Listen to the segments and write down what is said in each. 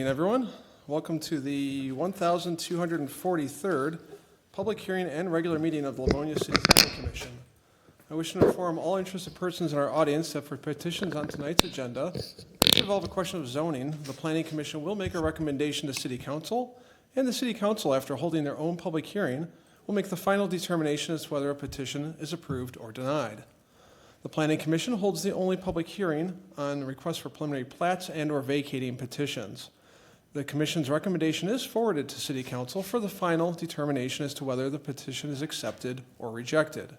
evening, everyone. Welcome to the 1,243rd public hearing and regular meeting of the Livonia City Planning Commission. I wish to inform all interested persons in our audience that for petitions on tonight's agenda, which involve a question of zoning, the Planning Commission will make a recommendation to City Council, and the City Council, after holding their own public hearing, will make the final determination as to whether a petition is approved or denied. The Planning Commission holds the only public hearing on requests for preliminary plats and or vacating petitions. The Commission's recommendation is forwarded to City Council for the final determination as to whether the petition is accepted or rejected.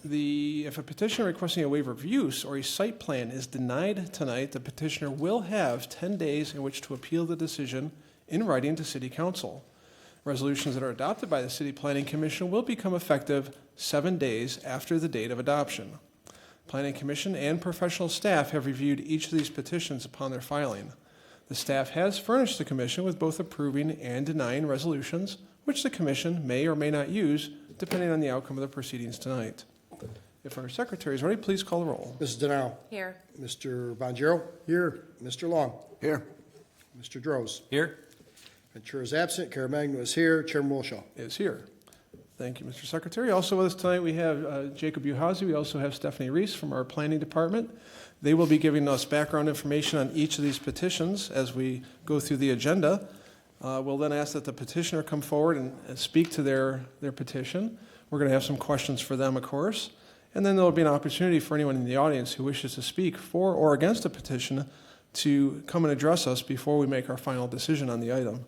If a petitioner requesting a waiver of use or a site plan is denied tonight, the petitioner will have 10 days in which to appeal the decision in writing to City Council. Resolutions that are adopted by the City Planning Commission will become effective 7 days after the date of adoption. Planning Commission and professional staff have reviewed each of these petitions upon their filing. The staff has furnished the Commission with both approving and denying resolutions, which the Commission may or may not use, depending on the outcome of the proceedings tonight. If our Secretary is ready, please call the roll. Mrs. Donnell. Here. Mr. Bonjero. Here. Mr. Long. Here. Mr. Droz. Here. Ventura is absent. Caremagno is here. Chairman Wilshaw Is here. Thank you, Mr. Secretary. Also with us tonight, we have Jacob Uhazi. We also have Stephanie Reese from our Planning Department. They will be giving us background information on each of these petitions as we go through the agenda. We'll then ask that the petitioner come forward and speak to their petition. We're going to have some questions for them, of course. And then there will be an opportunity for anyone in the audience who wishes to speak for or against a petition to come and address us before we make our final decision on the item.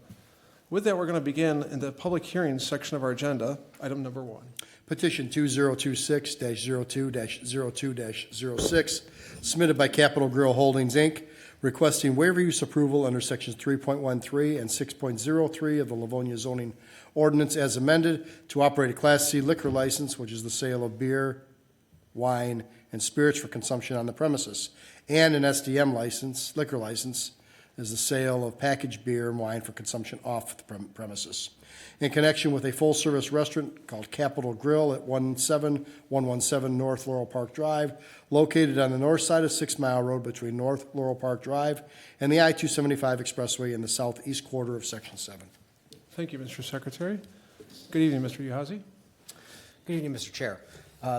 With that, we're going to begin in the public hearings section of our agenda, item number 1. Petition 2026-02-02-06, submitted by Capital Grill Holdings, Inc., requesting waiver use approval under sections 3.13 and 6.03 of the Livonia zoning ordinance as amended to operate a Class C liquor license, which is the sale of beer, wine, and spirits for consumption on the premises, and an SDM license, liquor license, is the sale of packaged beer and wine for consumption off the premises. In connection with a full-service restaurant called Capital Grill at 17117 North Laurel Park Drive, located on the north side of 6 Mile Road between North Laurel Park Drive and the I-275 Expressway in the southeast quarter of Section 7. Thank you, Mr. Secretary. Good evening, Mr. Uhazi. Good evening, Mr. Chair.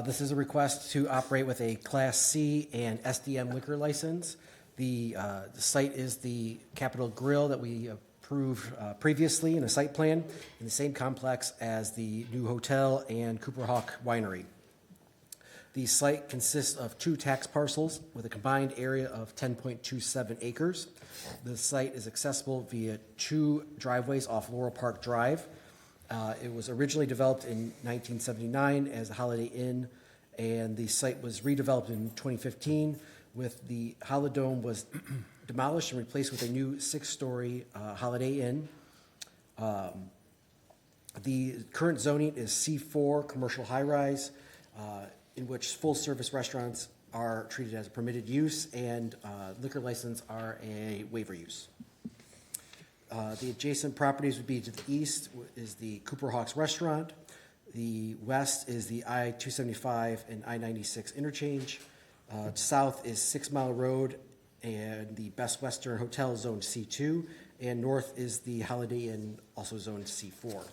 This is a request to operate with a Class C and SDM liquor license. The site is the Capital Grill that we approved previously in a site plan in the same complex as the new hotel and Cooper Hawk Winery. The site consists of 2 tax parcels with a combined area of 10.27 acres. The site is accessible via 2 driveways off Laurel Park Drive. It was originally developed in 1979 as a Holiday Inn, and the site was redeveloped in 2015 with the Holidome was demolished and replaced with a new 6-story Holiday Inn. The current zoning is C4 commercial high-rise, in which full-service restaurants are treated as a permitted use and liquor license are a waiver use. The adjacent properties would be to the east is the Cooper Hawks Restaurant. The west is the I-275 and I-96 interchange. South is 6 Mile Road and the Best Western Hotel, Zone C2, and north is the Holiday Inn, also Zone C4.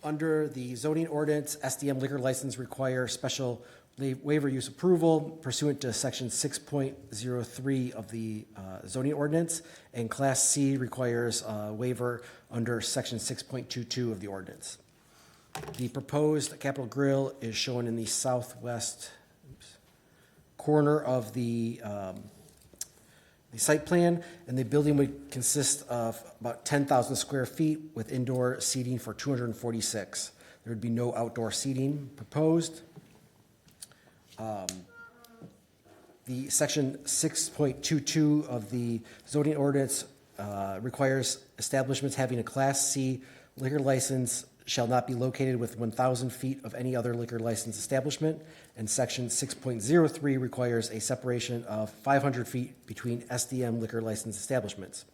Under the zoning ordinance, SDM liquor license require special waiver use approval pursuant to section 6.03 of the zoning ordinance, and Class C requires a waiver under section 6.22 of the ordinance. The proposed Capital Grill is shown in the southwest corner of the site plan, and the building would consist of about 10,000 square feet with indoor seating for 246. There would be no outdoor seating proposed. The section 6.22 of the zoning ordinance requires establishments having a Class C liquor license shall not be located within 1,000 feet of any other liquor license establishment, and section 6.03 requires a separation of 500 feet between SDM liquor license establishments.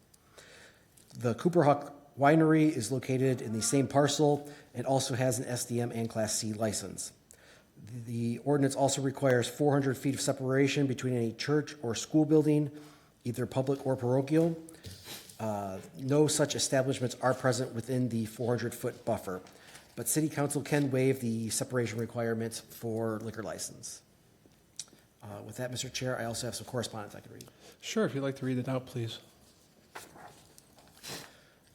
The Cooper Hawk Winery is located in the same parcel and also has an SDM and Class C license. The ordinance also requires 400 feet of separation between any church or school building either public or parochial. No such establishments are present within the 400-foot buffer, but City Council can waive the separation requirements for liquor license. With that, Mr. Chair, I also have some correspondence I can read. Sure, if you'd like to read it out, please.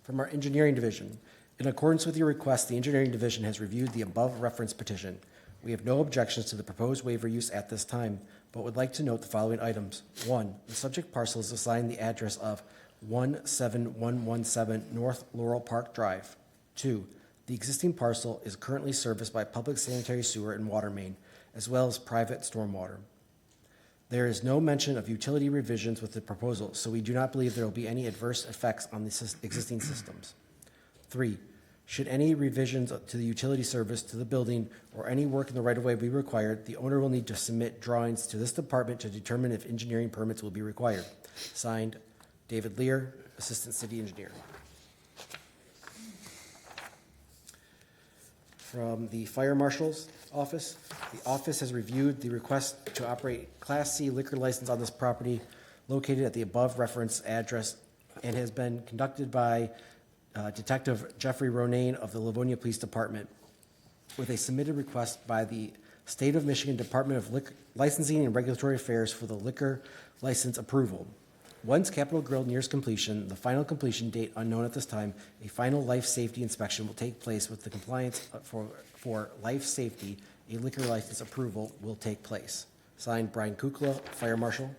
From our engineering division, in accordance with your request, the engineering division has reviewed the above referenced petition. We have no objections to the proposed waiver use at this time, but would like to note the following items. 1, the subject parcel is assigned the address of 17117 North Laurel Park Drive. 2, the existing parcel is currently serviced by public sanitary sewer and water main, as well as private stormwater. There is no mention of utility revisions with the proposal, so we do not believe there will be any adverse effects on the existing systems. 3, should any revisions to the utility service to the building or any work in the right-of-way be required, the owner will need to submit drawings to this department to determine if engineering permits will be required. Signed, David Lear, Assistant City Engineer. From the Fire Marshal's Office, the office has reviewed the request to operate Class C liquor license on this property located at the above referenced address and has been conducted by Detective Jeffrey Ronayne of the Livonia Police Department with a submitted request by the State of Michigan Department of Licensing and Regulatory Affairs for the liquor license approval. Once Capitol Grill nears completion, the final completion date unknown at this time, a final life safety inspection will take place with the compliance for life safety. A liquor license approval will take place. Signed, Brian Kukla, Fire Marshal.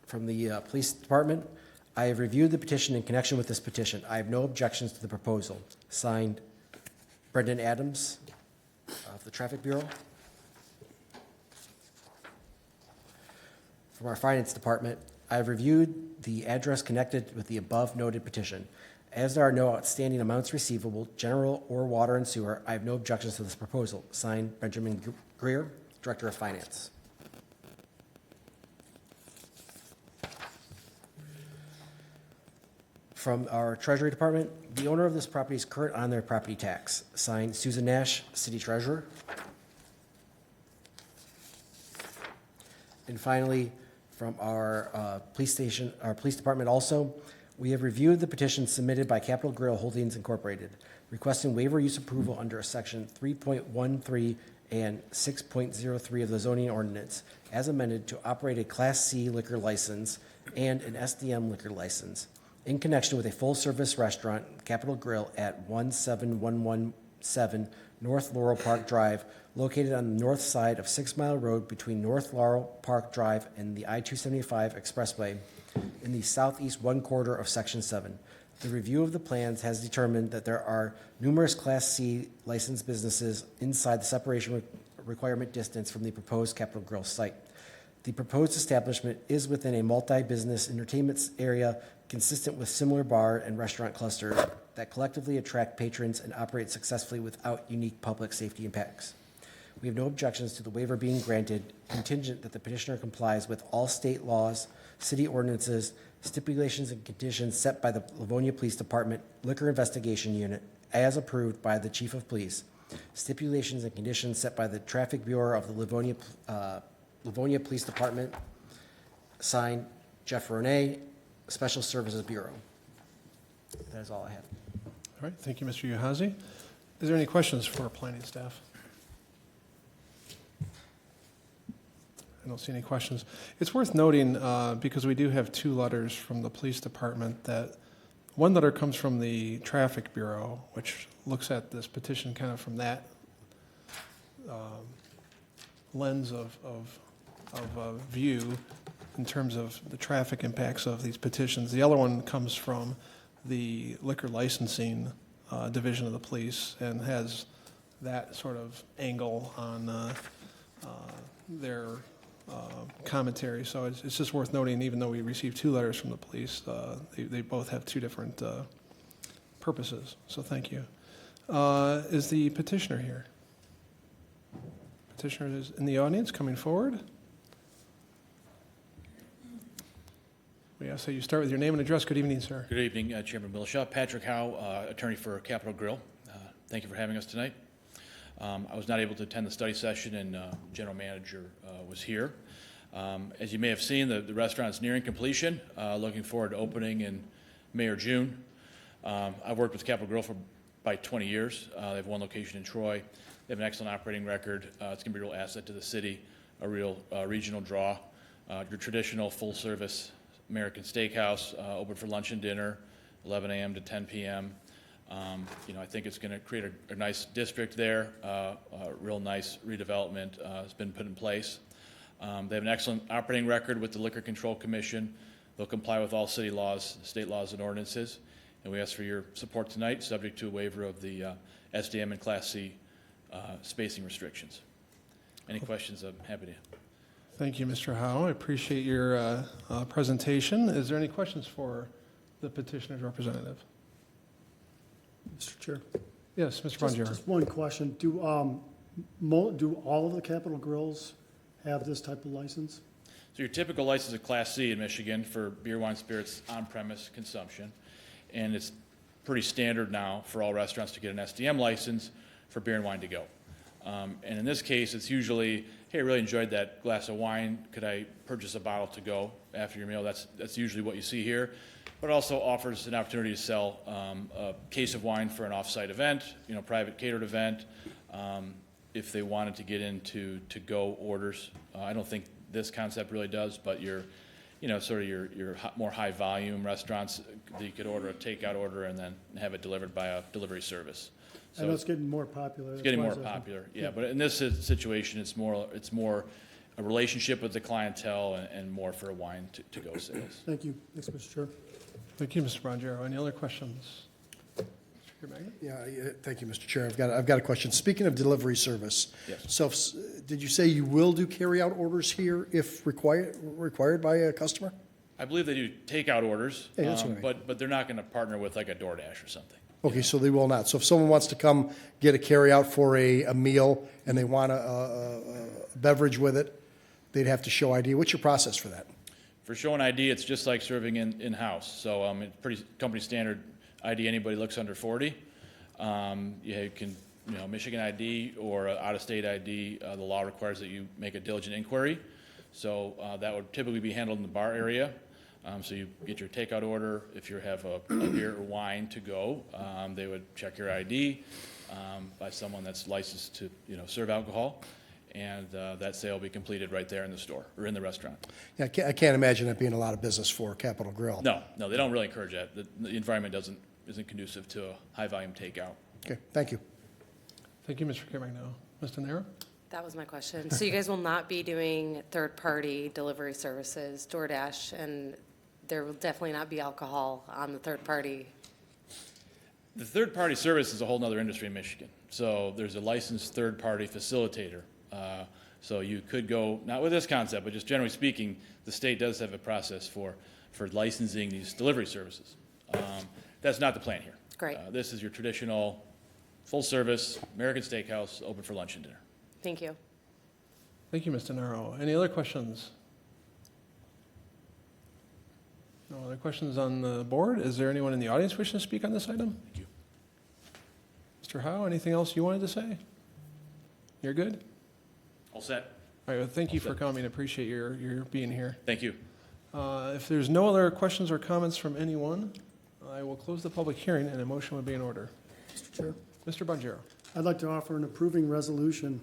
From the Police Department, I have reviewed the petition in connection with this petition. I have no objections to the proposal. Signed, Brendan Adams of the Traffic Bureau. From our Finance Department, I have reviewed the address connected with the above noted petition. As there are no outstanding amounts receivable, general or water and sewer, I have no objections to this proposal. Signed, Benjamin Greer, Director of Finance. From our Treasury Department, the owner of this property is current on their property tax. Signed, Susan Nash, City Treasurer. And finally, from our police department also, we have reviewed the petition submitted by Capitol Grill Holdings Incorporated, requesting waiver use approval under section 3.13 and 6.03 of the zoning ordinance as amended to operate a Class C liquor license and an SDM liquor license in connection with a full-service restaurant, Capitol Grill, at 17117 North Laurel Park Drive, located on the north side of 6 Mile Road between North Laurel Park Drive and the I-275 Expressway in the southeast one quarter of Section 7. The review of the plans has determined that there are numerous Class C licensed businesses inside the separation requirement distance from the proposed Capitol Grill site. The proposed establishment is within a multi-business entertainment area consistent with similar bar and restaurant clusters that collectively attract patrons and operate successfully without unique public safety impacts. We have no objections to the waiver being granted, contingent that the petitioner complies with all state laws, city ordinances, stipulations and conditions set by the Livonia Police Department Liquor Investigation Unit as approved by the Chief of Police, stipulations and conditions set by the Traffic Bureau of the Livonia Police Department. Signed, Jeff Ronay, Special Services Bureau. That is all I have. All right, thank you, Mr. Uhazy. Is there any questions for our planning staff? I don't see any questions. It's worth noting, because we do have 2 letters from the police department, that one letter comes from the Traffic Bureau, which looks at this petition kind of from that lens of view in terms of the traffic impacts of these petitions. The other one comes from the liquor licensing division of the police and has that sort of angle on their commentary. So it's just worth noting, even though we received 2 letters from the police, they both have 2 different purposes. So thank you. Is the petitioner here? Petitioner is in the audience, coming forward. We ask that you start with your name and address. Good evening, sir. Good evening, Chairman Milshaw. Patrick Howe, attorney for Capitol Grill. Thank you for having us tonight. I was not able to attend the study session, and General Manager was here. As you may have seen, the restaurant is nearing completion, looking forward to opening in May or June. I've worked with Capital Grill for by 20 years. They have one location in Troy. They have an excellent operating record. It's going to be a real asset to the city, a real regional draw. Your traditional full-service American steakhouse, open for lunch and dinner, 11 a.m. to 10 p.m. I think it's going to create a nice district there. A real nice redevelopment has been put in place. They have an excellent operating record with the Liquor Control Commission. They'll comply with all city laws, state laws, and ordinances. And we ask for your support tonight, subject to a waiver of the SDM and Class C spacing restrictions. Any questions? I'm happy to. Thank you, Mr. Howe. I appreciate your presentation. Is there any questions for the petitioner's representative? Mr. Chair. Yes, Mr. Bonjero. Just one question. Do all of the Capital Grills have this type of license? So your typical license is Class C in Michigan for beer, wine, spirits, on-premise consumption. And it's pretty standard now for all restaurants to get an SDM license for beer and wine to go. And in this case, it's usually, hey, I really enjoyed that glass of wine. Could I purchase a bottle to go after your meal? That's usually what you see here. But it also offers an opportunity to sell a case of wine for an off-site event, private catered event, if they wanted to get into to-go orders. I don't think this concept really does, but your more high-volume restaurants, you could order a takeout order and then have it delivered by a delivery service. I know it's getting more popular. It's getting more popular, yeah. But in this situation, it's more a relationship with the clientele and more for a wine to-go sales. Thank you. Thanks, Mr. Chair. Thank you, Mr. Bonjero. Any other questions? Mr. Magnet? Yeah, thank you, Mr. Chair. I've got a question. Speaking of delivery service. Yes. So did you say you will do carry-out orders here if required by a customer? I believe they do takeout orders, Yeah, that's what I mean. but they're not going to partner with like a DoorDash or something. Okay, so they will not. So if someone wants to come get a carry-out for a meal and they want a beverage with it, they'd have to show ID. What's your process for that? For showing ID, it's just like serving in-house. So it's pretty company standard ID. Anybody looks under 40. You can, Michigan ID or out-of-state ID. The law requires that you make a diligent inquiry. So that would typically be handled in the bar area. So you get your takeout order. If you have a beer or wine to go, they would check your ID by someone that's licensed to serve alcohol. And that sale will be completed right there in the store or in the restaurant. Yeah, I can't imagine it being a lot of business for Capital Grill. No, they don't really encourage that. The environment isn't conducive to a high-volume takeout. Okay, thank you. Thank you, Mr. Caremagno. Mr. Nero? That was my question. So you guys will not be doing third-party delivery services, DoorDash, and there will definitely not be alcohol on the third-party. The third-party service is a whole other industry in Michigan. So there's a licensed third-party facilitator. So you could go, not with this concept, but just generally speaking, the state does have a process for licensing these delivery services. That's not the plan here. Great. This is your traditional full-service American steakhouse open for lunch and dinner. Thank you. Thank you, Mr. Nero. Any other questions? No other questions on the board? Is there anyone in the audience wishing to speak on this item? Thank you. Mr. Howe, anything else you wanted to say? You're good? All set. All right, well, thank you for coming. Appreciate your being here. Thank you. If there's no other questions or comments from anyone, I will close the public hearing and a motion would be in order. Mr. Chair. Mr. Bonjero. I'd like to offer an approving resolution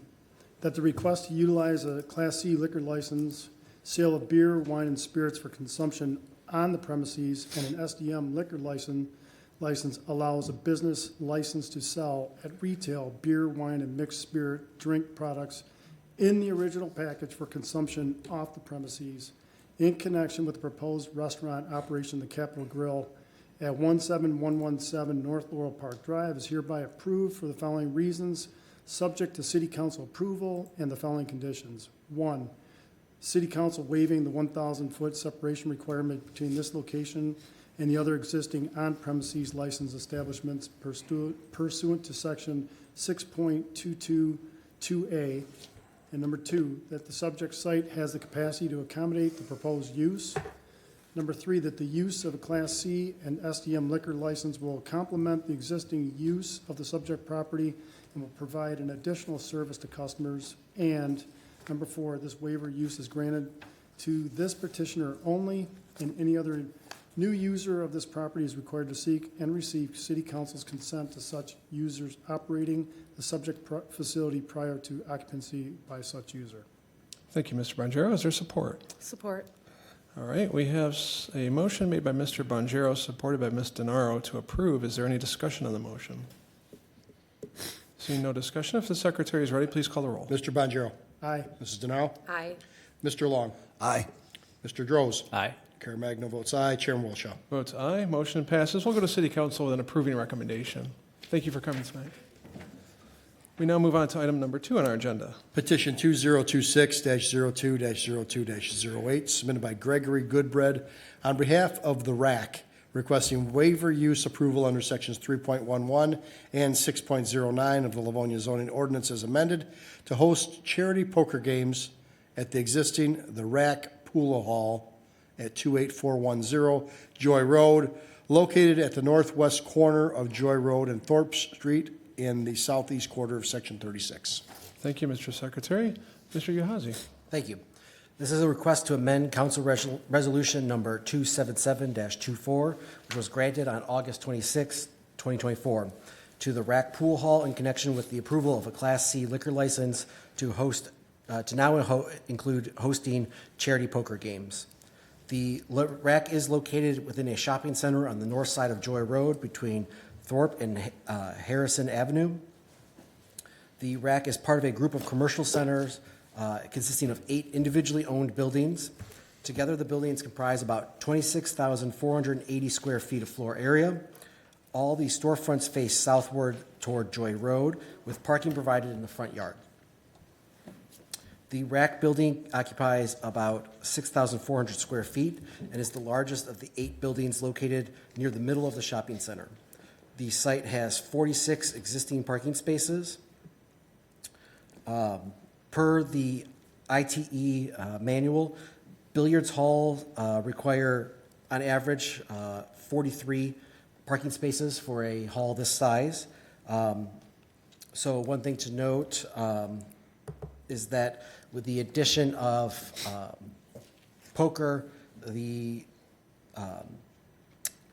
that the request to utilize a Class C liquor license, sale of beer, wine, and spirits for consumption on the premises, and an SDM liquor license allows a business license to sell at retail beer, wine, and mixed spirit drink products in the original package for consumption off the premises in connection with the proposed restaurant operation, the Capital Grill, at 17117 North Laurel Park Drive is hereby approved for the following reasons, subject to City Council approval and the following conditions. 1, City Council waiving the 1,000-foot separation requirement between this location and the other existing on-premises licensed establishments pursuant to Section 6.222A. And number 2, that the subject site has the capacity to accommodate the proposed use. Number 3, that the use of a Class C and SDM liquor license will complement the existing use of the subject property and will provide an additional service to customers. And number 4, this waiver use is granted to this petitioner only, and any other new user of this property is required to seek and receive city council's consent to such users operating the subject facility prior to occupancy by such user. Thank you, Mr. Bonjero. Is there support? Support. All right, we have a motion made by Mr. Bonjero, supported by Ms. DeNaro to approve. Is there any discussion on the motion? Seeing no discussion, if the secretary is ready, please call the roll. Mr. Bonjero. Aye. Mrs. DeNaro. Aye. Mr. Long. Aye. Mr. Droz. Aye. Caremagna votes aye. Chairman Wilshaw. Votes aye, motion passes. We'll go to City Council with an approving recommendation. Thank you for coming tonight. We now move on to item number 2 on our agenda. Petition 2026-02-02-08, submitted by Gregory Goodbread on behalf of the RAC, requesting waiver use approval under sections 3.11 and 6.09 of the Livonia zoning ordinance as amended to host charity poker games at the existing The RAC Pool Hall at 28410 Joy Road, located at the northwest corner of Joy Road and Thorpe Street in the southeast quarter of Section 36. Thank you, Mr. Secretary. Mr. Uhazy. Thank you. This is a request to amend Council Resolution Number 277-24, which was granted on August 26, 2024, to the RAC Pool Hall in connection with the approval of a Class C liquor license to include hosting charity poker games. The RAC is located within a shopping center on the north side of Joy Road between Thorpe and Harrison Avenue. The RAC is part of a group of commercial centers consisting of 8 individually owned buildings. Together, the buildings comprise about 26,480 square feet of floor area. All the storefronts face southward toward Joy Road, with parking provided in the front yard. The RAC building occupies about 6,400 square feet and is the largest of the 8 buildings located near the middle of the shopping center. The site has 46 existing parking spaces. Per the ITE manual, billiards halls require, on average, 43 parking spaces for a hall this size. So one thing to note is that with the addition of poker, the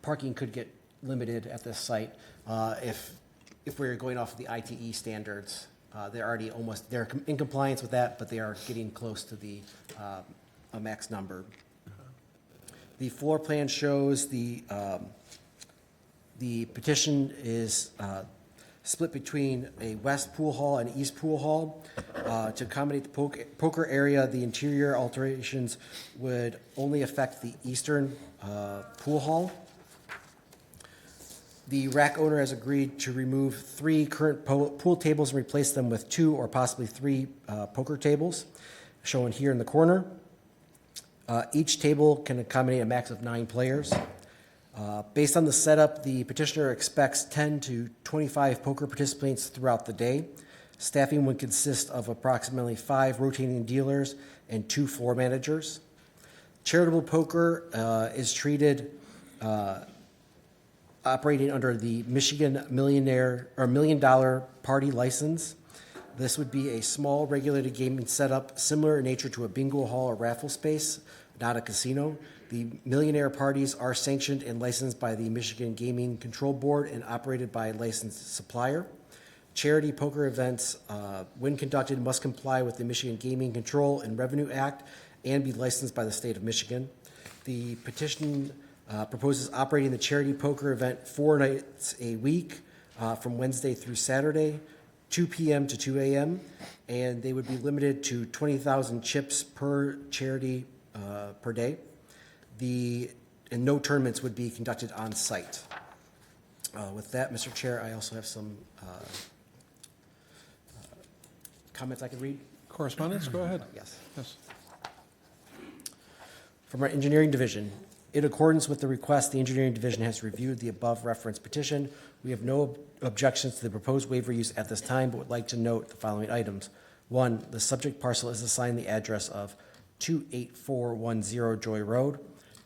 parking could get limited at this site if we're going off of the ITE standards. They're in compliance with that, but they are getting close to a max number. The floor plan shows the petition is split between a west pool hall and east pool hall. To accommodate the poker area, the interior alterations would only affect the eastern pool hall. The RAC owner has agreed to remove 3 current pool tables and replace them with 2 or possibly 3 poker tables, shown here in the corner. Each table can accommodate a max of 9 players. Based on the setup, the petitioner expects 10 to 25 poker participants throughout the day. Staffing would consist of approximately 5 rotating dealers and 2 floor managers. Charitable poker is treated operating under the Michigan $1 million party license. This would be a small regulated gaming setup similar in nature to a bingo hall or raffle space, not a casino. The millionaire parties are sanctioned and licensed by the Michigan Gaming Control Board and operated by a licensed supplier. Charity poker events, when conducted, must comply with the Michigan Gaming Control and Revenue Act and be licensed by the state of Michigan. The petition proposes operating the charity poker event 4 nights a week from Wednesday through Saturday, 2 p.m. to 2 a.m., and they would be limited to 20,000 chips per charity per day. And no tournaments would be conducted on site. With that, Mr. Chair, I also have some comments I could read. Correspondence, go ahead. Yes. Yes. From our engineering division, in accordance with the request, the engineering division has reviewed the above referenced petition. We have no objections to the proposed waiver use at this time, but would like to note the following items. 1, the subject parcel is assigned the address of 28410 Joy Road.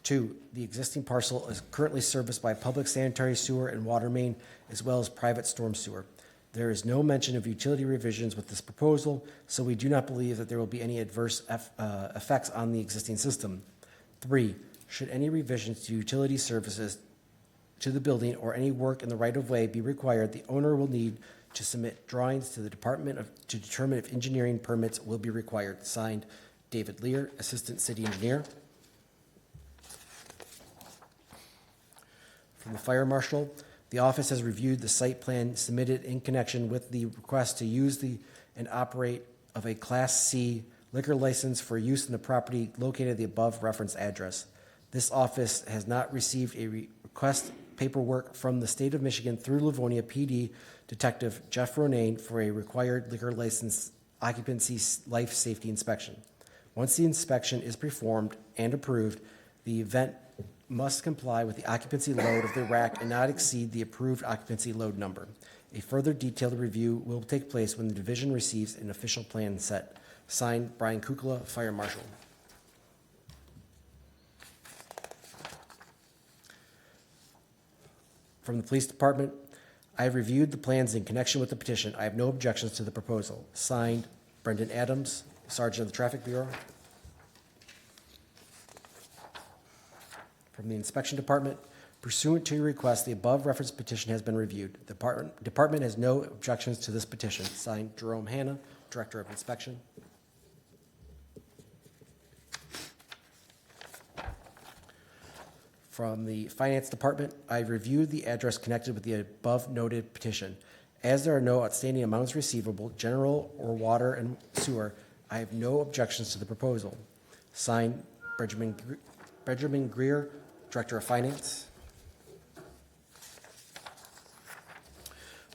2, the existing parcel is currently serviced by public sanitary sewer and water main, as well as private storm sewer. There is no mention of utility revisions with this proposal, so we do not believe that there will be any adverse effects on the existing system. 3, should any revisions to utility services to the building or any work in the right-of-way be required, the owner will need to submit drawings to the to determine if engineering permits will be required. Signed, David Lear, Assistant City Engineer. From the Fire Marshal, the office has reviewed the site plan submitted in connection with the request to use and operate of a Class C liquor license for use in the property located at the above referenced address. This office has not received a request paperwork from the state of Michigan through Livonia PD Detective Jeff Ronayne for a required liquor license occupancy life safety inspection. Once the inspection is performed and approved, the event must comply with the occupancy load of the rack and not exceed the approved occupancy load number. A further detailed review will take place when the division receives an official plan set. Signed, Brian Kukla, Fire Marshal. From the Police Department, I have reviewed the plans in connection with the petition. I have no objections to the proposal. Signed, Brendan Adams, Sergeant of the Traffic Bureau. From the Inspection Department, pursuant to your request, the above referenced petition has been reviewed. The department has no objections to this petition. Signed, Jerome Hanna, Director of Inspection. From the Finance Department, I've reviewed the address connected with the above noted petition. As there are no outstanding amounts receivable, general or water and sewer, I have no objections to the proposal. Signed, Benjamin Greer, Director of Finance.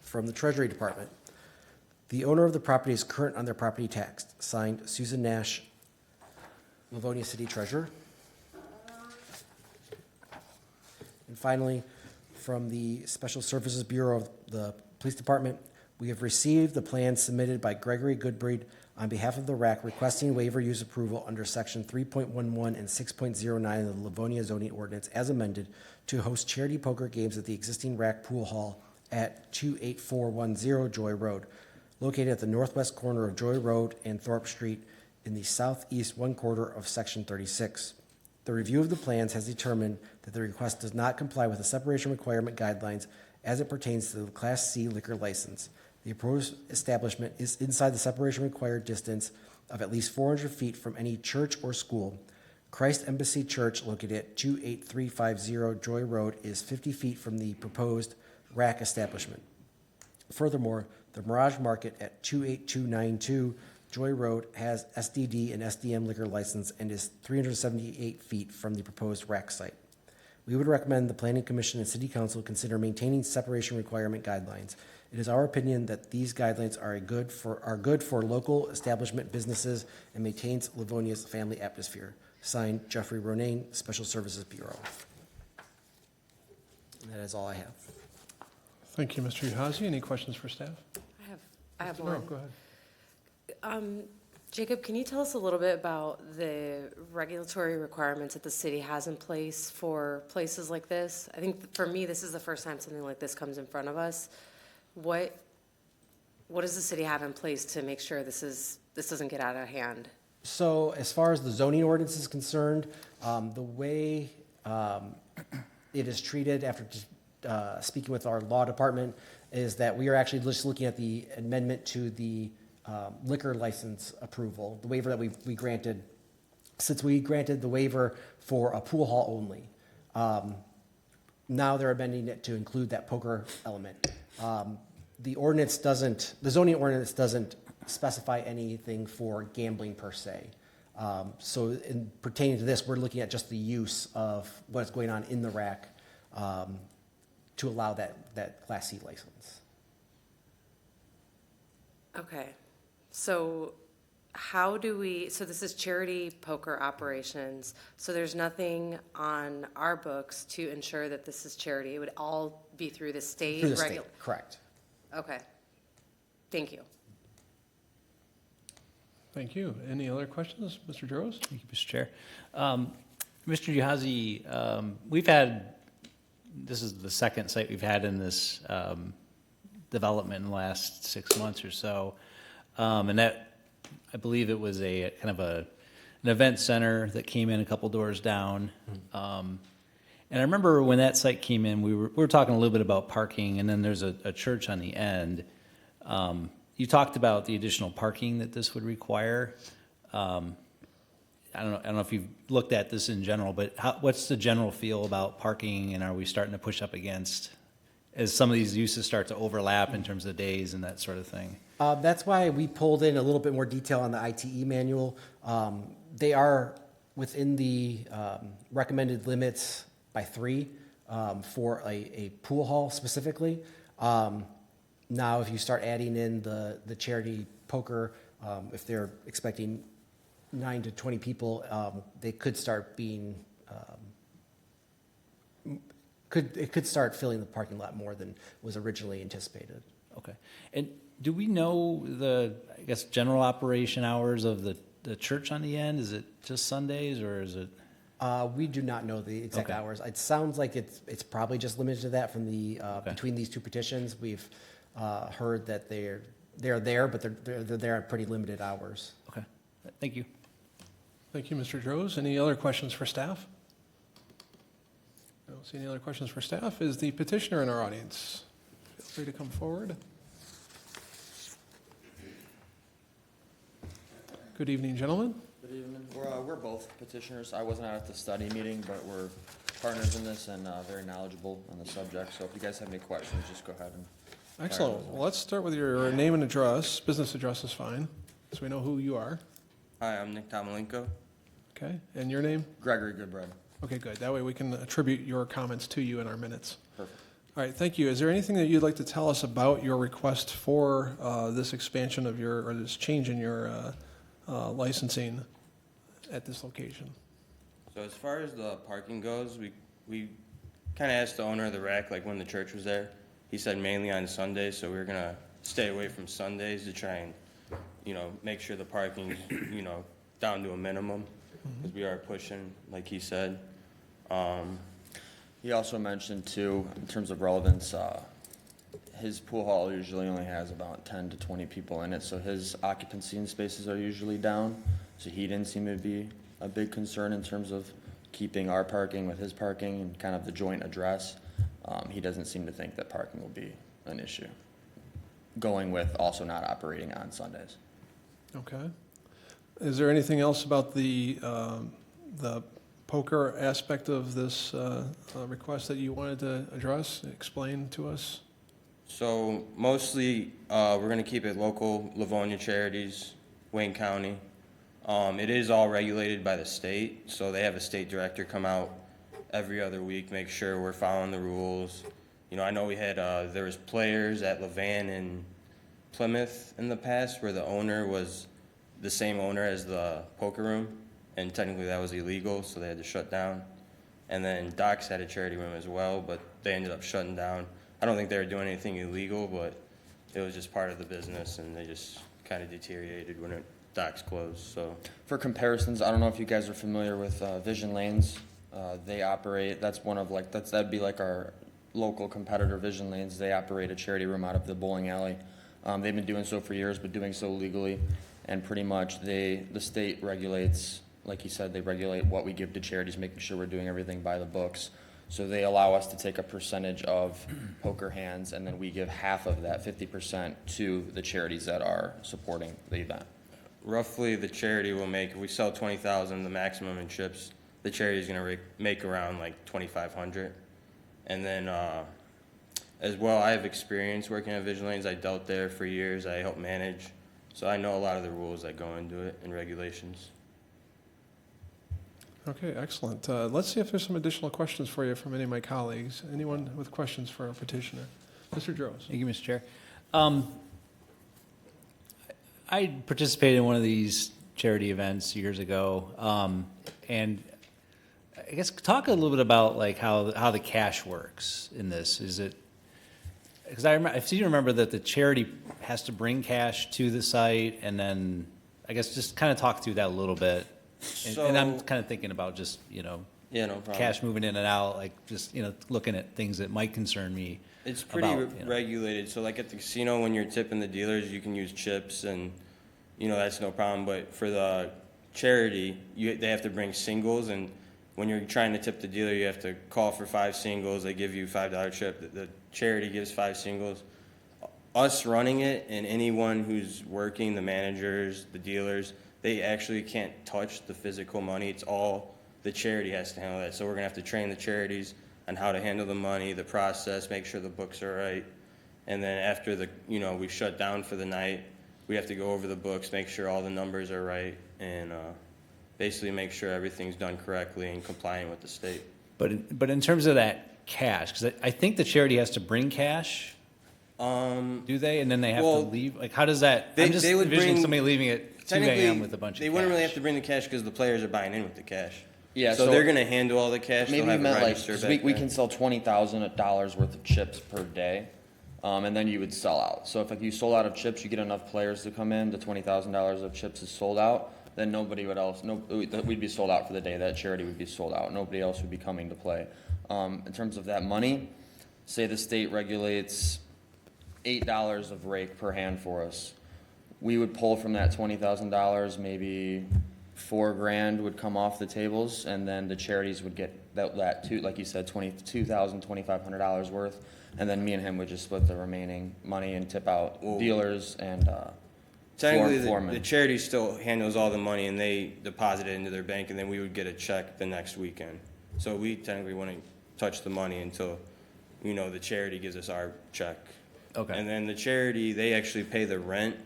From the Treasury Department, the owner of the property is current on their property tax. Signed, Susan Nash, Livonia City Treasurer. And finally, from the Special Services Bureau of the Police Department, we have received the plan submitted by Gregory Goodbreed on behalf of the RAC requesting waiver use approval under Section 3.11 and 6.09 of the Livonia zoning ordinance as amended to host charity poker games at the existing RAC pool hall at 28410 Joy Road, located at the northwest corner of Joy Road and Thorpe Street in the southeast one quarter of Section 36. The review of the plans has determined that the request does not comply with the separation requirement guidelines as it pertains to the Class C liquor license. The proposed establishment is inside the separation required distance of at least 400 feet from any church or school. Christ Embassy Church, located at 28350 Joy Road, is 50 feet from the proposed RAC establishment. Furthermore, the Mirage Market at 28292 Joy Road has SDD and SDM liquor license and is 378 feet from the proposed RAC site. We would recommend the Planning Commission and City Council consider maintaining separation requirement guidelines. It is our opinion that these guidelines are good for local establishment businesses and maintains Livonia's family atmosphere. Signed, Jeffrey Ronayne, Special Services Bureau. And that is all I have. Thank you, Mr. Uhazy. Any questions for staff? I have No, one. go ahead. Jacob, can you tell us a little bit about the regulatory requirements that the city has in place for places like this? I think for me, this is the first time something like this comes in front of us. What does the city have in place to make sure this doesn't get out of hand? So as far as the zoning ordinance is concerned, the way it is treated after speaking with our law department is that we are actually just looking at the amendment to the liquor license approval, the waiver that we granted, since we granted the waiver for a pool hall only. Now they're amending it to include that poker element. The zoning ordinance doesn't specify anything for gambling per se. So in pertaining to this, we're looking at just the use of what's going on in the RAC to allow that Class C license. Okay. So this is charity poker operations, so there's nothing on our books to ensure that this is charity. It would all be through the state? Through the state, correct. Okay. Thank you. Thank you. Any other questions, Mr. Jaros? Thank you, Mr. Chair. Mr. Juhazi, we've had, this is the second site we've had in this development in the last 6 months or so. And that, I believe it was a kind of an event center that came in a couple doors down. And I remember when that site came in, we were talking a little bit about parking, and then there's a church on the end. You talked about the additional parking that this would require. I don't know if you've looked at this in general, but what's the general feel about parking, and are we starting to push up against, as some of these uses start to overlap in terms of days and that sort of thing? That's why we pulled in a little bit more detail on the ITE manual. They are within the recommended limits by 3 for a pool hall specifically. Now, if you start adding in the charity poker, if they're expecting 9 to 20 people, they could start being, it could start filling the parking lot more than was originally anticipated. Okay. And do we know the, I guess, general operation hours of the church on the end? Is it just Sundays, or is it? We do not know the exact Okay. hours. It sounds like it's probably just limited to that from the, Okay. between these two petitions. We've heard that they're there, but they're there at pretty limited hours. Okay. Thank you. Thank you, Mr. Droz. Any other questions for staff? I don't see any other questions for staff. Is the petitioner in our audience? Feel free to come forward. Good evening, gentlemen. Good evening. We're both petitioners. I wasn't out at the study meeting, but we're partners in this and very knowledgeable on the subject. So if you guys have any questions, just go ahead and. Excellent. Well, let's start with your name and address. Business address is fine, so we know who you are. Hi, I'm Nick Tomalenko. Okay, and your name? Gregory Goodbread. Okay, good. That way we can attribute your comments to you in our minutes. Perfect. All right, thank you. Is there anything that you'd like to tell us about your request for this expansion of or this change in your licensing at this location? So as far as the parking goes, we kind of asked the owner of the rack, like when the church was there. He said mainly on Sundays, so we were going to stay away from Sundays to try and, make sure the parking's, down to a minimum, because we are pushing, like he said. He also mentioned too, in terms of relevance, his pool hall usually only has about 10 to 20 people in it, so his occupancy and spaces are usually down. So he didn't seem to be a big concern in terms of keeping our parking with his parking and kind of the joint address. He doesn't seem to think that parking will be an issue, going with also not operating on Sundays. Okay. Is there anything else about the poker aspect of this request that you wanted to address, explain to us? So mostly, we're going to keep it local, Livonia charities, Wayne County. It is all regulated by the state, so they have a state director come out every other week, make sure we're following the rules. I know we had, there was players at Levan and Plymouth in the past where the owner was the same owner as the poker room, and technically that was illegal, so they had to shut down. And then Doc's had a charity room as well, but they ended up shutting down. I don't think they were doing anything illegal, but it was just part of the business, and they just kind of deteriorated when Doc's closed. So For comparisons, I don't know if you guys are familiar with Vision Lanes. They operate, that's one of that'd be like our local competitor, Vision Lanes. They operate a charity room out of the bowling alley. They've been doing so for years, but doing so legally. And pretty much the state regulates, like he said, they regulate what we give to charities, making sure we're doing everything by the books. So they allow us to take a percentage of poker hands, and then we give half of that, 50%, to the charities that are supporting the event. roughly the charity will make, if we sell 20,000, the maximum in chips, the charity is going to make around like 2,500. And then as well, I have experience working at Vision Lanes. I dealt there for years. I helped manage. So I know a lot of the rules that go into it and regulations. Okay, excellent. Let's see if there's some additional questions for you from any of my colleagues. Anyone with questions for our petitioner? Mr. Droz. Thank you, Mr. Chair. I participated in one of these charity events years ago, and I guess talk a little bit about like how the cash works in this. Is it because I seem to remember that the charity has to bring cash to the site, and then I guess just kind of talk through that a little bit. And I'm kind of thinking about just Yeah, no problem. cash moving in and out, like just, looking at things that might concern me. It's pretty about, regulated, so like at the casino, when you're tipping the dealers, you can use chips and, that's no problem, but for the charity, they have to bring singles, and when you're trying to tip the dealer, you have to call for 5 singles, they give you $5 chip, the charity gives 5 singles. Us running it and anyone who's working, the managers, the dealers, they actually can't touch the physical money, it's all, the charity has to handle that, so we're gonna have to train the charities on how to handle the money, the process, make sure the books are right. And then after we shut down for the night, we have to go over the books, make sure all the numbers are right, and basically make sure everything's done correctly and compliant with the state. But in terms of that cash, because I think the charity has to bring cash, do they? And then they have to well, leave? Like, how does that, I'm just they would envisioning bring- somebody leaving at 2 a.m. with a bunch of cash. They wouldn't really have to bring the cash because the players are buying in with the cash. Yeah, So so they're gonna handle all the cash, they'll Maybe you have a meant like, register 'cause back we there. can sell $20,000 worth of chips per day, and then you would sell out. So if like you sold out of chips, you get enough players to come in, the $20,000 of chips is sold out, then nobody would else, we'd be sold out for the day, that charity would be sold out, nobody else would be coming to play. In terms of that money, say the state regulates $8 of rake per hand for us. We would pull from that $20,000, maybe $4,000 would come off the tables, and then the charities would get that too, like you said, $22,000, $2,500 worth, and then me and him would just split the remaining money and tip out dealers and Technically, foreman. the charity still handles all the money and they deposit it into their bank, and then we would get a check the next weekend. So we technically wouldn't touch the money until, the charity gives us our check. Okay. And then the charity, they actually pay the rent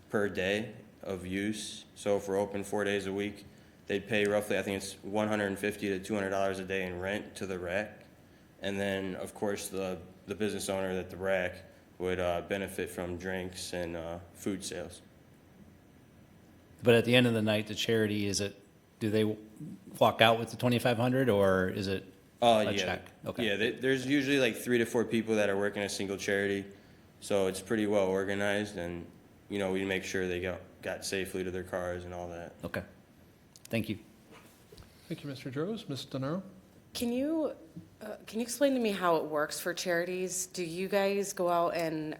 per day of use. So if we're open 4 days a week, they'd pay roughly, I think it's $150 to $200 a day in rent to the rack. And then, of course, the business owner at the rack would benefit from drinks and food sales. But at the end of the night, the charity, do they walk out with the 2,500 or is it a Yeah. check? Okay. Yeah, there's usually like 3 to 4 people that are working a single charity, so it's pretty well organized, and, we make sure they got safely to their cars and all that. Okay. Thank you. Thank you, Mr. Droz. Ms. DeNaro? Can you explain to me how it works for charities? Do you guys go out and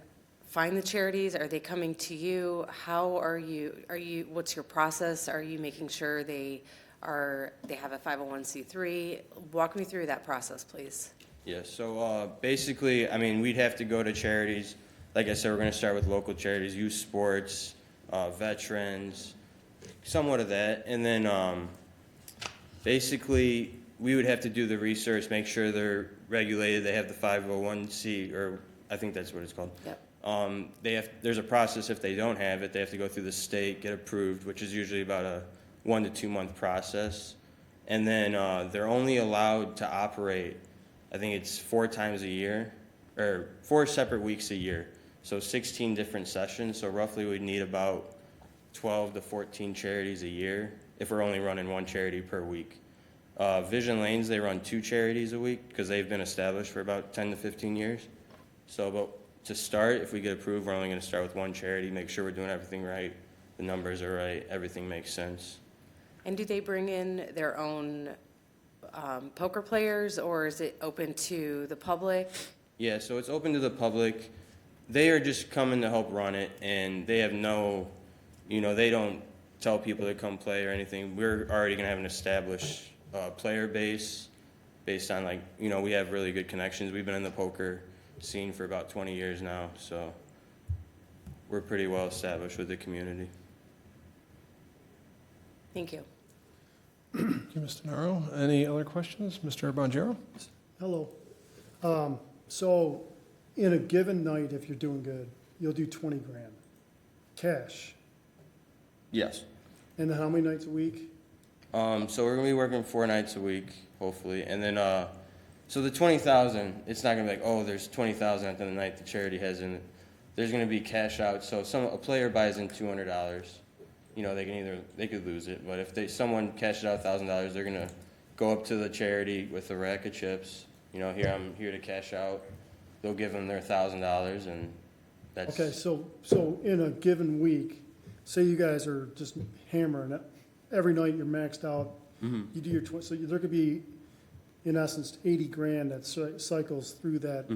find the charities? Are they coming to you? How are you, what's your process? Are you making sure they have a 501c3? Walk me through that process, please. Yeah, so basically, we'd have to go to charities. Like I said, we're going to start with local charities, youth sports, veterans, somewhat of that. And then basically, we would have to do the research, make sure they're regulated, they have the 501c, or I think that's what it's called. Yep. There's a process if they don't have it, they have to go through the state, get approved, which is usually about a 1 to 2 month process. And then they're only allowed to operate, I think it's 4 times a year, or 4 separate weeks a year. So 16 different sessions, so roughly we'd need about 12 to 14 charities a year if we're only running 1 charity per week. Vision Lanes, they run 2 charities a week because they've been established for about 10 to 15 years. So but to start, if we get approved, we're only going to start with 1 charity, make sure we're doing everything right, the numbers are right, everything makes sense. And do they bring in their own poker players, or is it open to the public? Yeah, so it's open to the public. They are just coming to help run it, and they have no, they don't tell people to come play or anything. We're already going to have an established player base based on, we have really good connections. We've been in the poker scene for about 20 years now, so we're pretty well established with the community. Thank you. Thank you, Ms. DeNaro. Any other questions? Mr. Bonjero? Hello. So in a given night, if you're doing good, you'll do 20 grand cash. Yes. And then how many nights a week? So we're gonna be working 4 nights a week, hopefully, and then so the 20,000, it's not gonna be like, oh, there's 20,000 at the end of the night the charity has in it. There's gonna be cash out. So a player buys in $200, they could lose it, but if someone cashes out $1,000, they're gonna go up to the charity with a rack of chips. I'm here to cash out. They'll give them their $1,000, and that's Okay, so in a given week, say you guys are just hammering it, every night you're maxed out, you do your so there could be in essence, 80 grand that cycles through that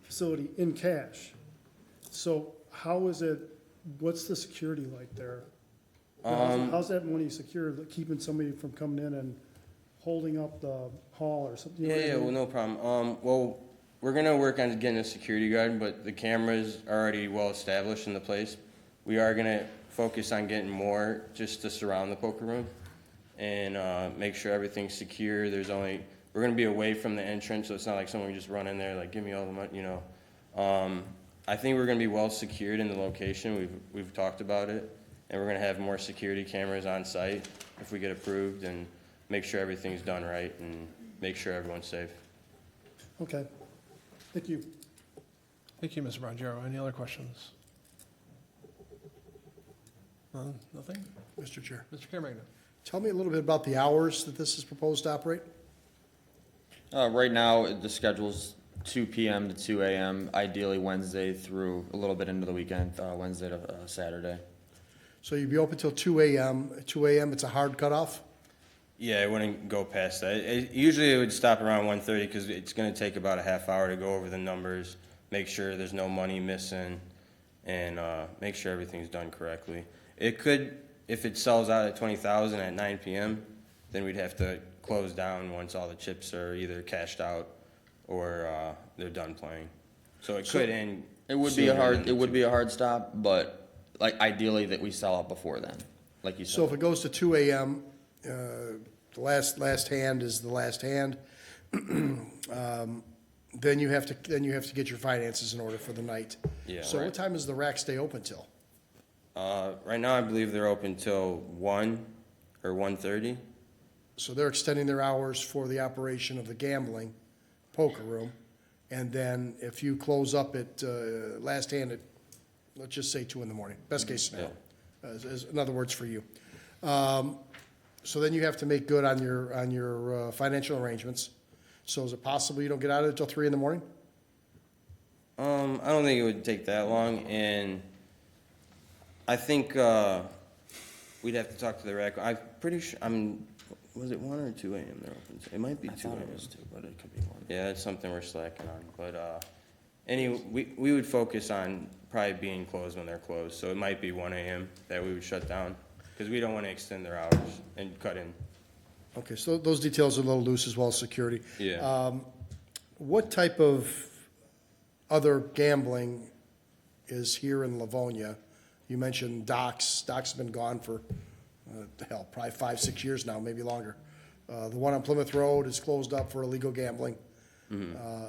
facility in cash. So how is it, what's the security like there? How's that money secure, keeping somebody from coming in and holding up the hall or something? You know what I Yeah, mean? well, no problem. Well, we're gonna work on getting a security guard, but the cameras are already well established in the place. We are gonna focus on getting more just to surround the poker room and make sure everything's secure. We're gonna be away from the entrance, so it's not like someone can just run in there like, give me all the money, you know. I think we're gonna be well secured in the location. We've talked about it, and we're gonna have more security cameras on site if we get approved, and make sure everything's done right and make sure everyone's safe. Okay, thank you. Thank you, Mr. Bonjero. Any other questions? Nothing? Mr. Chair. Mr. Caremagna? Tell me a little bit about the hours that this is proposed to operate. Right now, the schedule's 2 p.m. to 2 a.m., ideally Wednesday through a little bit into the weekend, Wednesday to Saturday. So you'd be open till 2 a.m. 2 a.m., it's a hard cutoff? Yeah, it wouldn't go past that. Usually it would stop around 1:30 because it's gonna take about a half hour to go over the numbers, make sure there's no money missing, and make sure everything's done correctly. It could, if it sells out at 20,000 at 9 p.m., then we'd have to close down once all the chips are either cashed out or they're done playing. So it could end. It would be a hard stop, but like ideally that we sell out before then, like you said. So if it goes to 2 a.m., the last hand is the last hand, then you have to get your finances in order for the night. Yeah, So right. what time does the rack stay open till? Right now, I believe they're open till 1 or 1:30. So they're extending their hours for the operation of the gambling poker room. And then if you close up at last hand at, let's just say 2 in the morning, best case scenario, in other words for you. So then you have to make good on your financial arrangements. So is it possible you don't get out of it till 3 in the morning? I don't think it would take that long, and I think we'd have to talk to the rec. I'm pretty sure, was it 1 or 2 a.m. they're open? It might be 2 I a.m. thought it was 2, but it could be 1. Yeah, that's something we're slacking on, but we would focus on probably being closed when they're closed, so it might be 1 a.m. that we would shut down, because we don't want to extend their hours and cut in. Okay, so those details are a little loose as well as security. Yeah. What type of other gambling is here in Livonia? You mentioned Doc's. Doc's been gone for, probably 5-6 years now, maybe longer. The one on Plymouth Road is closed up for illegal gambling.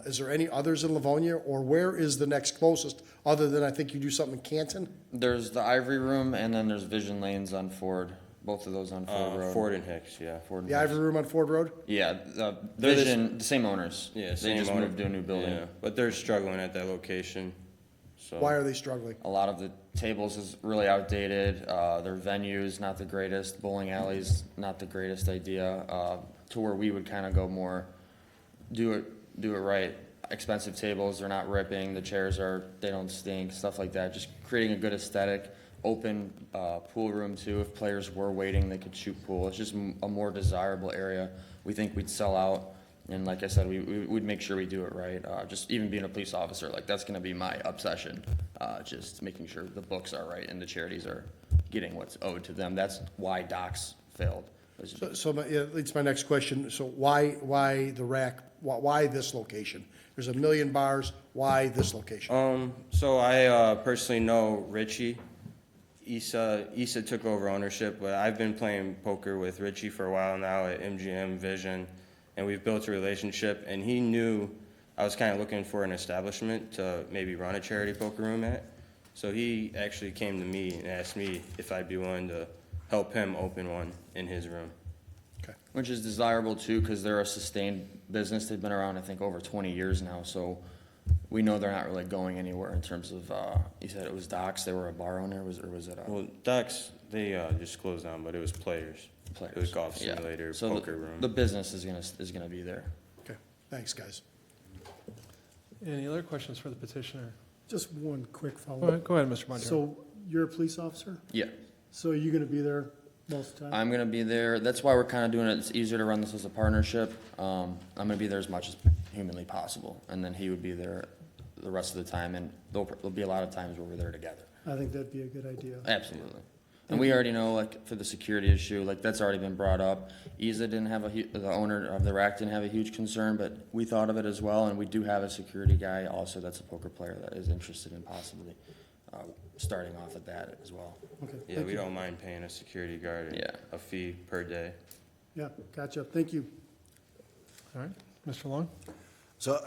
Is there any others in Livonia, or where is the next closest, other than I think you do something in Canton? There's the Ivory Room, and then there's Vision Lanes on Ford. Both of those on Ford Road. Ford and Hicks, yeah. Ford and The Ivory Room on Ford Road? Yeah, the same owners. Yeah, They same just owner. moved to a new building. Yeah, but they're struggling at that location, so. Why are they struggling? A lot of the tables is really outdated. Their venues not the greatest. Bowling alleys not the greatest idea. To where we would kind of go more, do it right. Expensive tables, they're not ripping. The chairs they don't stink. Stuff like that. Just creating a good aesthetic. Open pool room too. If players were waiting, they could shoot pool. It's just a more desirable area. We think we'd sell out. And like I said, we'd make sure we do it right. Just even being a police officer, like that's going to be my obsession. Just making sure the books are right and the charities are getting what's owed to them. That's why Doc's failed. So it leads to my next question. So why the rack? Why this location? There's a million bars. Why this location? So I personally know Richie. Issa took over ownership, but I've been playing poker with Richie for a while now at MGM Vision, and we've built a relationship, and he knew I was kind of looking for an establishment to maybe run a charity poker room at. So he actually came to me and asked me if I'd be willing to help him open one in his room. Okay. Which is desirable too, because they're a sustained business. They've been around, I think, over 20 years now. So we know they're not really going anywhere in terms of. You said it was Doc's. They were a bar owner, or was it? Well, Doc's, they just closed down, but it was Players. Players. It was golf Yeah. simulator, So poker room. The business is gonna be there. Okay. Thanks, guys. Any other questions for the petitioner? Just one quick follow-up. Go ahead, Mr. Bonjero. So you're a police officer? Yeah. So are you going to be there most of the time? I'm gonna be there. That's why we're kind of doing it. It's easier to run this as a partnership. I'm gonna be there as much as humanly possible, and then he would be there the rest of the time, and there'll be a lot of times where we're there together. I think that'd be a good idea. Absolutely. And we already know, like, for the security issue, like, that's already been brought up. Isa didn't have the owner of the rack didn't have a huge concern, but we thought of it as well, and we do have a security guy also that's a poker player that is interested in possibly starting off at that as well. Okay, Yeah, thank we you. don't mind paying a security guard Yeah. a fee per day. Yeah, gotcha, thank you. All right, Mr. Long? So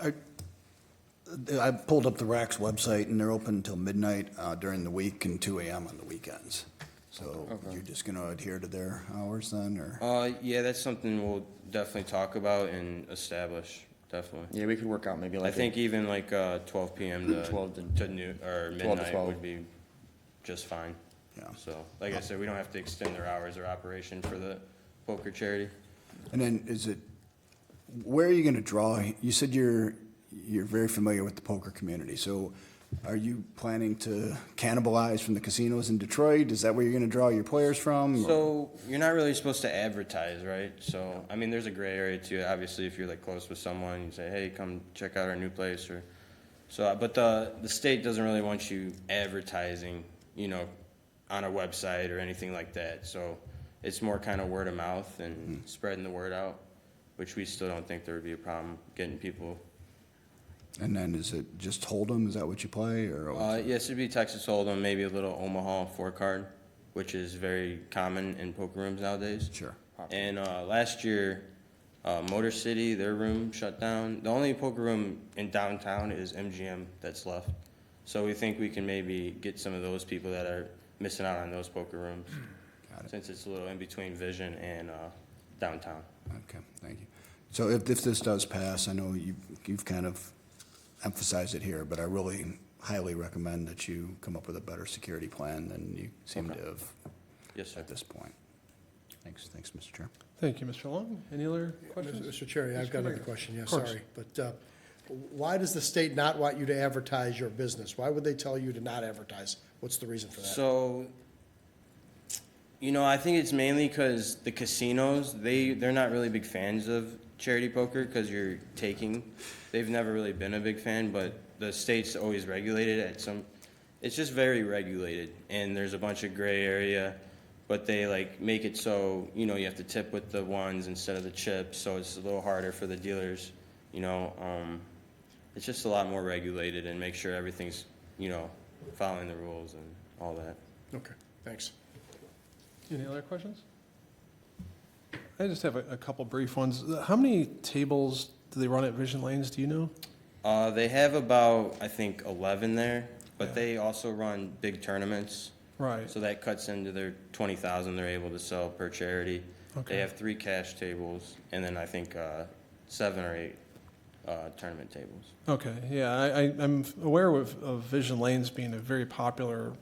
I pulled up the RAC's website, and they're open until midnight during the week and 2 a.m. on the weekends. So Okay. you're just going to adhere to their hours then, or? Yeah, that's something we'll definitely talk about and establish, definitely. Yeah, we could work out maybe I like think even like 12 p.m. to 12 to noon, or 12 to midnight 12. would be just fine. Yeah. So, like I said, we don't have to extend their hours of operation for the poker charity. And then where are you going to draw? You said you're very familiar with the poker community. So are you planning to cannibalize from the casinos in Detroit? Is that where you're going to draw your players from? or- So you're not really supposed to advertise, right? So, I mean, there's a gray area too. Obviously, if you're like close with someone, you say, hey, come check out our new place, or so. But the state doesn't really want you advertising, on a website or anything like that. So it's more kind of word of mouth and spreading the word out, which we still don't think there would be a problem getting people. And then is it just Hold'em? Is that what you play, or? Yes, it'd be Texas Hold'em, maybe a little Omaha 4-card, which is very common in poker rooms nowadays. Sure. And last year, Motor City, their room shut down. The only poker room in downtown is MGM that's left. So we think we can maybe get some of those people that are missing out on those poker rooms, Got it. since it's a little in between Vision and downtown. Okay, thank you. So if this does pass, I know you've kind of emphasized it here, but I really highly recommend that you come up with a better security plan than you seem to have Yes, sir. at this point. Thanks, Mr. Chair. Thank you, Mr. Long. Any other questions? Mr. Chair, I've got another question, yeah, Of course. sorry. But why does the state not want you to advertise your business? Why would they tell you to not advertise? What's the reason for that? So, I think it's mainly because the casinos, they're not really big fans of charity poker because you're taking. They've never really been a big fan, but the state's always regulated it's just very regulated, and there's a bunch of gray area, but they make it so, you have to tip with the ones instead of the chips, so it's a little harder for the dealers, it's just a lot more regulated and make sure everything's, following the rules and all that. Okay, thanks. Any other questions? I just have a couple brief ones. How many tables do they run at Vision Lanes, do you know? They have about, I think, 11 there, but they also run big tournaments. Right. So that cuts into their 20,000 they're able to sell per charity. Okay. They have 3 cash tables, and then I think 7 or 8 tournament tables. Okay, yeah, I'm aware of Vision Lanes being a very popular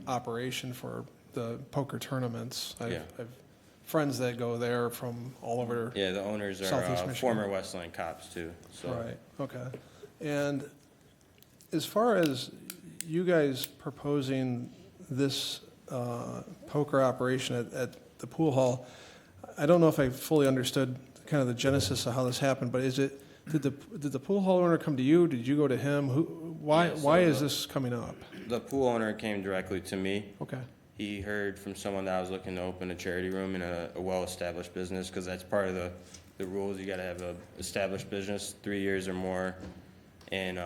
operation for the poker tournaments. Yeah. I've friends that go there from all over. Yeah, the owners are Southeast Michigan. former Westland cops too. So Right, okay. And as far as you guys proposing this poker operation at the pool hall, I don't know if I fully understood kind of the genesis of how this happened, but did the pool hall owner come to you? Did you go to him? Why Yeah, so is this coming up? the pool owner came directly to me. Okay, He heard from someone that I was looking to open a charity room in a well-established business, because that's part of the rules. You gotta have a established business, 3 years or more. And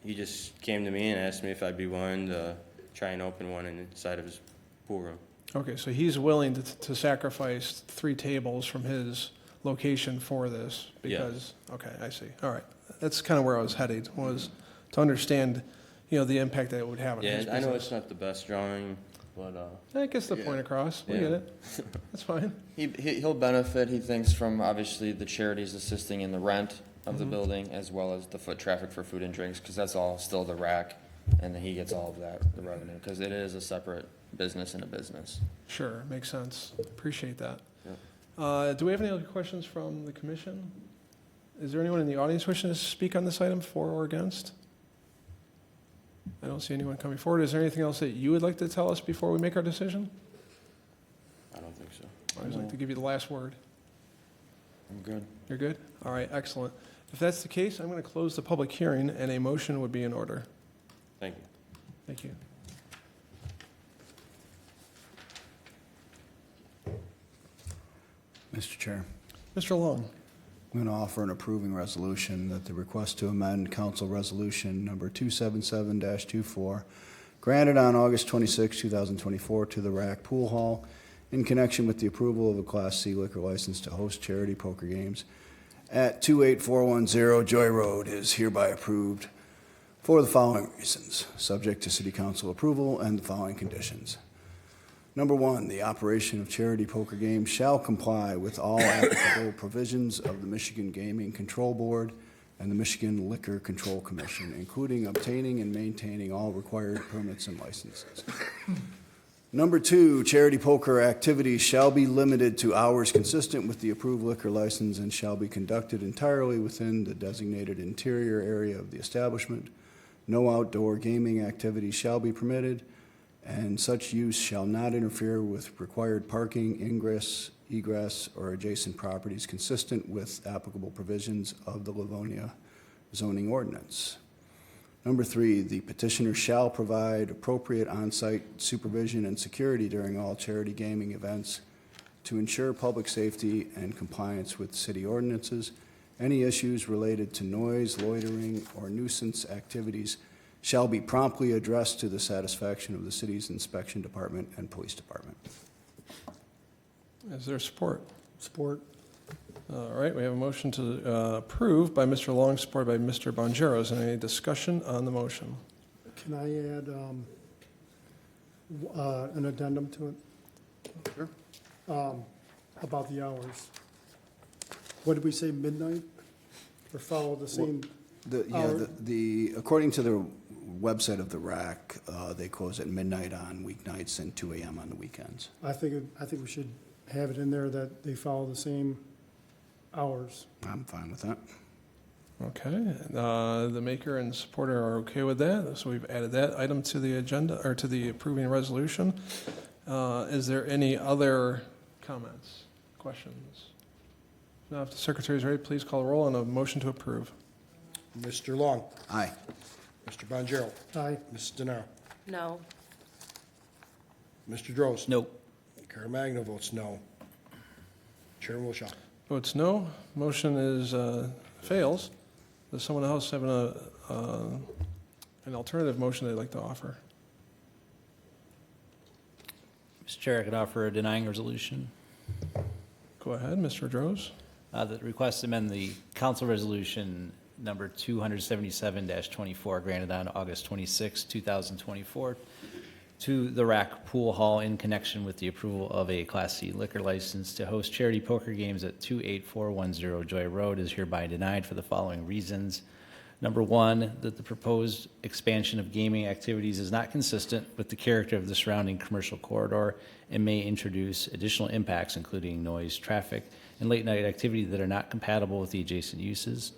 he just came to me and asked me if I'd be willing to try and open one inside of his pool room. okay, so he's willing to sacrifice 3 tables from his location for this because, okay, I see. All right, that's kind of where I was headed, was to understand, the impact that it would have on his Yeah, business. I know it's not the best drawing, but That gets the point across. We Yeah. get it. That's fine. He'll benefit, he thinks, from obviously the charities assisting in the rent of the building as well as the foot traffic for food and drinks, because that's all still the rack, and then he gets all of that, the revenue, because it is a separate business in a business. Sure, makes sense. Appreciate that. Yep. Do we have any other questions from the commission? Is there anyone in the audience wishing to speak on this item, for or against? I don't see anyone coming forward. Is there anything else that you would like to tell us before we make our decision? I don't think so. I always like to give you the last word. I'm good. You're good? All right, excellent. If that's the case, I'm going to close the public hearing, and a motion would be in order. Thank you. Thank you. Mr. Chair, Mr. Long, I'm going to offer an approving resolution that the request to amend Council Resolution Number 277-24, granted on August 26, 2024, to the Rack Pool Hall in connection with the approval of a Class C liquor license to host charity poker games at 28410 Joy Road is hereby approved for the following reasons, subject to City Council approval and the following conditions. Number one, the operation of charity poker games shall comply with all applicable provisions of the Michigan Gaming Control Board and the Michigan Liquor Control Commission, including obtaining and maintaining all required permits and licenses. Number two, charity poker activities shall be limited to hours consistent with the approved liquor license and shall be conducted entirely within the designated interior area of the establishment. No outdoor gaming activities shall be permitted, and such use shall not interfere with required parking, ingress, egress, or adjacent properties consistent with applicable provisions of the Livonia zoning ordinance. Number three, the petitioner shall provide appropriate on-site supervision and security during all charity gaming events to ensure public safety and compliance with city ordinances. Any issues related to noise, loitering, or nuisance activities shall be promptly addressed to the satisfaction of the city's inspection department and police department. is there support? Support. All right, we have a motion to approve by Mr. Long, supported by Mr. Bonjero. Is there any discussion on the motion? Can I add an addendum to it? Sure. About the hours. What did we say, midnight? Or follow the same? According to the website of the RAC, they close at midnight on weeknights and 2 a.m. on the weekends. I think we should have it in there that they follow the same hours. I'm fine with that. Okay, the maker and supporter are okay with that, so we've added that item to the agenda, or to the approving resolution. Is there any other comments, questions? Now, if the secretary is ready, please call a roll on a motion to approve. Mr. Long. Aye. Mr. Bonjero. Aye. Mrs. DeNaro. No. Mr. Droz. Nope. Caremagna votes no. Chairman Wilshaw. Votes no, motion is, fails. Does someone else have an alternative motion they'd like to offer? Mr. Chair, I could offer a denying resolution. Go ahead, Mr. Droz. That requests to amend the council resolution number 277-24, granted on August 26, 2024, to the Rack Pool Hall in connection with the approval of a Class C liquor license to host charity poker games at 28410 Joy Road is hereby denied for the following reasons. Number one, that the proposed expansion of gaming activities is not consistent with the character of the surrounding commercial corridor and may introduce additional impacts, including noise, traffic, and late-night activity that are not compatible with the adjacent uses.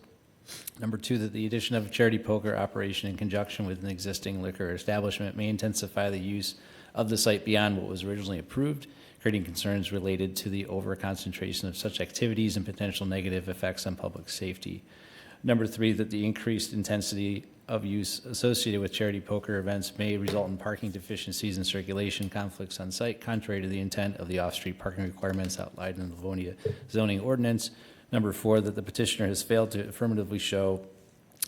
Number two, that the addition of a charity poker operation in conjunction with an existing liquor establishment may intensify the use of the site beyond what was originally approved, creating concerns related to the over-concentration of such activities and potential negative effects on public safety. Number three, that the increased intensity of use associated with charity poker events may result in parking deficiencies and circulation conflicts on site, contrary to the intent of the off-street parking requirements outlined in the Livonia zoning ordinance. Number four, that the petitioner has failed to affirmatively show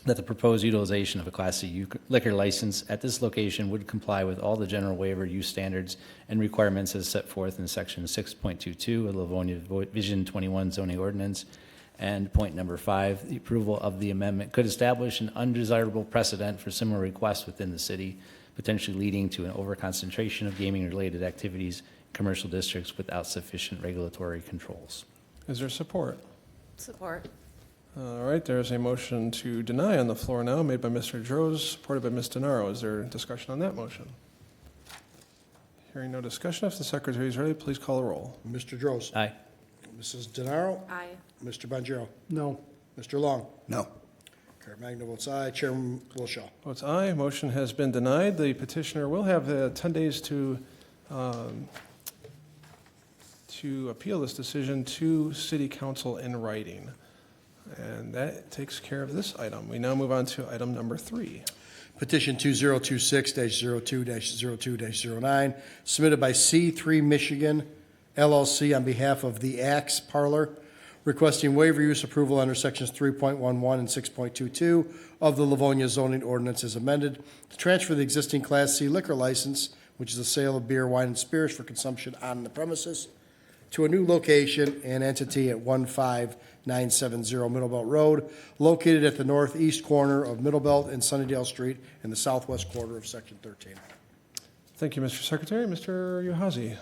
that the proposed utilization of a Class C liquor license at this location would comply with all the general waiver use standards and requirements as set forth in Section 6.22 of the Livonia Vision 21 zoning ordinance. And point number five, the approval of the amendment could establish an undesirable precedent for similar requests within the city, potentially leading to an overconcentration of gaming-related activities in commercial districts without sufficient regulatory controls. Is there support? Support. All right, there's a motion to deny on the floor now, made by Mr. Droz, supported by Ms. DeNaro. Is there discussion on that motion? Hearing no discussion, if the secretary is ready, please call a roll. Mr. Droz. Aye. Mrs. DeNaro. Aye. Mr. Bonjero. No. Mr. Long. No. Caremagna votes aye. Chairman Wilshaw. Votes aye, motion has been denied. The petitioner will have 10 days to to appeal this decision to City Council in writing. And that takes care of this item. We now move on to item number 3. Petition 2026-02-02-09, submitted by C3 Michigan LLC on behalf of the Axe Parlor, requesting waiver use approval under sections 3.11 and 6.22 of the Livonia zoning ordinance as amended to transfer the existing Class C liquor license, which is the sale of beer, wine, and spirits for consumption on the premises, to a new location and entity at 15970 Middlebelt Road, located at the northeast corner of Middlebelt and Sunnydale Street in the southwest quarter of Section 13. Thank you, Mr. Secretary. Mr. Uhazy.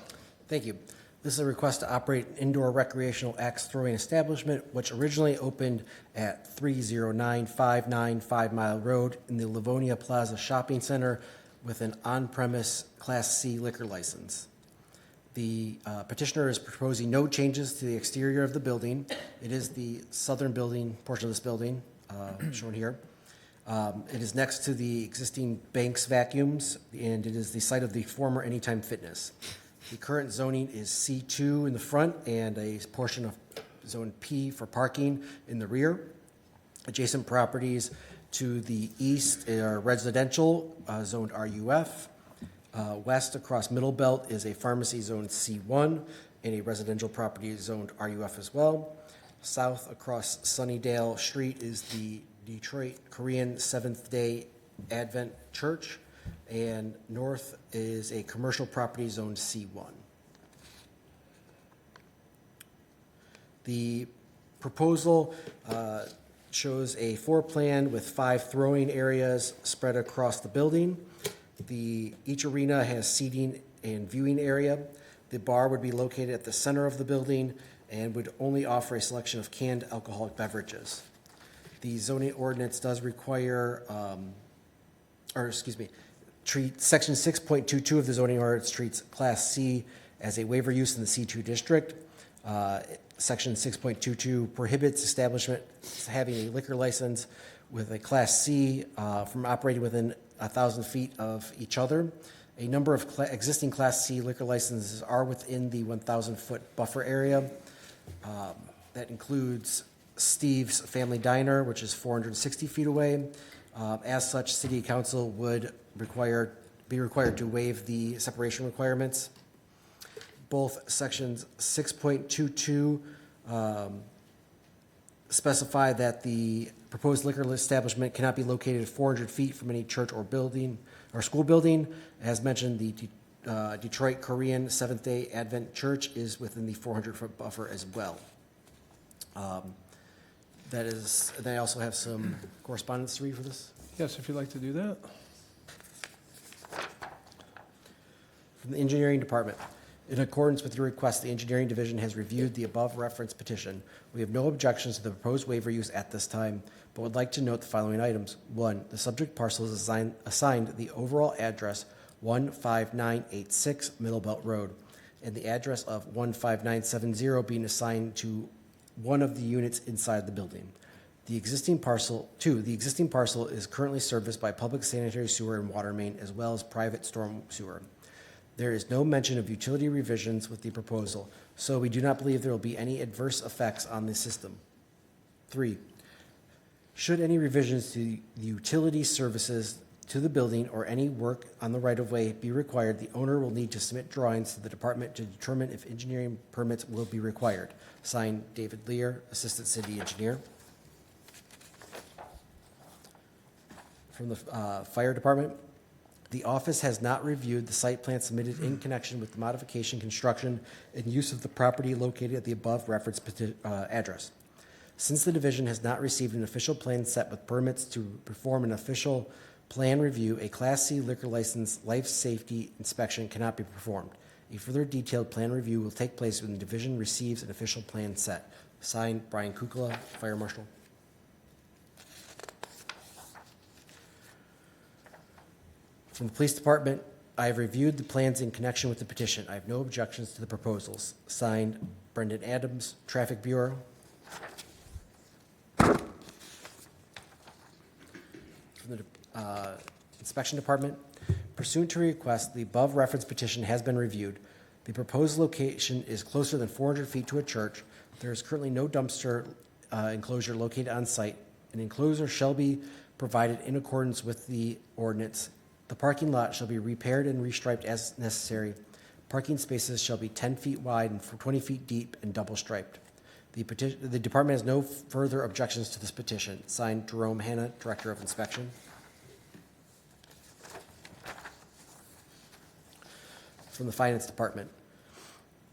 Thank you. This is a request to operate an indoor recreational axe throwing establishment, which originally opened at 30959 5 Mile Road in the Livonia Plaza Shopping Center with an on-premise Class C liquor license. The petitioner is proposing no changes to the exterior of the building. It is the southern building, portion of this building, shown here. It is next to the existing Banks vacuums, and it is the site of the former Anytime Fitness. The current zoning is C2 in the front and a portion of Zone P for parking in the rear. Adjacent properties to the east are residential, zoned RUF. West across Middlebelt is a pharmacy zoned C1 and a residential property zoned RUF as well. South across Sunnydale Street is the Detroit Korean Seventh-day Advent Church, and north is a commercial property zoned C1. The proposal shows a floor plan with 5 throwing areas spread across the building. Each arena has seating and viewing area. The bar would be located at the center of the building and would only offer a selection of canned alcoholic beverages. The zoning ordinance does require, Section 6.22 of the zoning ordinance treats Class C as a waiver use in the C2 district. Section 6.22 prohibits establishment having a liquor license with a Class C from operating within 1,000 feet of each other. A number of existing Class C liquor licenses are within the 1,000-foot buffer area. That includes Steve's Family Diner, which is 460 feet away. As such, City Council would be required to waive the separation requirements. Both sections 6.22 specify that the proposed liquor establishment cannot be located 400 feet from any church or building or school building. As mentioned, the Detroit Korean Seventh-day Advent Church is within the 400-foot buffer as well. They also have some correspondence to read for this. Yes, if you'd like to do that. From the Engineering Department. In accordance with your request, the Engineering Division has reviewed the above referenced petition. We have no objections to the proposed waiver use at this time, but would like to note the following items. 1, the subject parcel is assigned the overall address 15986 Middlebelt Road, and the address of 15970 being assigned to one of the units inside the building. The existing parcel is currently serviced by public sanitary sewer and water main, as well as private storm sewer. There is no mention of utility revisions with the proposal, so we do not believe there will be any adverse effects on the system. 3, should any revisions to the utility services to the building or any work on the right-of-way be required, the owner will need to submit drawings to the department to determine if engineering permits will be required. Signed, David Lear, Assistant City Engineer. From the Fire Department, the office has not reviewed the site plan submitted in connection with the modification, construction, and use of the property located at the above referenced address. Since the division has not received an official plan set with permits to perform an official plan review, a Class C liquor license life safety inspection cannot be performed. A further detailed plan review will take place when the division receives an official plan set. Signed, Brian Kukla, Fire Marshal. From the Police Department, I have reviewed the plans in connection with the petition. I have no objections to the proposals. Signed, Brendan Adams, Traffic Bureau. From the Inspection Department, pursuant to request, the above referenced petition has been reviewed. The proposed location is closer than 400 feet to a church. There is currently no dumpster enclosure located on site. An enclosure shall be provided in accordance with the ordinance. The parking lot shall be repaired and restriped as necessary. Parking spaces shall be 10 feet wide and 20 feet deep and double striped. The department has no further objections to this petition. Signed, Jerome Hanna, Director of Inspection. From the Finance Department.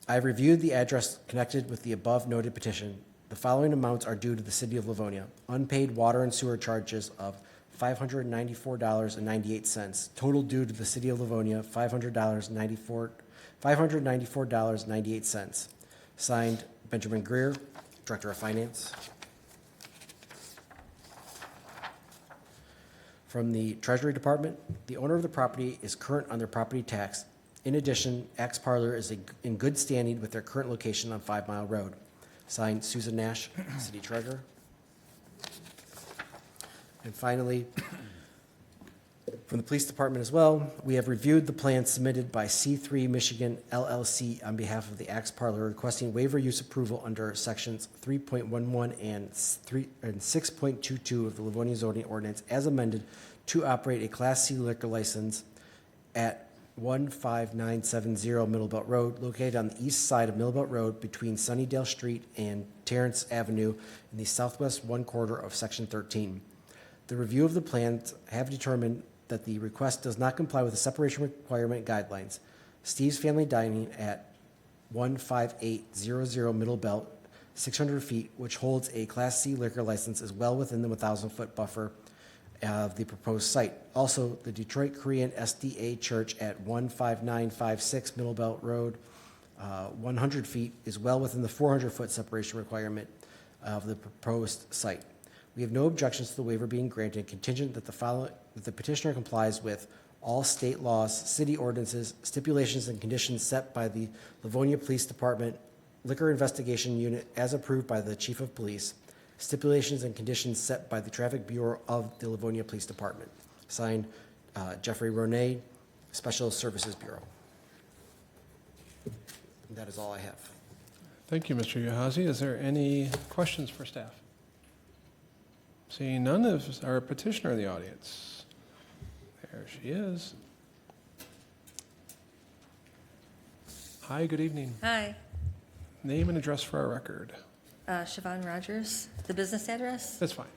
I have reviewed the address connected with the above noted petition. The following amounts are due to the City of Livonia. Unpaid water and sewer charges of $594.98. Total due to the City of Livonia, $594.98. Signed, Benjamin Greer, Director of Finance. From the Treasury Department, the owner of the property is current on their property tax. In addition, Axe Parlor is in good standing with their current location on 5 Mile Road. Signed, Susan Nash, City Treasurer. And finally, from the Police Department as well, we have reviewed the plan submitted by C3 Michigan LLC on behalf of the Axe Parlor requesting waiver use approval under sections 3.11 and 6.22 of the Livonia zoning ordinance as amended to operate a Class C liquor license at 15970 Middlebelt Road, located on the east side of Middlebelt Road between Sunnydale Street and Terrence Avenue in the southwest one quarter of Section 13. The review of the plans have determined that the request does not comply with the separation requirement guidelines. Steve's Family Dining at 15800 Middlebelt, 600 feet, which holds a Class C liquor license, is well within the 1,000-foot buffer of the proposed site. Also, the Detroit Korean SDA Church at 15956 Middlebelt Road, 100 feet, is well within the 400-foot separation requirement of the proposed site. We have no objections to the waiver being granted, contingent that the petitioner complies with all state laws, city ordinances, stipulations, and conditions set by the Livonia Police Department Liquor Investigation Unit as approved by the Chief of Police, stipulations and conditions set by the Traffic Bureau of the Livonia Police Department. Signed, Jeffrey Ronay, Special Services Bureau. And that is all I have. Thank you, Mr. Yahazi. Is there any questions for staff? Seeing none, is our petitioner in the audience? There she is. Hi, good evening. Hi, Name and address for our record. Siobhan Rogers. The business address, That's fine.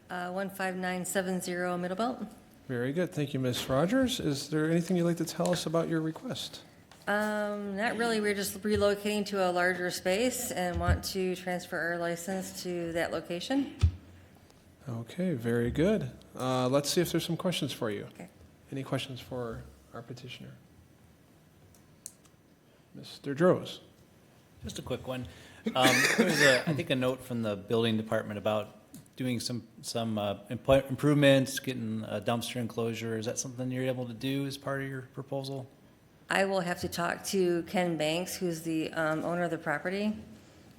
15970 Middlebelt. Very good. Thank you, Ms. Rogers. Is there anything you'd like to tell us about your request? Not really, we're just relocating to a larger space and want to transfer our license to that location. Okay, very good. Let's see if there's some questions for you. Okay. Any questions for our petitioner? Mr. Droz? Just a quick one. There was I think, a note from the building department about doing some improvements, getting a dumpster enclosure. Is that something you're able to do as part of your proposal? I will have to talk to Ken Banks, who's the owner of the property,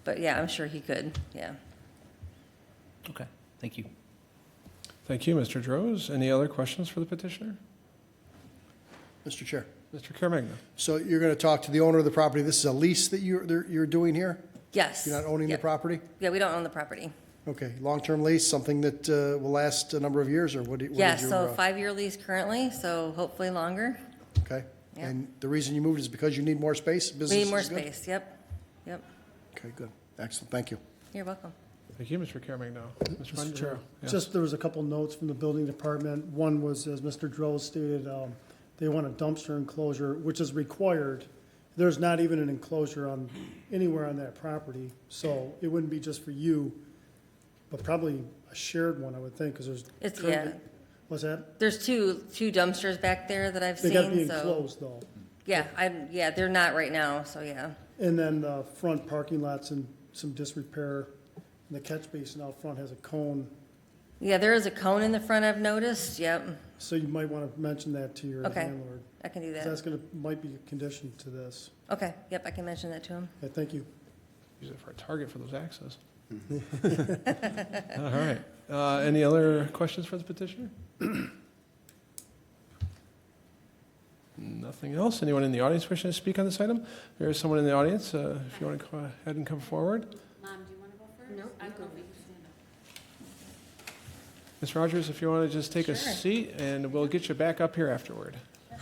but yeah, I'm sure he could, yeah. Okay, thank you. Thank you, Mr. Droz. Any other questions for the petitioner? Mr. Chair. Mr. Caremagna? So you're going to talk to the owner of the property. This is a lease that you're doing here? Yes. You're not owning the Yep. property? Yeah, we don't own the property. Okay, long-term lease, something that will last a number of years, or what is your? Yes, so 5-year lease currently, so hopefully longer. Okay, Yeah. and the reason you moved is because you need more space? We Business need more is good? space, yep, yep. Okay, good, excellent, thank you. You're welcome. Thank you, Mr. Caremagna. Mr. Mr. Chair, Bonjero? Yes. just, there was a couple notes from the building department. One was, as Mr. Droz stated, they want a dumpster enclosure, which is required. There's not even an enclosure anywhere on that property, so it wouldn't be just for you, but probably a shared one, I would think, because there's. It's, currently- yeah. What's that? There's two dumpsters back there that I've They seen, gotta be so. enclosed, though. Yeah, they're not right now, so yeah. And then the front parking lot's in some disrepair. And the catch basin out front has a cone, Yeah, there is a cone in the front I've noticed, yep. so you might want to mention that to your Okay. landlord. I can do 'Cause that. that's might be a condition to this. Okay, yep, I can mention that to him. Okay, thank you. Use it for a target for those axes. All right. Any other questions for the petitioner? Nothing else? Anyone in the audience wishing to speak on this item? There is someone in the audience, if you want to go ahead and come forward. Mom, do you want to go first? No. I don't know if you can stand up. Ms. Rogers, if you want to just take a Sure. seat, and we'll get you back up here afterward.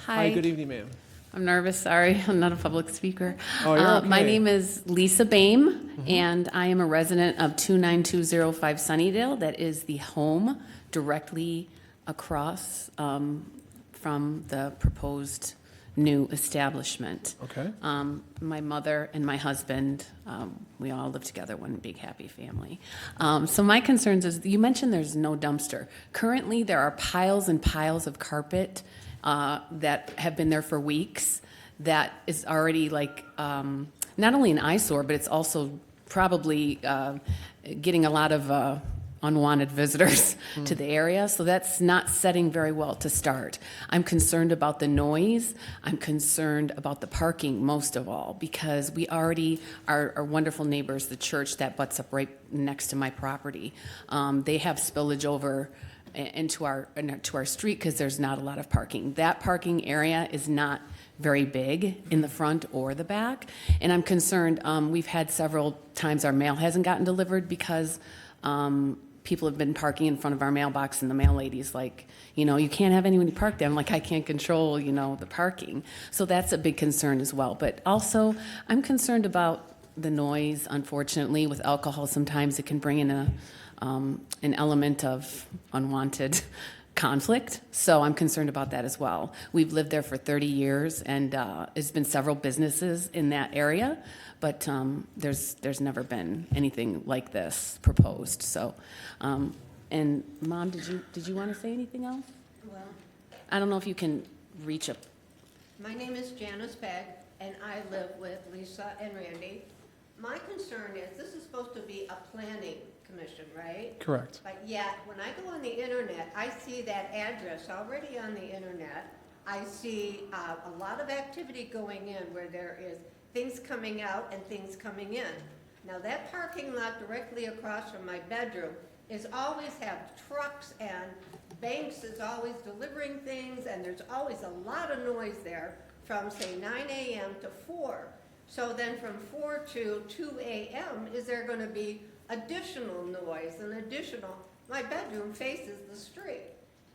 Hi. Good evening, ma'am. I'm nervous, sorry. I'm not a public speaker. Oh, you're My okay. name is Lisa Bame, and I am a resident of 29205 Sunnydale. That is the home directly across from the proposed new establishment. Okay. My mother and my husband, we all live together, one big happy family. So my concerns is, you mentioned there's no dumpster. Currently, there are piles and piles of carpet that have been there for weeks. That is already like, not only an eyesore, but it's also probably getting a lot of unwanted visitors to the area, so that's not setting very well to start. I'm concerned about the noise. I'm concerned about the parking most of all, because we already are wonderful neighbors, the church that butts up right next to my property. They have spillage over into our street because there's not a lot of parking. That parking area is not very big in the front or the back, and I'm concerned. We've had several times our mail hasn't gotten delivered because people have been parking in front of our mailbox, and the mail lady's like, you can't have anyone park there. I'm like, I can't control, the parking. So that's a big concern as well. But also, I'm concerned about the noise. Unfortunately, with alcohol, sometimes it can bring in an element of unwanted conflict. So I'm concerned about that as well. We've lived there for 30 years, and there's been several businesses in that area, but there's never been anything like this proposed. So, and Mom, did you want to say anything else? Well, I don't know if you can reach up. my name is Janice Pegg, and I live with Lisa and Randy. My concern is, this is supposed to be a planning commission, right? Correct. But yet, when I go on the internet, I see that address already on the internet. I see a lot of activity going in where there is things coming out and things coming in. Now, that parking lot directly across from my bedroom is always have trucks, and Banks is always delivering things, and there's always a lot of noise there from, say, 9 a.m. to 4. So then from 4 to 2 a.m., is there going to be additional noise and additional? My bedroom faces the street.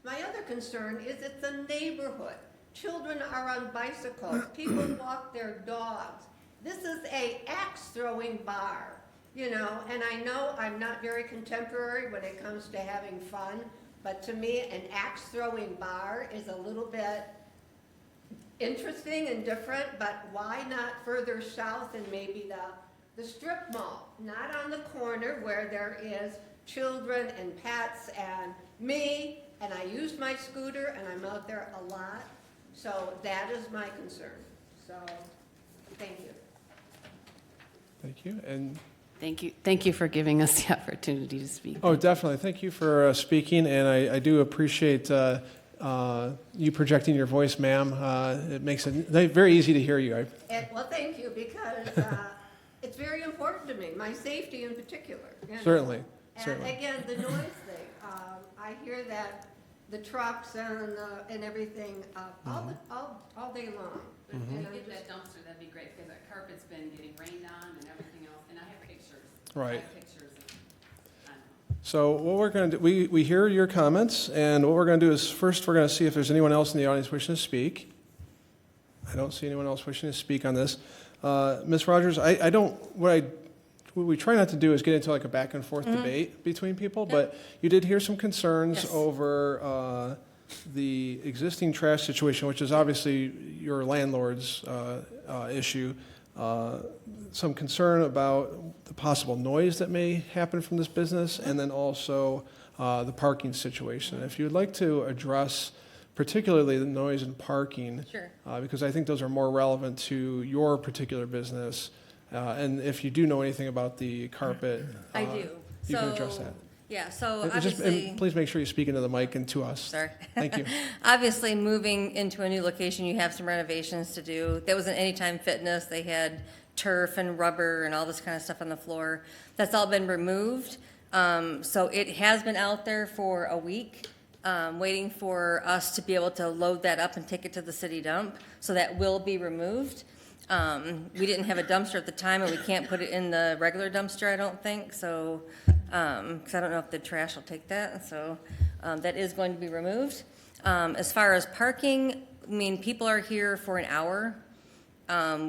My other concern is it's a neighborhood. Children are on bicycles. People walk their dogs. This is a axe-throwing bar, and I know I'm not very contemporary when it comes to having fun, but to me, an axe-throwing bar is a little bit interesting and different, but why not further south and maybe the strip mall, not on the corner where there is children and pets and me, and I use my scooter and I'm out there a lot. So that is my concern. So, thank you. Thank you. And Thank you for giving us the opportunity to speak. oh, definitely. Thank you for speaking, and I do appreciate you projecting your voice, ma'am. It makes it very easy to hear you. Well, thank you, because it's very important to me, my safety in particular. Certainly. And Certainly. again, the noise thing, I hear that the trucks and everything all day long. If we could get that dumpster, that'd be great, because that carpet's been getting rained on and everything else, and I have pictures. Right. I have pictures of, I don't know. So what we're going to do, we hear your comments, and what we're going to do is first we're going to see if there's anyone else in the audience wishing to speak. I don't see anyone else wishing to speak on this. Ms. Rogers, what we try not to do is get into like a back and forth debate between people, but you did hear some concerns over the existing trash situation, which is obviously your landlord's issue. Some concern about the possible noise that may happen from this business, and then also the parking situation. If you'd like to address particularly the noise and parking, Sure. because I think those are more relevant to your particular business, and if you do know anything about the carpet, I do. you can address that. Yeah, so And obviously. please make sure you speak into the mic and to us. Sorry. Thank you. Obviously, moving into a new location, you have some renovations to do. That was an Anytime Fitness. They had turf and rubber and all this kind of stuff on the floor. That's all been removed. So it has been out there for a week, waiting for us to be able to load that up and take it to the city dump, so that will be removed. We didn't have a dumpster at the time, and we can't put it in the regular dumpster, I don't think, so, because I don't know if the trash will take that, so that is going to be removed. As far as parking, I mean, people are here for an hour.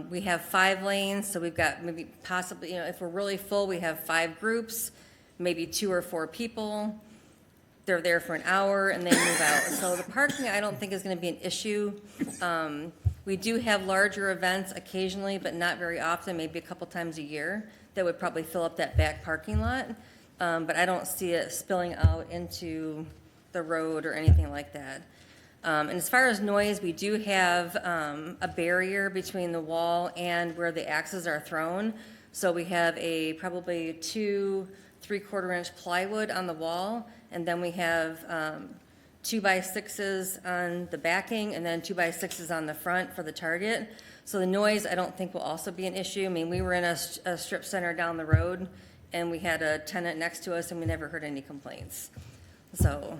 We have 5 lanes, so we've got maybe possibly, if we're really full, we have 5 groups, maybe 2 or 4 people. They're there for an hour and they move out. So the parking, I don't think is going to be an issue. We do have larger events occasionally, but not very often, maybe a couple times a year, that would probably fill up that back parking lot. But I don't see it spilling out into the road or anything like that. And as far as noise, we do have a barrier between the wall and where the axes are thrown. So we have probably 2 3/4-inch plywood on the wall, and then we have 2x6s on the backing, and then 2x6s on the front for the target. So the noise, I don't think will also be an issue. I mean, we were in a strip center down the road, and we had a tenant next to us, and we never heard any complaints. So,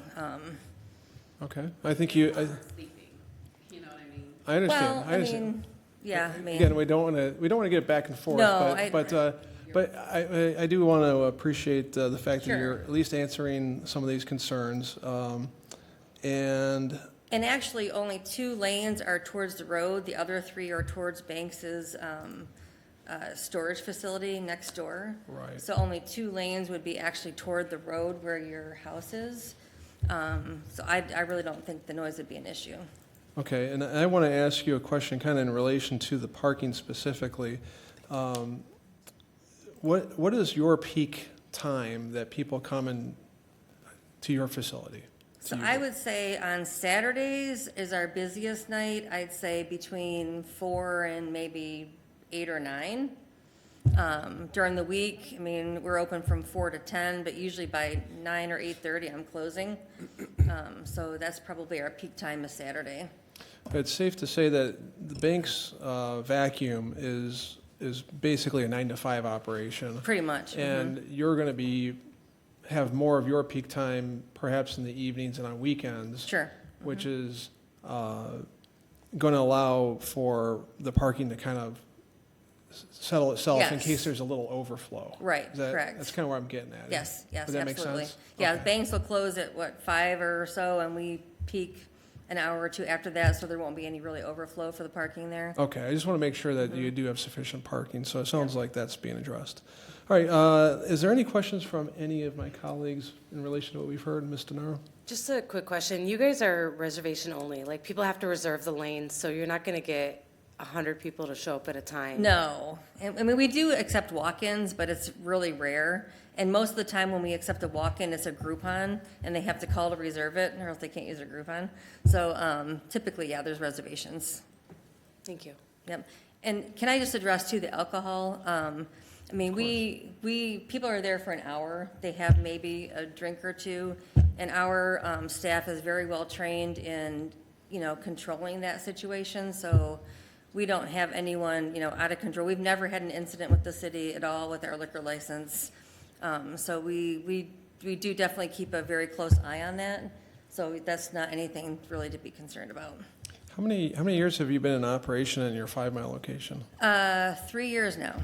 Okay, I think you, Sleeping, you know what I mean? I understand, well, I understand. mean, yeah, I mean. Again, we don't want to get back and forth, No, but I do want to appreciate the fact that Sure. you're at least answering some of these concerns. And And actually, only 2 lanes are towards the road. The other 3 are towards Banks's storage facility next door. Right. So only 2 lanes would be actually toward the road where your house is. So I really don't think the noise would be an issue. okay, and I want to ask you a question kind of in relation to the parking specifically. What is your peak time that people come in to your facility? So I would say on Saturdays is our busiest night. I'd say between 4 and maybe 8 or 9. During the week, I mean, we're open from 4 to 10, but usually by 9 or 8:30, I'm closing. So that's probably our peak time is Saturday. It's safe to say that the bank's vacuum is basically a 9 to 5 operation. Pretty much. And you're going to have more of your peak time perhaps in the evenings and on weekends. Sure. Which is going to allow for the parking to kind of settle itself in Yes. case there's a little overflow. Right, correct. That's kind of where I'm getting at. Yes, yes, Does that make absolutely. sense? Yeah, Okay. the banks will close at, 5 or so, and we peak an hour or 2 after that, so there won't be any really overflow for the parking there. Okay, I just want to make sure that you do have sufficient parking, so it sounds like that's being addressed. All right, is there any questions from any of my colleagues in relation to what we've heard, Ms. DeNaro? Just a quick question. You guys are reservation only. Like, people have to reserve the lanes, so you're not going to get 100 people to show up at a time. No, I mean, we do accept walk-ins, but it's really rare. And most of the time when we accept a walk-in, it's a Groupon, and they have to call to reserve it, or else they can't use a Groupon. So typically, yeah, there's reservations. Thank you. Yep. And can I just address too the alcohol? I mean, people are there for an hour. They have maybe a drink or two, and our staff is very well trained in, controlling that situation. So we don't have anyone, out of control. We've never had an incident with the city at all with our liquor license. So we do definitely keep a very close eye on that. So that's not anything really to be concerned about. How many years have you been in operation in your 5 Mile location? 3 years now.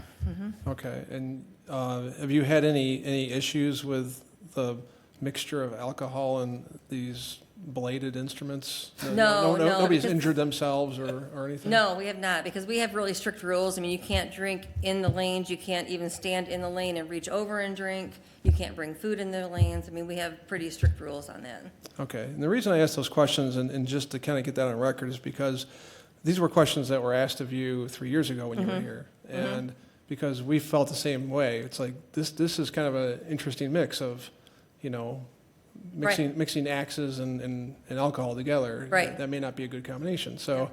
Okay, and have you had any issues with the mixture of alcohol and these bladed instruments? No, Nobody's because- injured themselves or anything? No, we have not, because we have really strict rules. I mean, you can't drink in the lanes, you can't even stand in the lane and reach over and drink, you can't bring food in the lanes. I mean, we have pretty strict rules on that. Okay, and the reason I asked those questions, and just to kind of get that on record, is because these were questions that were asked of you 3 years ago when you were here. And because we felt the same way. It's like, this is kind of an interesting mix of, mixing axes and alcohol together. Right. That may not be a good combination. So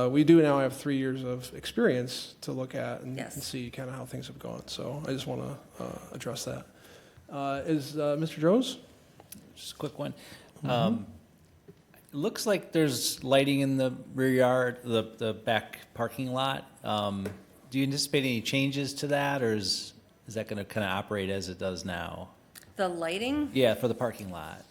we do now have 3 years of experience to look at and see kind of how things have gone. So I just want to address that. Is Mr. Droz? Just a quick one. It looks like there's lighting in the rear yard, the back parking lot. Do you anticipate any changes to that, or is that going to kind of operate as it does now? The lighting? Yeah, for the parking lot.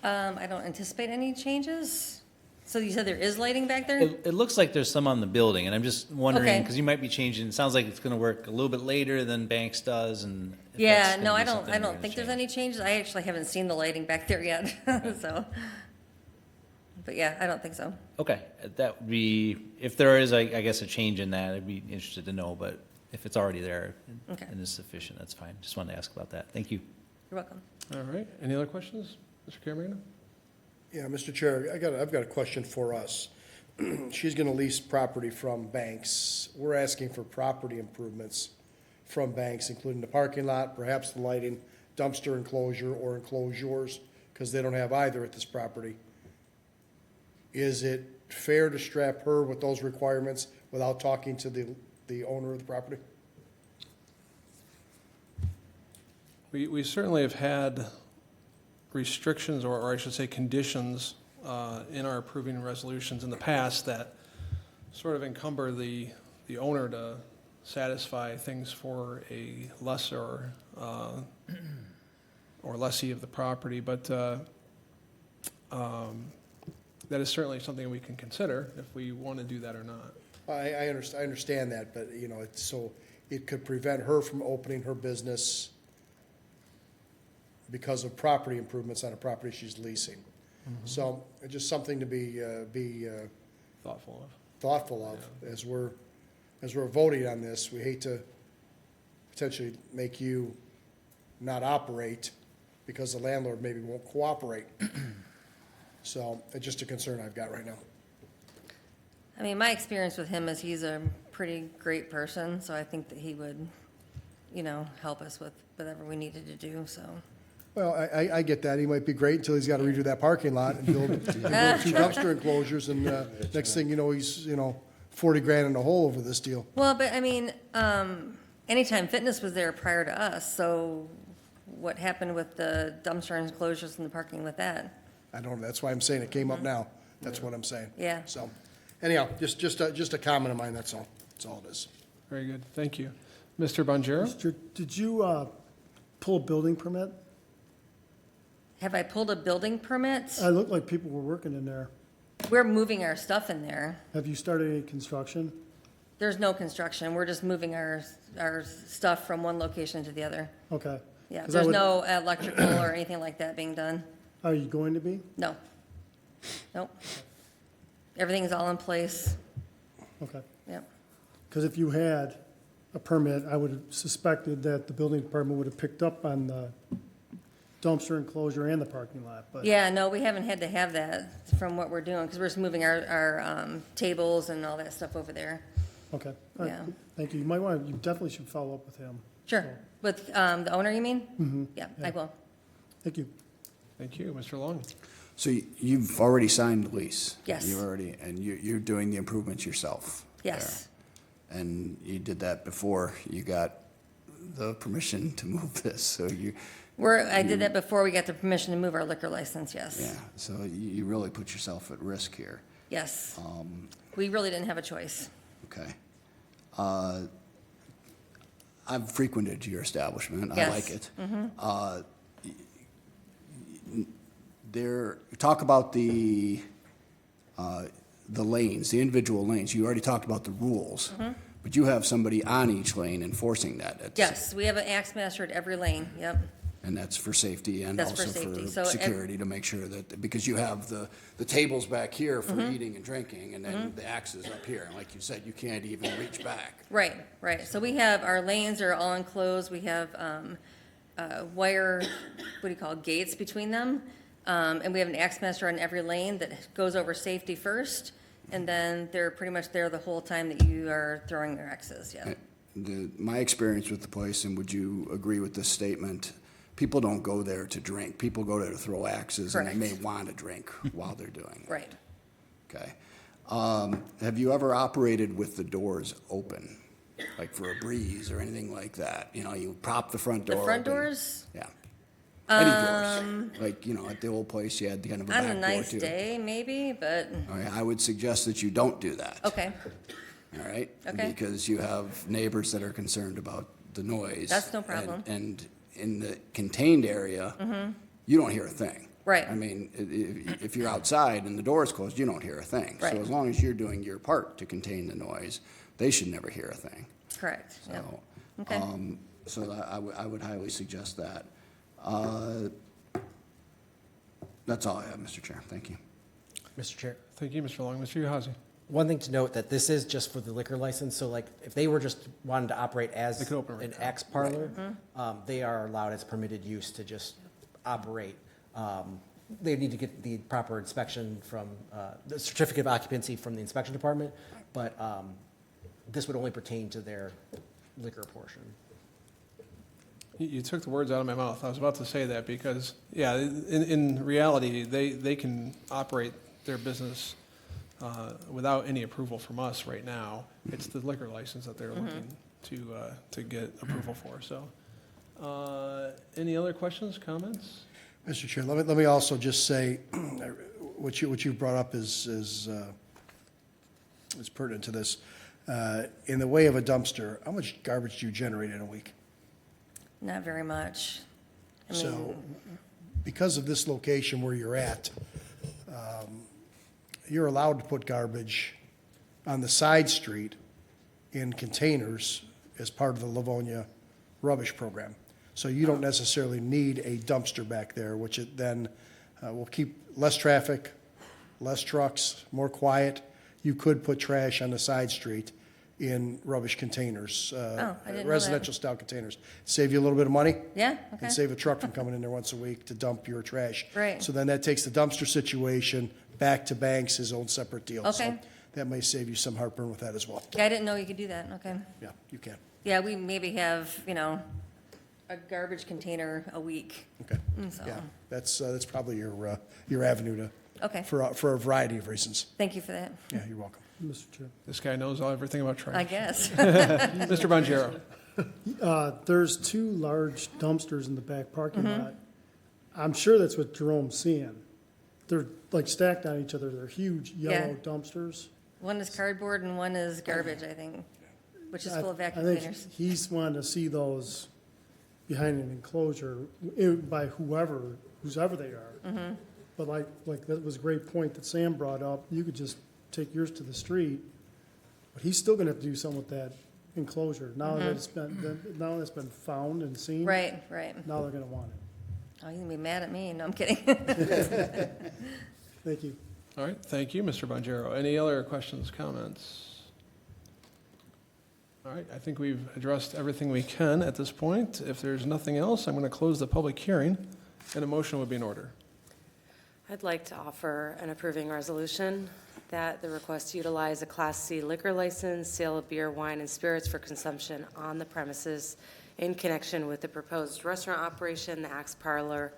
I don't anticipate any changes. So you said there is lighting back there? It looks like there's some on the building, and I'm just wondering, Okay. because you might be changing, it sounds like it's gonna work a little bit later than Banks does, and if Yeah, that's no, gonna I be don't, something I you're don't gonna think there's change. any changes. I actually haven't seen the lighting back there yet, so. But yeah, I don't think so. Okay, that would be, if there is, I guess, a change in that, I'd be interested to know, but if it's already there Okay. and is sufficient, that's fine. Just wanted to ask about that. Thank you. You're welcome. All right, any other questions? Mr. Camarena? Yeah, Mr. Chair, I've got a question for us. She's gonna lease property from Banks. We're asking for property improvements from Banks, including the parking lot, perhaps the lighting, dumpster enclosure or enclosures, because they don't have either at this property. Is it fair to strap her with those requirements without talking to the owner of the property? We certainly have had restrictions, or I should say conditions, in our approving resolutions in the past that sort of encumber the owner to satisfy things for a lessor or lessee of the property, but that is certainly something we can consider if we want to do that or not. I understand that, but, it could prevent her from opening her business because of property improvements on a property she's leasing. So, it's just something to be Thoughtful of. thoughtful of as we're voting on this. We hate to potentially make you not operate because the landlord maybe won't cooperate. So, it's just a concern I've got right now. I mean, my experience with him is he's a pretty great person, so I think that he would, help us with whatever we needed to do, so. Well, I get that. He might be great until he's got to redo that parking lot and build 2 dumpster enclosures, and next thing you know, he's, 40 grand in the hole over this deal. Well, but I mean, Anytime Fitness was there prior to us, so what happened with the dumpster enclosures and the parking with that? I don't know. That's why I'm saying it came up now. That's what I'm saying. Yeah. So, anyhow, just a comment of mine, that's all. That's all it is. Very good, thank you. Mr. Bonjero? Did you pull a building permit? Have I pulled a building permit? I looked like people were working in there. We're moving our stuff in there. Have you started any construction? There's no construction. We're just moving our stuff from one location to the other. Okay. Yeah, 'Cause I there's would- no electrical or anything like that being done. Are you going to be? No. Nope. Everything's all in place. Okay. Yep. Because if you had a permit, I would have suspected that the building department would have picked up on the dumpster enclosure and the parking lot, but. Yeah, no, we haven't had to have that from what we're doing, because we're just moving our tables and all that stuff over there. Okay. All right. Yeah. Thank you. You definitely should follow up with him. Sure. With the owner, you mean? Mm-hmm. Yeah, I will. Thank you. Thank you. Mr. Long? So you've already signed the lease? Yes. You're doing the improvements yourself? Yes. there. And you did that before you got the permission to move this, so I did that before we got the permission to move our liquor license, yes. yeah, so you really put yourself at risk here. Yes. We really didn't have a choice. Okay. I've frequented your establishment. I Yes. like it. Talk about the lanes, the individual lanes. You already talked about the rules, but you have somebody on each lane enforcing that. Yes, we have an axe master at every lane, yep. And that's for safety and That's for also safety. for So security to make sure that, because you have the tables back here for eating and drinking, and then the axes up here. And like you said, you can't even reach back. Right, right. So we have, our lanes are all enclosed. We have wire, gates between them. And we have an axe master on every lane that goes over safety first. And then they're pretty much there the whole time that you are throwing your axes, yeah. My experience with the place, and would you agree with this statement, people don't go there to drink. People go there to throw axes, and they may Correct. want to drink while they're doing it. Right. Okay. Have you ever operated with the doors open, like for a breeze or anything like that? You prop the front door The front open. doors, Yeah. Any doors. Like, at the old place, you had kind of a back on door a nice too. day, maybe, but, All right, I would suggest that you don't do that. okay, All right? Okay. Because you have neighbors that are concerned about the noise. That's no problem. And in the contained area, you don't hear a thing. Right. I mean, if you're outside and the door's closed, you don't hear a thing. Right. So as long as you're doing your part to contain the noise, they should never hear a thing. Correct, yep. So, Okay. So I would highly suggest that. That's all I have, Mr. Chair. Thank you. Mr. Chair, Thank you, Mr. Long. Mr. Uhazy. one thing to note, that this is just for the liquor license, so like, if they were just wanting to operate as They could open right an now. X parlor, they are allowed as permitted use to just operate. They need to get the proper inspection from, the certificate of occupancy from the inspection department, but this would only pertain to their liquor portion. You took the words out of my mouth. I was about to say that because, yeah, in reality, they can operate their business without any approval from us right now. It's the liquor license that they're looking to get approval for, so. Any other questions, comments? Mr. Chair, let me also just say, what you brought up is pertinent to this. In the way of a dumpster, how much garbage do you generate in a week? Not very much. I mean, So, because of this location where you're at, you're allowed to put garbage on the side street in containers as part of the Livonia rubbish program. So you don't necessarily need a dumpster back there, which it then will keep less traffic, less trucks, more quiet. You could put trash on the side street in rubbish containers, I didn't know that. residential style containers. Save you a little bit of money. Yeah, okay. And save a truck from coming in there once a week to dump your trash. Right. So then that takes the dumpster situation back to Banks, his own separate deal. So Okay. that may save you some heartburn with that as well. Yeah, I didn't know you could do that, okay. Yeah, you can. Yeah, we maybe have, a garbage container a week. Okay. So, Yeah, that's probably your avenue to, Okay. for a variety of reasons. Thank you for that, Yeah, you're welcome. Mr. Chair. This guy knows everything about trash. I guess. Mr. Bonjero. There's two large dumpsters in the back parking Mm-hmm. lot. I'm sure that's what Jerome's seeing. They're like stacked on each other. They're huge Yeah. yellow dumpsters. One is cardboard and one is garbage, I think, which is full of vacuum I think cleaners. he's wanting to see those behind an enclosure by whoever they are. Mm-hmm. But like that was a great point that Sam brought up. You could just take yours to the street, but he's still gonna have to do something with that enclosure. Now that it's been found and seen. Right, right. Now they're gonna want it. Oh, you're gonna be mad at me. No, I'm kidding. Thank you. All right, thank you, Mr. Bonjero. Any other questions, comments? All right, I think we've addressed everything we can at this point. If there's nothing else, I'm going to close the public hearing, and a motion would be in order. I'd like to offer an approving resolution that the request to utilize a Class C liquor license, sale of beer, wine, and spirits for consumption on the premises in connection with the proposed restaurant operation, the Axe Parlor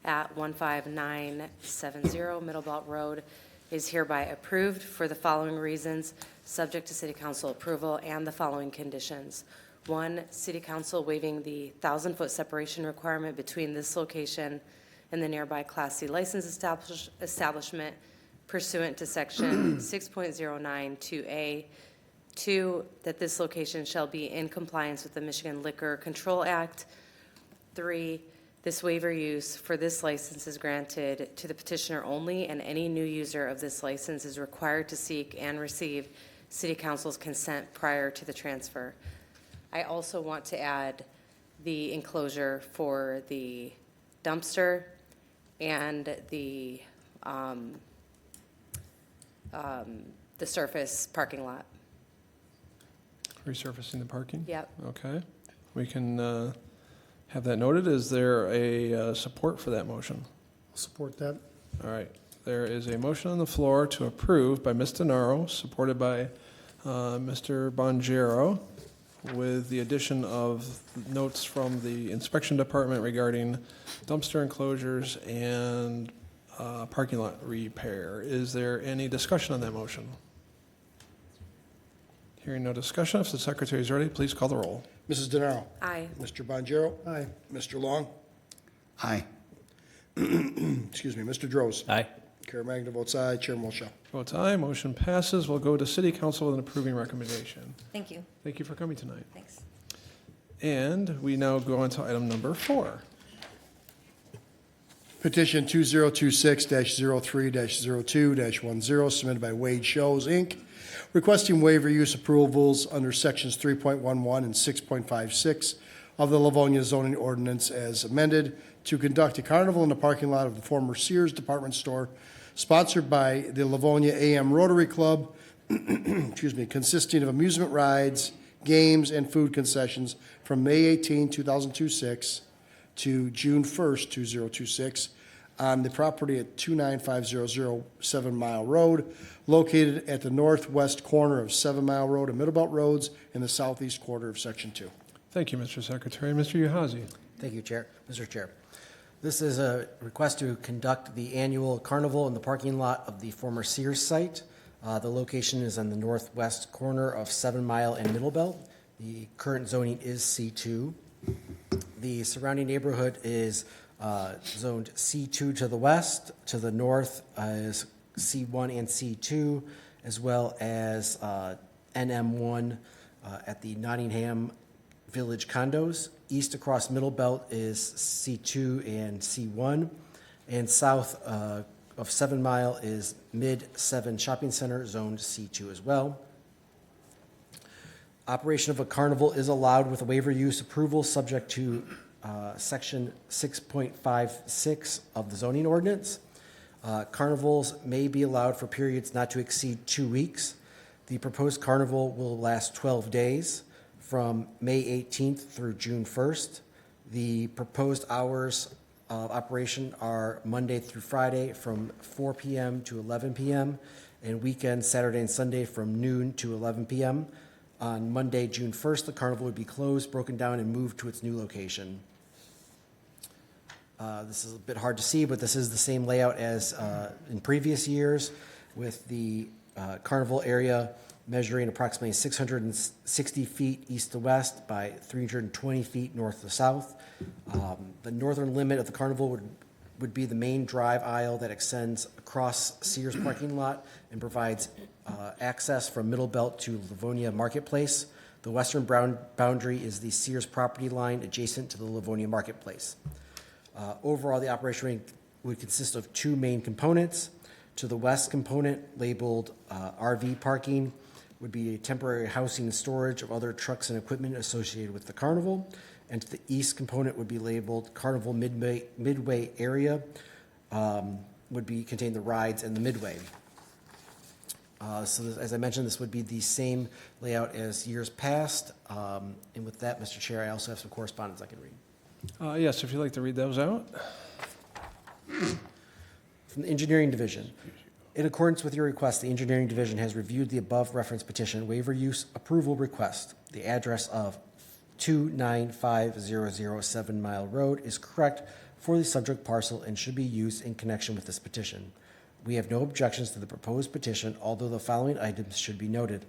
at 15970 Middle Belt Road, is hereby approved for the following reasons, subject to City Council approval and the following conditions. 1, City Council waiving the 1,000-foot separation requirement between this location and the nearby Class C license establishment pursuant to Section 6.092A. 2, that this location shall be in compliance with the Michigan Liquor Control Act. 3, this waiver use for this license is granted to the petitioner only, and any new user of this license is required to seek and receive City Council's consent prior to the transfer. I also want to add the enclosure for the dumpster and the surface parking lot. Resurfacing the parking? Yep. Okay, we can have that noted. Is there a support for that motion? I'll support that. All right, there is a motion on the floor to approve by Ms. DeNaro, supported by Mr. Bonjero, with the addition of notes from the inspection department regarding dumpster enclosures and parking lot repair. Is there any discussion on that motion? Hearing no discussion, if the secretary is ready, please call the roll. Mrs. DeNaro. Aye. Mr. Bonjero. Aye. Mr. Long. Aye. Excuse me, Mr. Droz. Aye. Chair Magna votes aye. Chairman Wilshaw. Votes aye, motion passes. We'll go to City Council with an approving recommendation. Thank you. Thank you for coming tonight. Thanks. And we now go on to item number 4. Petition 2026-03-02-10 submitted by Wade Shows, Inc., requesting waiver use approvals under sections 3.11 and 6.56 of the Livonia zoning ordinance as amended to conduct a carnival in the parking lot of the former Sears department store, sponsored by the Livonia AM Rotary Club, excuse me, consisting of amusement rides, games, and food concessions from May 18, 2026 to June 1st, 2026, on the property at 29500 7 Mile Road, located at the northwest corner of 7 Mile Road and Middlebelt Roads in the southeast quarter of Section 2. Thank you, Mr. Secretary. Mr. Uhazy. Thank you, Chair. Mr. Chair. This is a request to conduct the annual carnival in the parking lot of the former Sears site. The location is on the northwest corner of 7 Mile and Middlebelt. The current zoning is C2. The surrounding neighborhood is zoned C2 to the west. To the north is C1 and C2, as well as NM1 at the Nottingham Village condos. East across Middlebelt is C2 and C1. And south of 7 Mile is Mid-7 Shopping Center, zoned C2 as well. Operation of a carnival is allowed with a waiver use approval subject to section 6.56 of the zoning ordinance. Carnivals may be allowed for periods not to exceed 2 weeks. The proposed carnival will last 12 days from May 18th through June 1st. The proposed hours of operation are Monday through Friday from 4 p.m. to 11 p.m. and weekends, Saturday and Sunday from noon to 11 p.m. On Monday, June 1st, the carnival would be closed, broken down, and moved to its new location. This is a bit hard to see, but this is the same layout as in previous years, with the carnival area measuring approximately 660 feet east to west by 320 feet north to south. The northern limit of the carnival would be the main drive aisle that extends across Sears parking lot and provides access from Middlebelt to Livonia Marketplace. The western boundary is the Sears property line adjacent to the Livonia Marketplace. Overall, the operation would consist of 2 main components. To the west component, labeled RV parking, would be a temporary housing and storage of other trucks and equipment associated with the carnival. And to the east component would be labeled Carnival Midway area, would contain the rides and the midway. So as I mentioned, this would be the same layout as years past. And with that, Mr. Chair, I also have some correspondence I can read. Yes, if you'd like to read those out. From the Engineering Division. In accordance with your request, the Engineering Division has reviewed the above reference petition waiver use approval request. The address of 29500 7 Mile Road is correct for the subject parcel and should be used in connection with this petition. We have no objections to the proposed petition, although the following items should be noted.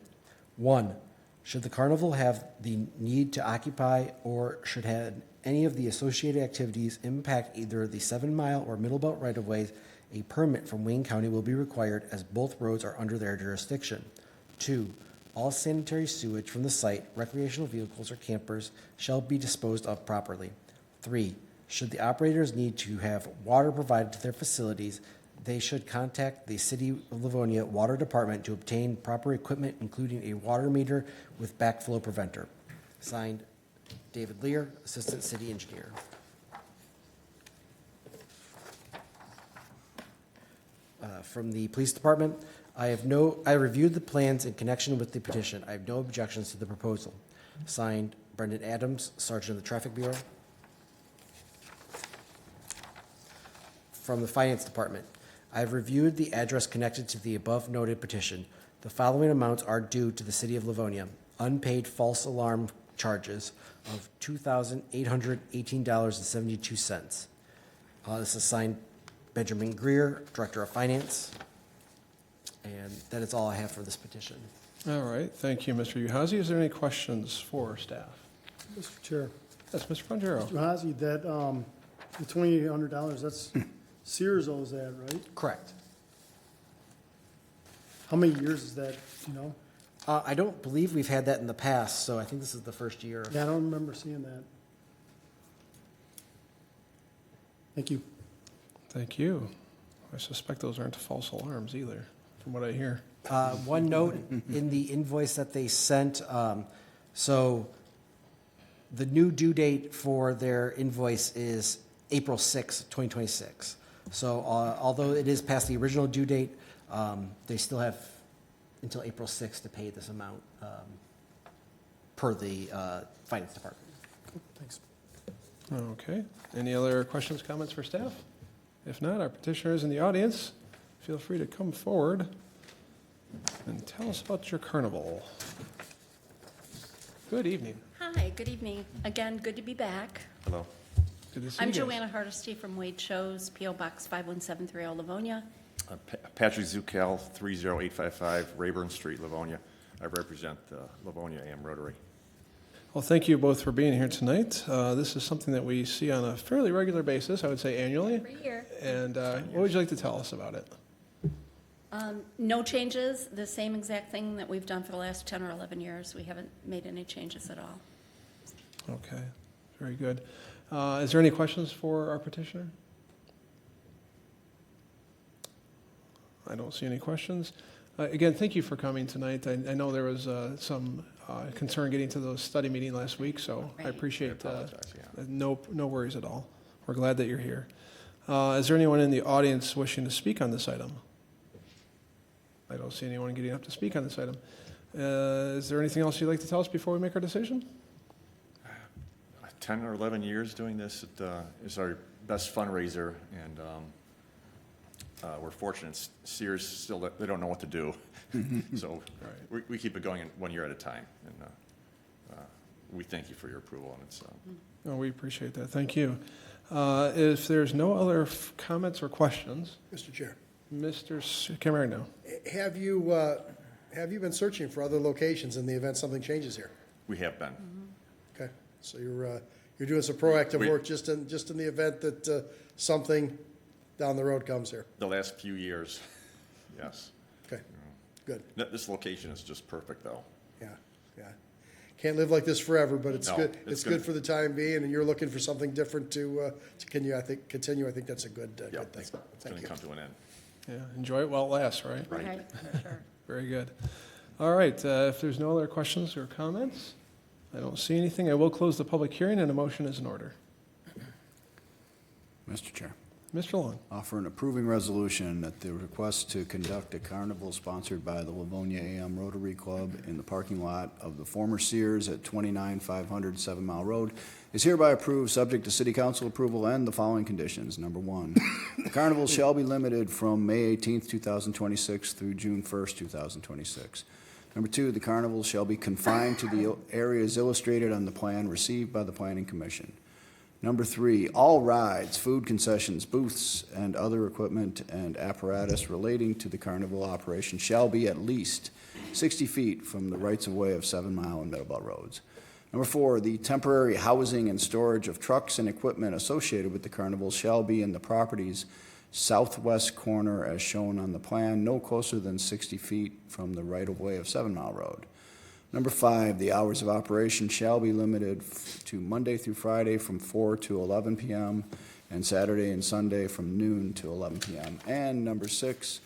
1. Should the carnival have the need to occupy or should have any of the associated activities impact either the 7 Mile or Middlebelt right-of-ways, a permit from Wayne County will be required as both roads are under their jurisdiction. 2. All sanitary sewage from the site, recreational vehicles, or campers shall be disposed of properly. 3. Should the operators need to have water provided to their facilities, they should contact the City of Livonia Water Department to obtain proper equipment, including a water meter with backflow preventer. Signed, David Lear, Assistant City Engineer. From the Police Department, I reviewed the plans in connection with the petition. I have no objections to the proposal. Signed, Brendan Adams, Sergeant of the Traffic Bureau. From the Finance Department, I have reviewed the address connected to the above noted petition. The following amounts are due to the City of Livonia. Unpaid false alarm charges of $2,818.72. This is signed Benjamin Greer, Director of Finance. And that is all I have for this petition. All right, thank you, Mr. Uhazy. Is there any questions for staff? Mr. Chair. Yes, Mr. Bonjero. Mr. Hazy, that, the $2,800, that's Sears owes that, right? Correct. How many years is that, do you know? I don't believe we've had that in the past, so I think this is the first year. Yeah, I don't remember seeing that. Thank you. Thank you. I suspect those aren't false alarms either, from what I hear. One note in the invoice that they sent, so the new due date for their invoice is April 6, 2026. So although it is past the original due date, they still have until April 6 to pay this amount per the finance department. Thanks. Okay. Any other questions, comments for staff? If not, our petitioners in the audience, feel free to come forward and tell us about your carnival. Good evening. Hi, good evening. Again, good to be back. Hello. Good to see I'm you guys. Joanna Hardesty from Wade Shows, P.O. Box 5173, Livonia. Patrick Zucal, 30855 Rayburn Street, Livonia. I represent Livonia AM Rotary. Well, thank you both for being here tonight. This is something that we see on a fairly regular basis, I would say annually. Every year. And what would you like to tell us about it? No changes, the same exact thing that we've done for the last 10 or 11 years. We haven't made any changes at all. Okay, very good. Is there any questions for our petitioner? I don't see any questions. Again, thank you for coming tonight. I know there was some concern getting to the study meeting last week, so I Right. appreciate no worries at all. We're glad that you're here. Is there anyone in the audience wishing to speak on this item? I don't see anyone getting up to speak on this item. Is there anything else you'd like to tell us before we make our decision? 10 or 11 years doing this. It is our best fundraiser, and we're fortunate. Sears still, they don't know what to do. So we keep it going 1 year at a time. And we thank you for your approval. And it's, Oh, we appreciate that. Thank you. If there's no other comments or questions, Mr. Chair, Mr. Camarino. have you been searching for other locations in the event something changes here? we have been. Okay, so you're doing some proactive We- work just in the event that something down the road comes here. The last few years, yes. Okay, good. This location is just perfect, though. Yeah, yeah. Can't live like this forever, but it's No, good. it's It's gonna- good for the time being, and you're looking for something different to continue. I think that's a good Yeah, good thing. it's going Thank to you. come to an end. Yeah, enjoy it while it lasts, right? Right. For sure. Very good. All right, if there's no other questions or comments, I don't see anything. I will close the public hearing, and a motion is in order. Mr. Chair, Mr. Long. offer an approving resolution that the request to conduct a carnival sponsored by the Livonia AM Rotary Club in the parking lot of the former Sears at 29500 7 Mile Road is hereby approved, subject to city council approval and the following conditions. Number one, the carnival shall be limited from May 18th, 2026 through June 1st, 2026. Number two, the carnival shall be confined to the areas illustrated on the plan received by the Planning Commission. Number three, all rides, food concessions, booths, and other equipment and apparatus relating to the carnival operation shall be at least 60 feet from the rights-of-way of 7 Mile and Middlebelt Roads. Number four, the temporary housing and storage of trucks and equipment associated with the carnival shall be in the property's southwest corner as shown on the plan, no closer than 60 feet from the right-of-way of 7 Mile Road. Number five, the hours of operation shall be limited to Monday through Friday from 4 to 11 p.m. and Saturday and Sunday from noon to 11 p.m. And number six,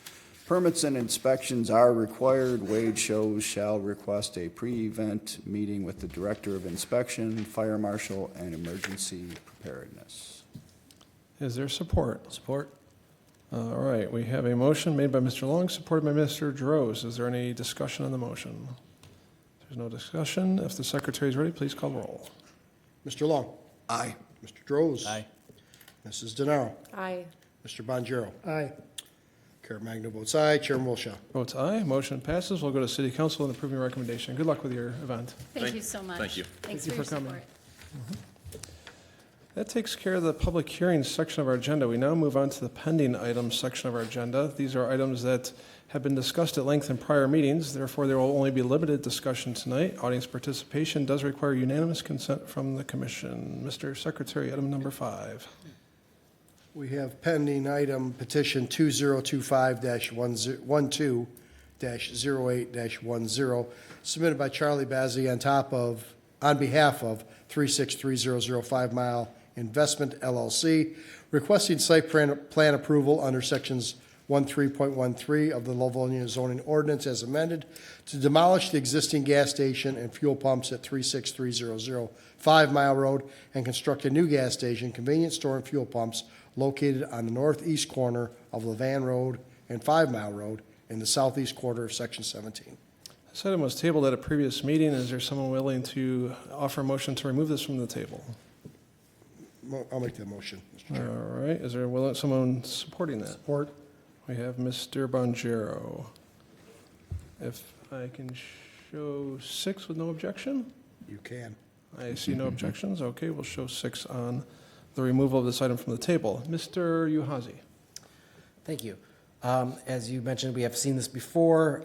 permits and inspections are required. Wade Shows shall request a pre-event meeting with the Director of Inspection, Fire Marshal, and Emergency Preparedness. Is there support? Support? All right, we have a motion made by Mr. Long, supported by Mr. Droz. Is there any discussion on the motion? There's no discussion. If the secretary is ready, please call roll. Mr. Long. Aye. Mr. Droz. Aye. Mrs. DeNaro. Aye. Mr. Bonjero. Aye. Caremagna votes aye. Chairman Wilshaw. Votes aye. Motion passes. We'll go to City Council and approving recommendation. Good luck with your event. Thank you so much. Thank you. Thanks Thank for you your for coming. support. That takes care of the public hearings section of our agenda. We now move on to the pending items section of our agenda. These are items that have been discussed at length in prior meetings. Therefore, there will only be limited discussion tonight. Audience participation does require unanimous consent from the commission. Mr. Secretary, item number 5. We have pending item petition 2025-12-08-10 submitted by Charlie Bazzi on behalf of 36300 5 Mile Investment LLC, requesting site plan approval under sections 13.13 of the Livonia zoning ordinance as amended to demolish the existing gas station and fuel pumps at 36300 5 Mile Road and construct a new gas station, convenience store, and fuel pumps located on the northeast corner of Levan Road and 5 Mile Road in the southeast quarter of section 17. This item was tabled at a previous meeting. Is there someone willing to offer a motion to remove this from the table? I'll make that motion, Mr. Chair. All right, is there someone supporting that? Support. We have Mr. Bonjero. If I can show 6 with no objection? You can. I see no objections. Okay, we'll show 6 on the removal of this item from the table. Mr. Uhazy. Thank you. As you mentioned, we have seen this before.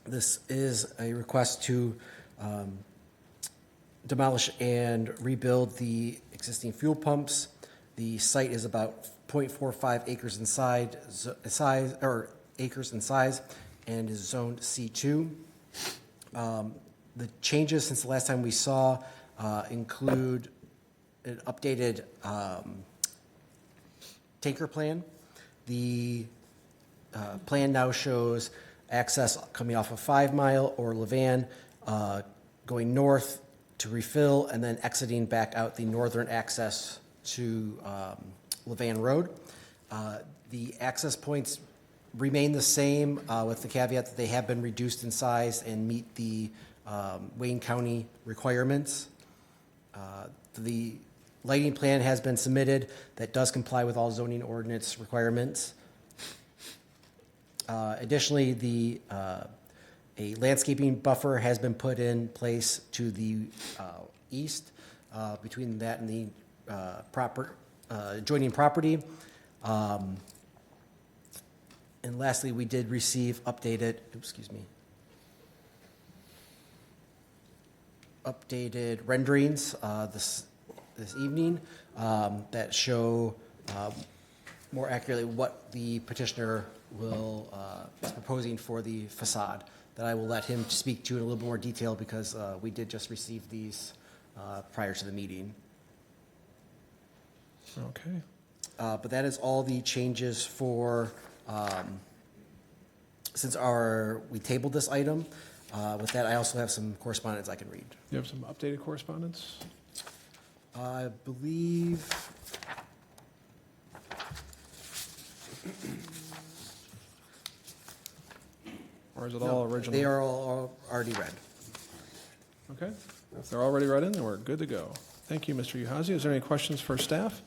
This is a request to demolish and rebuild the existing fuel pumps. The site is about 0.45 acres in size and is zoned C2. The changes since the last time we saw include an updated tanker plan. The plan now shows access coming off of 5 Mile or Levan, going north to refill, and then exiting back out the northern access to Levan Road. The access points remain the same with the caveat that they have been reduced in size and meet the Wayne County requirements. The lighting plan has been submitted that does comply with all zoning ordinance requirements. Additionally, a landscaping buffer has been put in place to the east between that and the adjoining property. And lastly, we did receive updated renderings this evening that show more accurately what the petitioner is proposing for the facade, that I will let him speak to in a little bit more detail because we did just receive these prior to the meeting. Okay. But that is all the changes for, since we tabled this item. With that, I also have some correspondence I can read. You have some updated correspondence? I believe, Or is it all original? they are all already read. Okay. If they're already read in, then we're good to go. Thank you, Mr. Uhazy. Is there any questions for staff?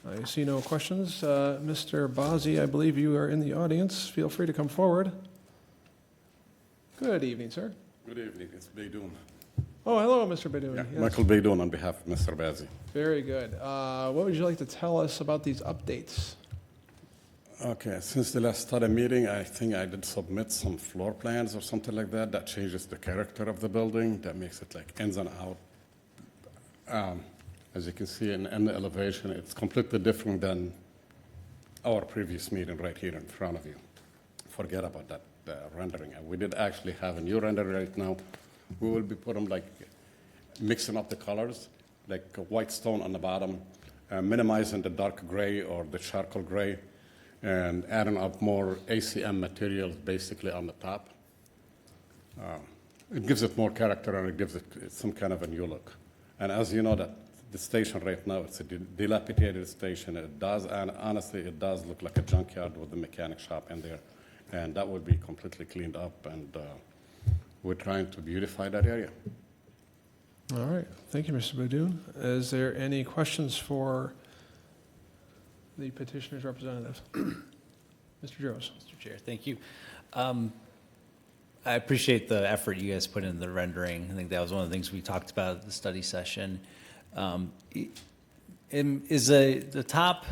I see no questions. Mr. Bazzi, I believe you are in the audience. Feel free to come forward. Good evening, sir. Good evening, it's Beydoun. Oh, hello, Mr. Beydoun. Yeah, Yes. Michael Beydoun on behalf of Mr. Bazzi. Very good. What would you like to tell us about these updates? Okay, since the last study meeting, I think I did submit some floor plans or something like that. That changes the character of the building. That makes it like ins and out. As you can see in the elevation, it's completely different than our previous meeting right here in front of you. Forget about that rendering. We did actually have a new render right now. We will be putting like mixing up the colors, like a white stone on the bottom, minimizing the dark gray or the charcoal gray, and adding up more ACM materials basically on the top. It gives it more character and it gives it some kind of a new look. And as you know, that the station right now, it's a dilapidated station. It does, and honestly, it does look like a junkyard with the mechanic shop in there. And that will be completely cleaned up, and we're trying to beautify that area. All right. Thank you, Mr. Beydoun. Is there any questions for the petitioner's representative? Mr. Jones. Mr. Chair, thank you. I appreciate the effort you guys put in the rendering. I think that was one of the things we talked about at the study session. Is the top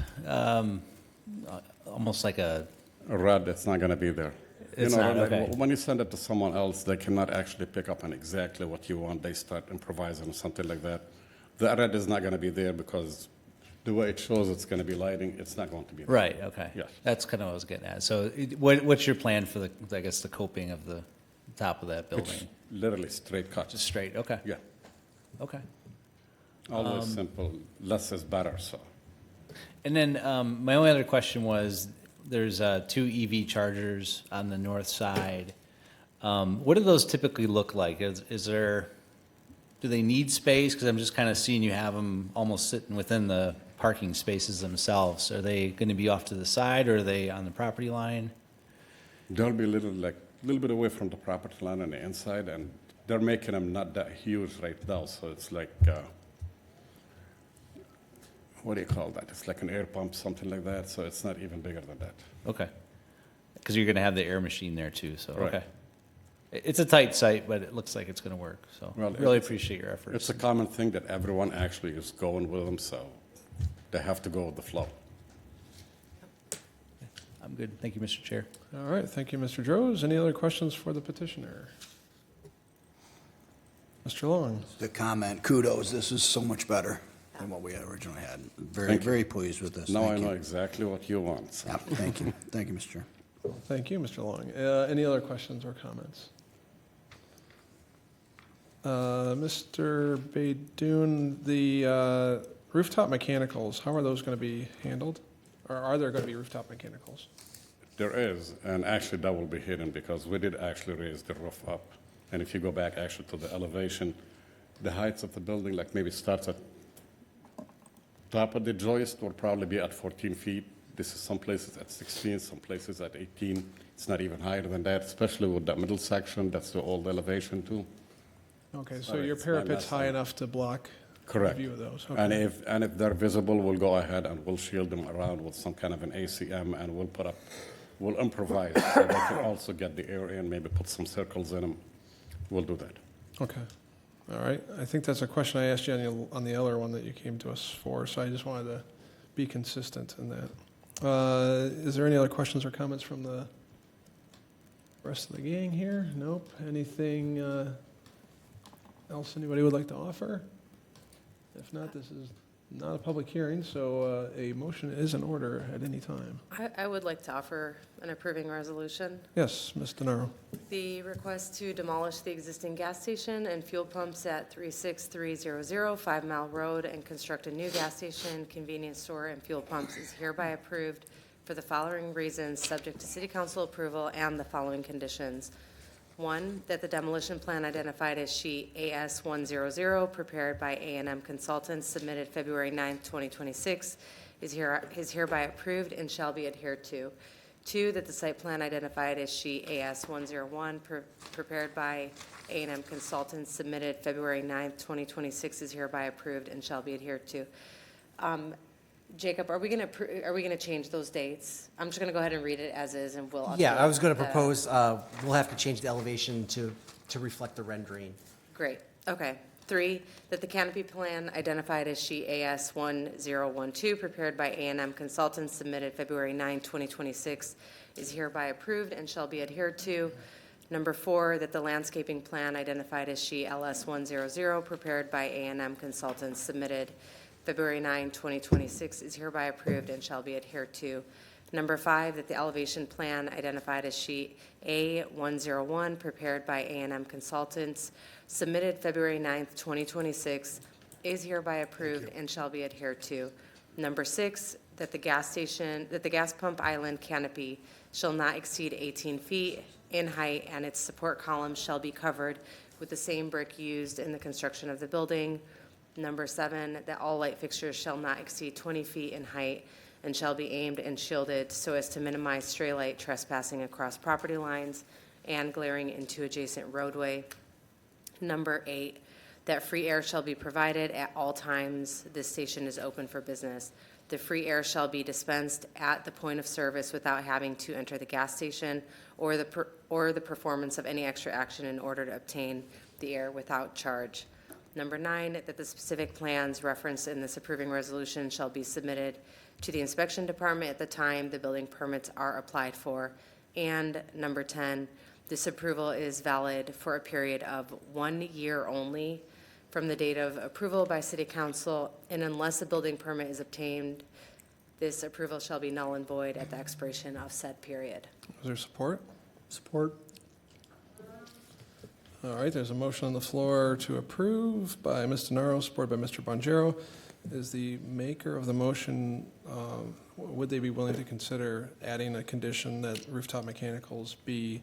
almost like a red? It's not going to be there. It's not, okay. When you send it to someone else, they cannot actually pick up on exactly what you want. They start improvising or something like that. The red is not going to be there because the way it shows it's going to be lighting, it's not going to be there. Right, okay. Yes. That's kind of what I was getting at. So what's your plan for the coping of the top of that building? It's literally straight cut. Just straight, okay. Yeah. Okay. Always simple, less is better, so. And then my only other question was, there's 2 EV chargers on the north side. What do those typically look like? Do they need space? Because I'm just kind of seeing you have them almost sitting within the parking spaces themselves. Are they going to be off to the side, or are they on the property line? They'll be a little bit away from the property line on the inside, and they're making them not that huge right now, so it's like, what do you call that? It's like an air pump, something like that, so it's not even bigger than that. Okay. Because you're going to have the air machine there too, so, Right. okay. It's a tight site, but it looks like it's going to work, so Well, really it's- appreciate your efforts. It's a common thing that everyone actually is going with them, so they have to go with the flow. I'm good. Thank you, Mr. Chair. All right, thank you, Mr. Droz. Any other questions for the petitioner? Mr. Long? The comment, kudos, this is so much better than what we had originally had. Very, Thank you. very pleased with this. Now I Thank know you. exactly what you want. So. Yeah, thank you. Thank you, Mr. Chair. Thank you, Mr. Long. Any other questions or comments? Mr. Baidoon, the rooftop mechanicals, how are those going to be handled? Or are there going to be rooftop mechanicals? There is, and actually that will be hidden because we did actually raise the roof up. And if you go back actually to the elevation, the heights of the building, like maybe starts at top of the joist will probably be at 14 feet. This is some places at 16, some places at 18. It's not even higher than that, especially with that middle section. That's the old elevation too. Okay, so Sorry, your it's my parapet's last high name. enough to block the Correct. view of those? And Okay. if they're visible, we'll go ahead and we'll shield them around with some kind of an ACM, and we'll improvise so they can also get the air in, maybe put some circles in them. We'll do that. Okay. All right. I think that's a question I asked you on the other one that you came to us for, so I just wanted to be consistent in that. Is there any other questions or comments from the rest of the gang here? Nope. Anything else anybody would like to offer? If not, this is not a public hearing, so a motion is in order at any time. I would like to offer an approving resolution. Yes, Ms. DeNaro. The request to demolish the existing gas station and fuel pumps at 36300 5 Mile Road and construct a new gas station, convenience store, and fuel pumps is hereby approved for the following reasons, subject to city council approval and the following conditions. 1, that the demolition plan identified as sheet AS100 prepared by A&M Consultants submitted February 9th, 2026 is hereby approved and shall be adhered to. 2, that the site plan identified as sheet AS101 prepared by A&M Consultants submitted February 9th, 2026 is hereby approved and shall be adhered to. Jacob, are we going to change those dates? I'm just going to go ahead and read it as is, and we'll. Yeah, I was going to the- propose, we'll have to change the elevation to reflect the rendering. Great, okay. 3, that the canopy plan identified as sheet AS1012 prepared by A&M Consultants submitted February 9, 2026 is hereby approved and shall be adhered to. Number 4, that the landscaping plan identified as sheet LS100 prepared by A&M Consultants submitted February 9, 2026 is hereby approved and shall be adhered to. Number 5, that the elevation plan identified as sheet A101 prepared by A&M Consultants submitted February 9, 2026 is hereby approved and shall be adhered to. Number 6, that the gas pump island canopy shall not exceed 18 feet in height and its support columns shall be covered with the same brick used in the construction of the building. Number 7, that all light fixtures shall not exceed 20 feet in height and shall be aimed and shielded so as to minimize stray light trespassing across property lines and glaring into adjacent roadway. Number 8, that free air shall be provided at all times this station is open for business. The free air shall be dispensed at the point of service without having to enter the gas station or the performance of any extra action in order to obtain the air without charge. Number 9, that the specific plans referenced in this approving resolution shall be submitted to the inspection department at the time the building permits are applied for. And number 10, this approval is valid for a period of 1 year only from the date of approval by City Council, and unless a building permit is obtained, this approval shall be null and void at the expiration of said period. Is there support? Support. All right, there's a motion on the floor to approve by Ms. DeNaro, supported by Mr. Bonjero. Is the maker of the motion, would they be willing to consider adding a condition that rooftop mechanicals be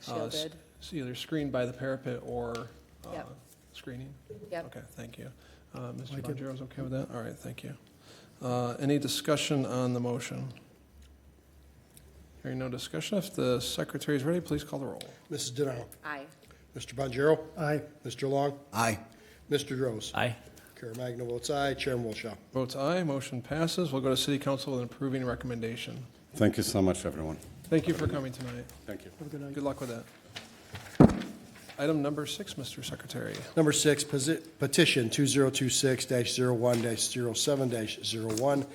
Shielded. either screened by the parapet or Yep. screening? Yep. Okay, thank you. Mr. Like it. Bonjero's okay with that? All right, thank you. Any discussion on the motion? Hearing no discussion, if the secretary is ready, please call the roll. Mrs. DeNaro. Aye. Mr. Bonjero. Aye. Mr. Long. Aye. Mr. Droz. Aye. Caremagna votes aye. Chairman Wilshaw. Votes aye, motion passes. We'll go to city council with an approving recommendation. Thank you so much, everyone. Thank you for coming tonight. Thank you. Have a good night. Good luck with that. Item number 6, Mr. Secretary. Number 6, petition 2026-01-07-01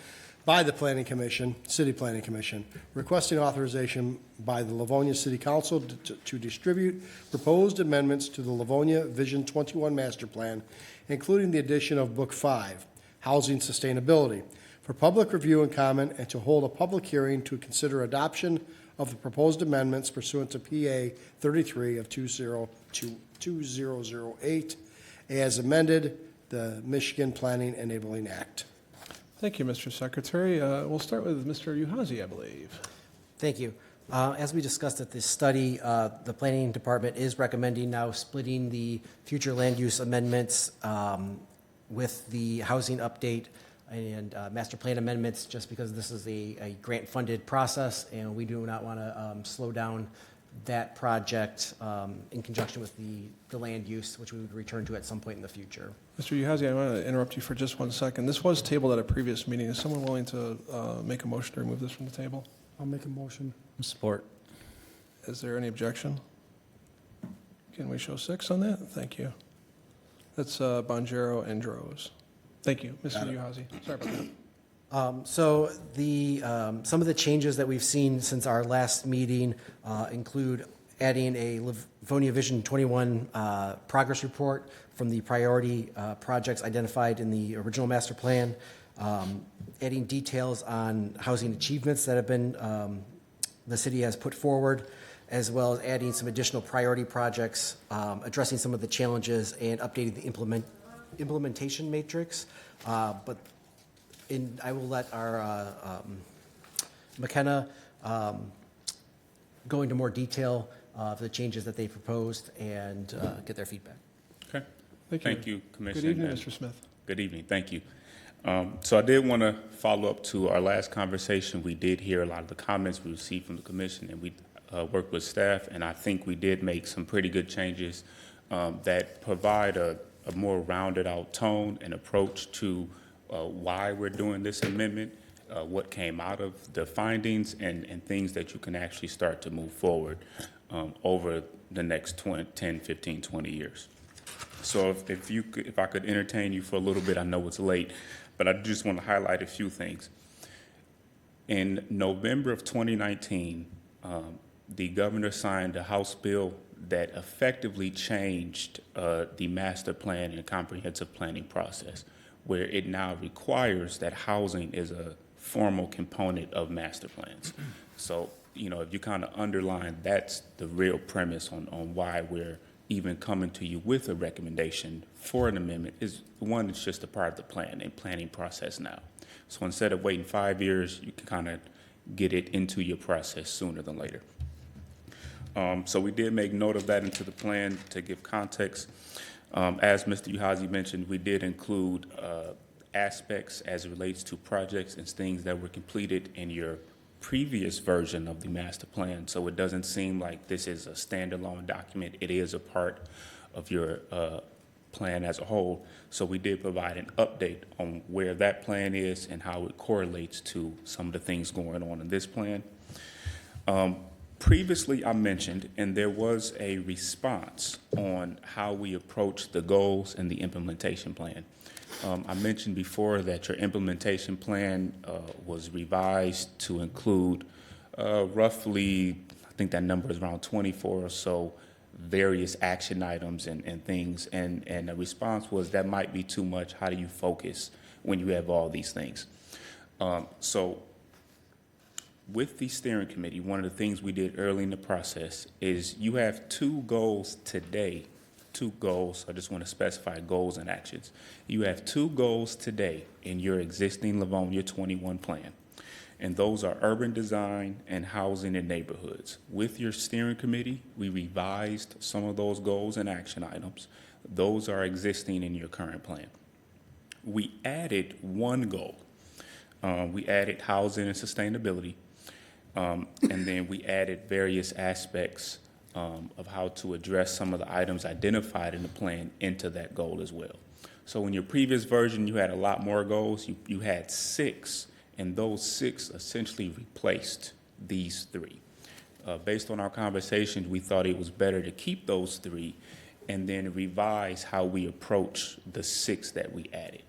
by the Planning Commission, City Planning Commission, requesting authorization by the Livonia City Council to distribute proposed amendments to the Livonia Vision 21 Master Plan, including the addition of Book 5, Housing Sustainability, for public review and comment, and to hold a public hearing to consider adoption of the proposed amendments pursuant to PA 33 of 2008, as amended, the Michigan Planning Enabling Act. Thank you, Mr. Secretary. We'll start with Mr. Uhazy, I believe. Thank you. As we discussed at this study, the Planning Department is recommending now splitting the future land use amendments with the housing update and master plan amendments, just because this is a grant-funded process, and we do not want to slow down that project in conjunction with the land use, which we would return to at some point in the future. Mr. Uhazy, I want to interrupt you for just 1 second. This was tabled at a previous meeting. Is someone willing to make a motion to remove this from the table? I'll make a motion. Support. Is there any objection? Can we show 6 on that? Thank you. That's Bonjero and Droz. Thank you, Mr. Uhazy. Sorry about that. So some of the changes that we've seen since our last meeting include adding a Livonia Vision 21 progress report from the priority projects identified in the original master plan, adding details on housing achievements that have been the city has put forward, as well as adding some additional priority projects, addressing some of the challenges and updating the implementation matrix. But I will let our McKenna go into more detail of the changes that they proposed and get their feedback. Okay. Thank you. You, Commissioner. Good evening, and- Mr. Smith. Good evening. Thank you. So I did want to follow up to our last conversation. We did hear a lot of the comments we received from the commission, and we worked with staff, and I think we did make some pretty good changes that provide a more rounded out tone and approach to why we're doing this amendment, what came out of the findings, and things that you can actually start to move forward over the next 10, 15, 20 years. So if I could entertain you for a little bit, I know it's late, but I just want to highlight a few things. In November of 2019, the governor signed a House bill that effectively changed the master plan and comprehensive planning process, where it now requires that housing is a formal component of master plans. So, if you kind of underline, that's the real premise on why we're even coming to you with a recommendation for an amendment is, one, it's just a part of the plan and planning process now. So instead of waiting 5 years, you can kind of get it into your process sooner than later. So we did make note of that into the plan to give context. As Mr. Uhazy mentioned, we did include aspects as it relates to projects and things that were completed in your previous version of the master plan. So it doesn't seem like this is a standalone document. It is a part of your plan as a whole. So we did provide an update on where that plan is and how it correlates to some of the things going on in this plan. Previously, I mentioned, and there was a response on how we approach the goals and the implementation plan. I mentioned before that your implementation plan was revised to include roughly, I think that number is around 24 or so various action items and things. And the response was that might be too much. How do you focus when you have all these things? So with the steering committee, one of the things we did early in the process is you have 2 goals today two goals. I just want to specify goals and actions. You have two goals today in your existing Livonia 21 plan, and those are urban design and housing in neighborhoods. With your steering committee, we revised some of those goals and action items. Those are existing in your current plan. We added one goal. We added housing and sustainability, and then we added various aspects of how to address some of the items identified in the plan into that goal as well. So in your previous version, you had a lot more goals. You had 6, and those 6 essentially replaced these 3. Based on our conversations, we thought it was better to keep those 3 and then revise how we approach the 6 that we added.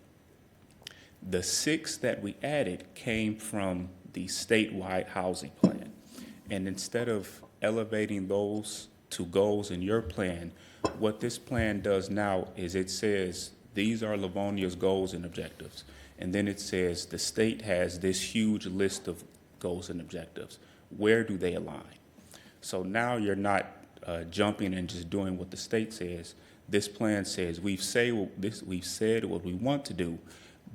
The 6 that we added came from the statewide housing plan. And instead of elevating those to goals in your plan, what this plan does now is it says, these are Livonia's goals and objectives. And then it says the state has this huge list of goals and objectives. Where do they align? So now you're not jumping and just doing what the state says. This plan says we've said what we want to do,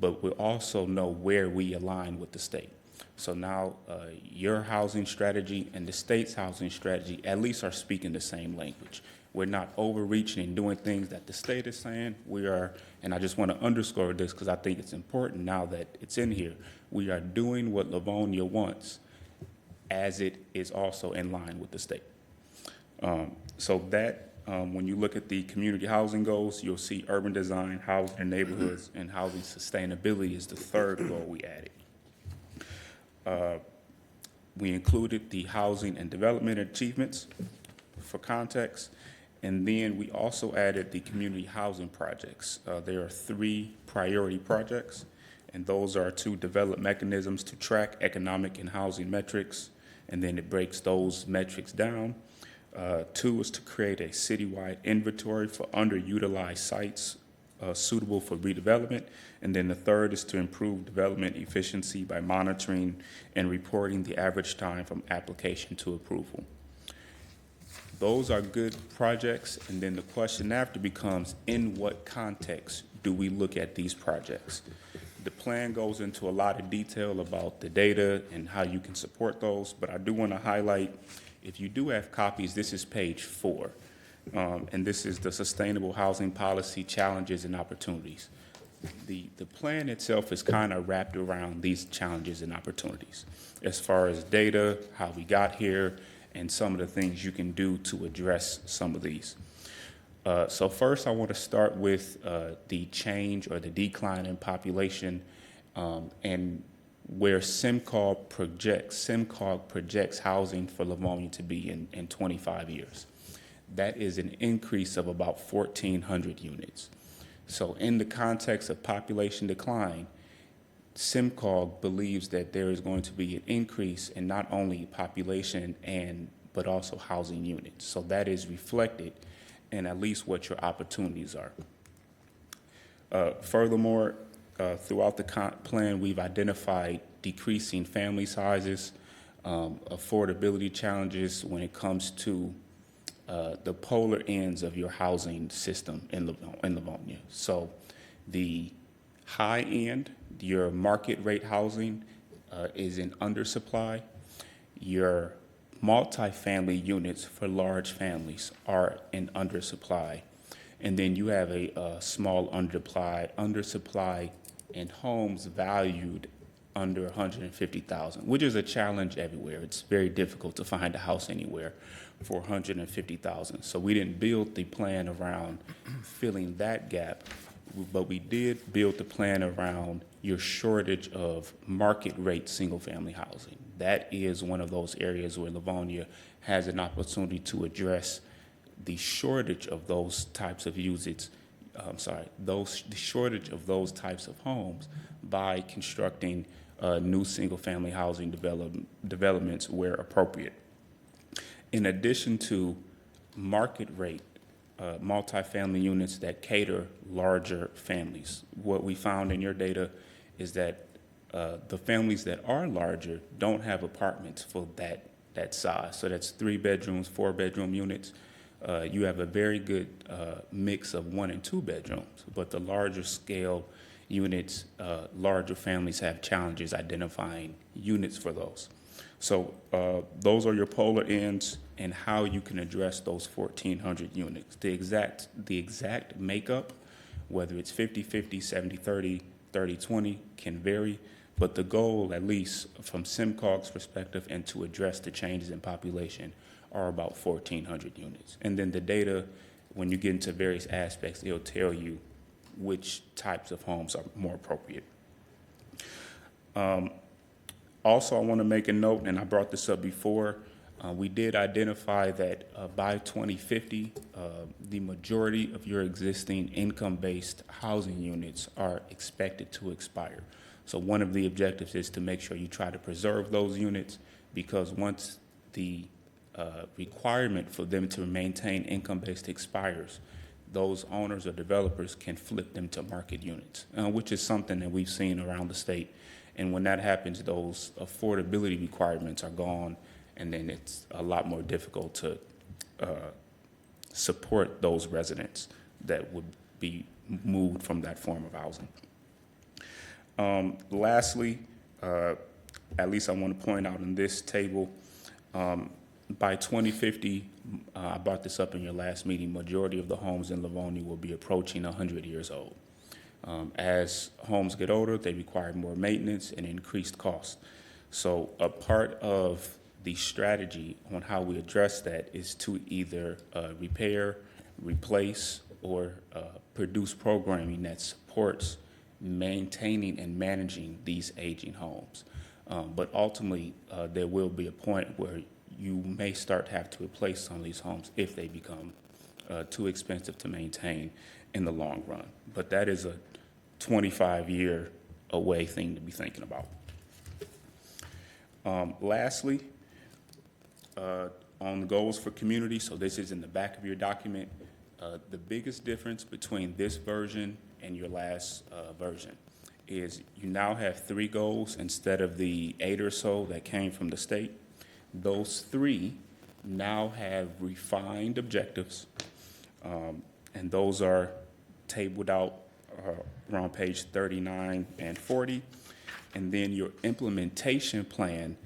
but we also know where we align with the state. So now your housing strategy and the state's housing strategy at least are speaking the same language. We're not overreaching and doing things that the state is saying. We are, and I just want to underscore this because I think it's important now that it's in here, we are doing what Livonia wants as it is also in line with the state. So that, when you look at the community housing goals, you'll see urban design, housing in neighborhoods, and housing sustainability is the third goal we added. We included the housing and development achievements for context, and then we also added the community housing projects. There are 3 priority projects, and those are to develop mechanisms to track economic and housing metrics, and then it breaks those metrics down. 2 is to create a citywide inventory for underutilized sites suitable for redevelopment. And then the third is to improve development efficiency by monitoring and reporting the average time from application to approval. Those are good projects, and then the question after becomes, in what context do we look at these projects? The plan goes into a lot of detail about the data and how you can support those, but I do want to highlight, if you do have copies, this is page 4, and this is the Sustainable Housing Policy Challenges and Opportunities. The plan itself is kind of wrapped around these challenges and opportunities as far as data, how we got here, and some of the things you can do to address some of these. So first, I want to start with the change or the decline in population and where SIMCOG projects housing for Livonia to be in 25 years. That is an increase of about 1,400 units. So in the context of population decline, SIMCOG believes that there is going to be an increase in not only population but also housing units. So that is reflected in at least what your opportunities are. Furthermore, throughout the plan, we've identified decreasing family sizes, affordability challenges when it comes to the polar ends of your housing system in Livonia. So the high end, your market rate housing is in undersupply. Your multifamily units for large families are in undersupply. And then you have a small undersupply in homes valued under $150,000, which is a challenge everywhere. It's very difficult to find a house anywhere for $150,000. So we didn't build the plan around filling that gap, but we did build the plan around your shortage of market rate single-family housing. That is one of those areas where Livonia has an opportunity to address the shortage of those types of the shortage of those types of homes by constructing new single-family housing developments where appropriate. In addition to market rate multifamily units that cater larger families, what we found in your data is that the families that are larger don't have apartments for that size. So that's 3 bedrooms, 4 bedroom units. you have a very good mix of 1 and 2 bedrooms, but the larger scale units, larger families have challenges identifying units for those. So those are your polar ends and how you can address those 1,400 units. The exact makeup, whether it's 50-50, 70-30, 30-20, can vary, but the goal, at least from SIMCOG's perspective and to address the changes in population, are about 1,400 units. And then the data, when you get into various aspects, it'll tell you which types of homes are more appropriate. Also, I want to make a note, and I brought this up before, we did identify that by 2050, the majority of your existing income-based housing units are expected to expire. So one of the objectives is to make sure you try to preserve those units, because once the requirement for them to maintain income-based expires, those owners or developers can flip them to market units, which is something that we've seen around the state. And when that happens, those affordability requirements are gone, and then it's a lot more difficult to support those residents that would be moved from that form of housing. Lastly, at least I want to point out in this table, by 2050, I brought this up in your last meeting, majority of the homes in Livonia will be approaching 100 years old. As homes get older, they require more maintenance and increased costs. So a part of the strategy on how we address that is to either repair, replace, or produce programming that supports maintaining and managing these aging homes. But ultimately, there will be a point where you may start to have to replace some of these homes if they become too expensive to maintain in the long run. But that is a 25-year away thing to be thinking about. Lastly, on the goals for community, so this is in the back of your document, the biggest difference between this version and your last version is you now have 3 goals instead of the 8 or so that came from the state. Those 3 now have refined objectives, and those are tabled out around page 39 and 40. And then your implementation plan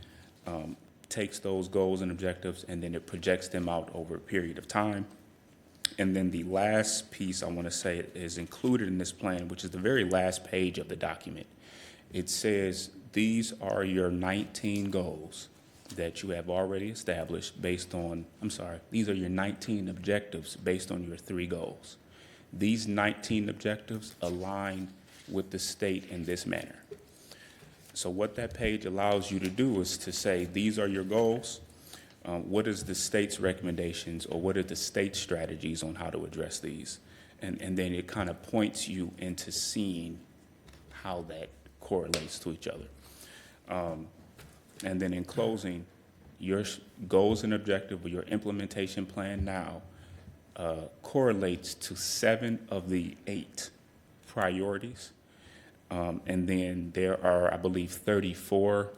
takes those goals and objectives, and then it projects them out over a period of time. And then the last piece I want to say is included in this plan, which is the very last page of the document. It says these are your 19 goals that you have already established based on, these are your 19 objectives based on your 3 goals. These 19 objectives align with the state in this manner. So what that page allows you to do is to say, these are your goals. What is the state's recommendations, or what are the state strategies on how to address these? And then it kind of points you into seeing how that correlates to each other. And then in closing, your goals and objective or your implementation plan now correlates to 7 of the 8 priorities. And then there are, I believe, 34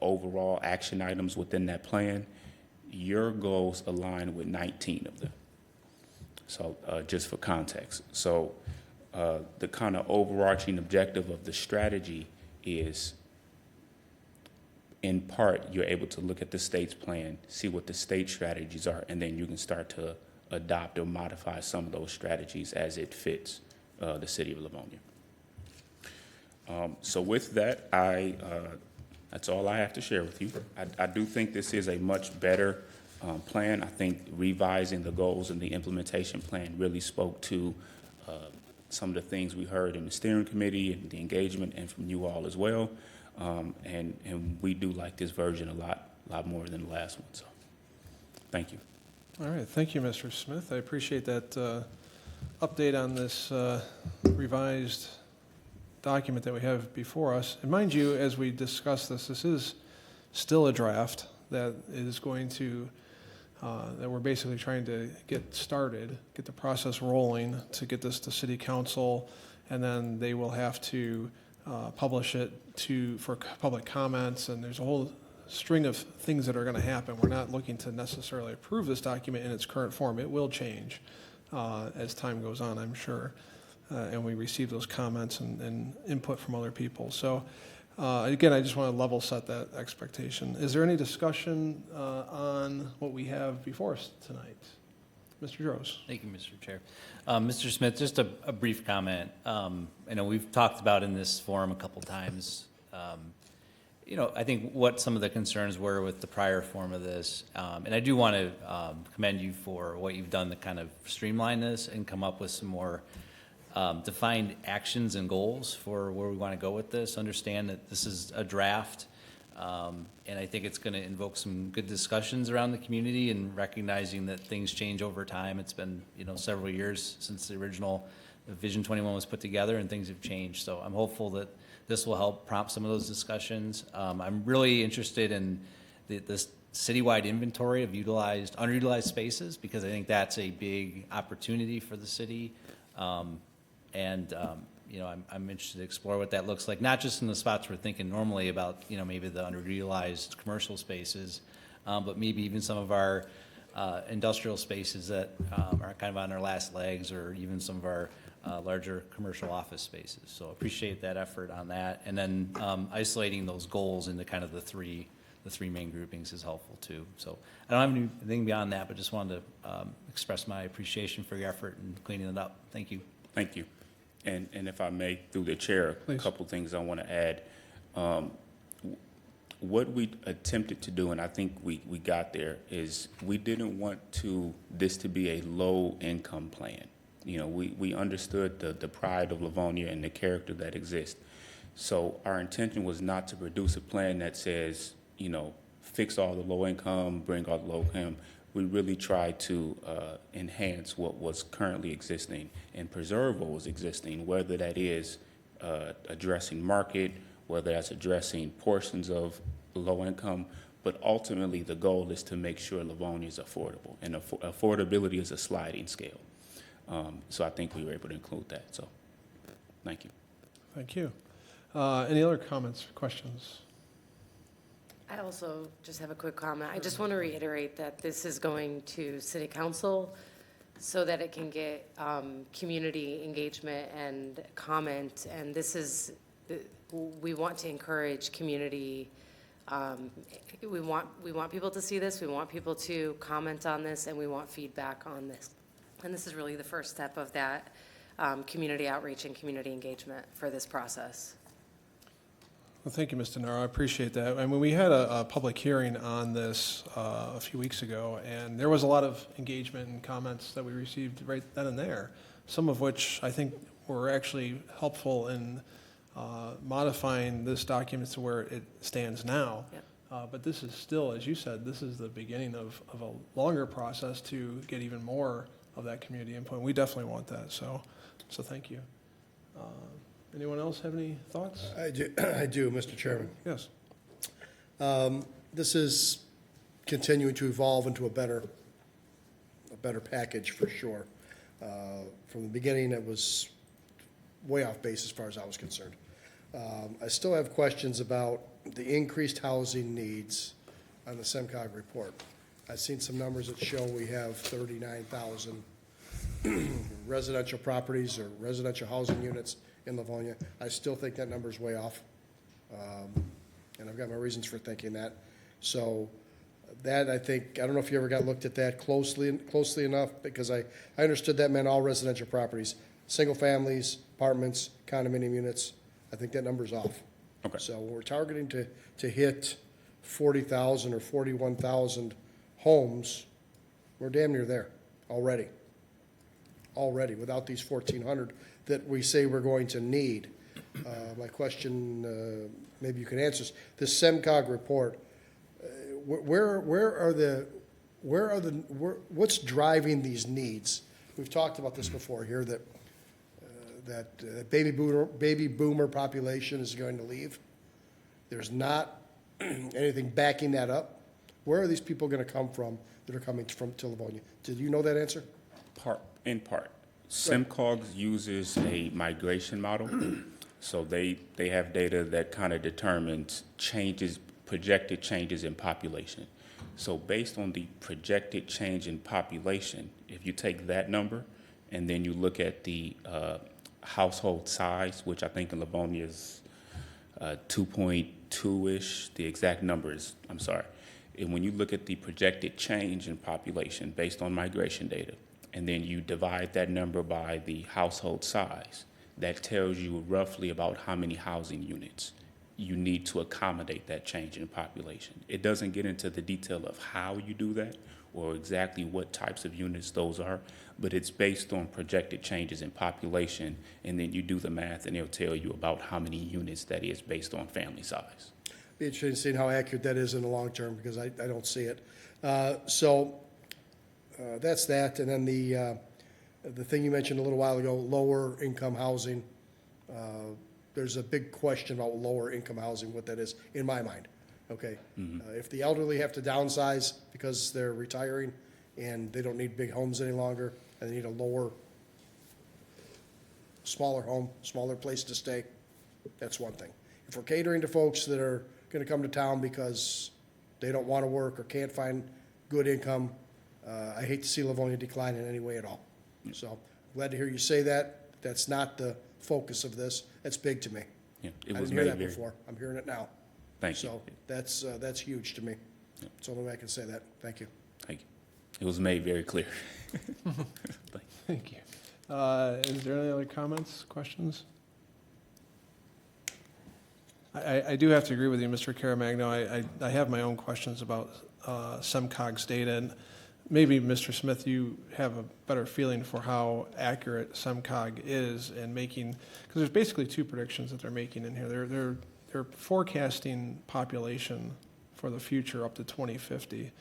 overall action items within that plan. Your goals align with 19 of them. So just for context. So the kind of overarching objective of the strategy is, in part, you're able to look at the state's plan, see what the state strategies are, and then you can start to adopt or modify some of those strategies as it fits the city of Livonia. So with that, that's all I have to share with you. I do think this is a much better plan. I think revising the goals and the implementation plan really spoke to some of the things we heard in the steering committee and the engagement, and from you all as well. And we do like this version a lot more than the last one. So thank you. All right, thank you, Mr. Smith. I appreciate that update on this revised document that we have before us. And mind you, as we discuss this, this is still a draft that is going to, that we're basically trying to get started, get the process rolling to get this to City Council, and then they will have to publish it for public comments, and there's a whole string of things that are going to happen. We're not looking to necessarily approve this document in its current form. It will change as time goes on, I'm sure. And we receive those comments and input from other people. So again, I just want to level set that expectation. Is there any discussion on what we have before us tonight? Mr. Droz. Thank you, Mr. Chair. Mr. Smith, just a brief comment. I know we've talked about in this forum a couple times, I think what some of the concerns were with the prior form of this, and I do want to commend you for what you've done to kind of streamline this and come up with some more defined actions and goals for where we want to go with this. Understand that this is a draft, and I think it's going to invoke some good discussions around the community and recognizing that things change over time. It's been, several years since the original Vision 21 was put together, and things have changed. So I'm hopeful that this will help prompt some of those discussions. I'm really interested in this citywide inventory of underutilized spaces, because I think that's a big opportunity for the city. I'm interested to explore what that looks like, not just in the spots we're thinking normally about, maybe the underutilized commercial spaces, but maybe even some of our industrial spaces that are kind of on their last legs, or even some of our larger commercial office spaces. So appreciate that effort on that. And then isolating those goals into kind of the three main groupings is helpful too. So I don't have anything beyond that, but just wanted to express my appreciation for your effort in cleaning it up. Thank you. Thank you. And if I may, through the chair, Please. a couple things I want to add. What we attempted to do, and I think we got there, is we didn't want this to be a low-income plan. We understood the pride of Livonia and the character that exists. So our intention was not to produce a plan that says, fix all the low income, bring all the low income. We really tried to enhance what was currently existing and preserve what was existing, whether that is addressing market, whether that's addressing portions of low income, but ultimately the goal is to make sure Livonia is affordable, and affordability is a sliding scale. So I think we were able to include that. So thank you. Thank you. Any other comments or questions? I also just have a quick comment. I just want to reiterate that this is going to City Council so that it can get community engagement and comment. And we want to encourage community. We want people to see this. We want people to comment on this, and we want feedback on this. And this is really the first step of that community outreach and community engagement for this process. Well, thank you, Mr. Naro. I appreciate that. I mean, we had a public hearing on this a few weeks ago, and there was a lot of engagement and comments that we received right then and there, some of which I think were actually helpful in modifying this document to where it stands now. Yep. But this is still, as you said, this is the beginning of a longer process to get even more of that community input. We definitely want that, so thank you. Anyone else have any thoughts? I do, Mr. Chairman. Yes. This is continuing to evolve into a better package for sure. From the beginning, it was way off base as far as I was concerned. I still have questions about the increased housing needs on the SEMCOG report. I've seen some numbers that show we have 39,000 residential properties or residential housing units in Livonia. I still think that number's way off, and I've got my reasons for thinking that. So that, I don't know if you ever got looked at that closely enough, because I understood that meant all residential properties, single families, apartments, condominium units. I think that number's off. Okay. So we're targeting to hit 40,000 or 41,000 homes. We're damn near there already, without these 1,400 that we say we're going to need. My question, maybe you can answer this SEMCOG report. What's driving these needs? We've talked about this before here, that baby boomer population is going to leave. There's not anything backing that up. Where are these people going to come from that are coming to Livonia? Did you know that answer? In part. SEMCOG uses a migration model. So they have data that kind of determines projected changes in population. So based on the projected change in population, if you take that number and then you look at the household size, which I think in Livonia is 2.2-ish, the exact number is, I'm sorry. And when you look at the projected change in population based on migration data, and then you divide that number by the household size, that tells you roughly about how many housing units you need to accommodate that change in population. It doesn't get into the detail of how you do that or exactly what types of units those are, but it's based on projected changes in population, and then you do the math and it'll tell you about how many units that is based on family size. Be interesting to see how accurate that is in the long term, because I don't see it. That's that, and then the thing you mentioned a little while ago, lower income housing. There's a big question about lower income housing, what that is, in my mind, okay? If the elderly have to downsize because they're retiring and they don't need big homes any longer, and they need a lower, smaller home, smaller place to stay, that's one thing. If we're catering to folks that are gonna come to town because they don't wanna work or can't find good income, I hate to see Livonia decline in any way at all. So, glad to hear you say that. That's not the focus of this. That's big to me. Yeah, I didn't hear that before. I'm hearing it now. Thank you. So, that's huge to me. That's the only way I can say that. Thank you. Thank you. It was made very clear. Thank you. Is there any other comments, questions? I do have to agree with you, Mr. Caramagno. I have my own questions about SEMCOG's data, and maybe, Mr. Smith, you have a better feeling for how accurate SEMCOG is in making, because there's basically two predictions that they're making in here. They're forecasting population for the future up to 2050.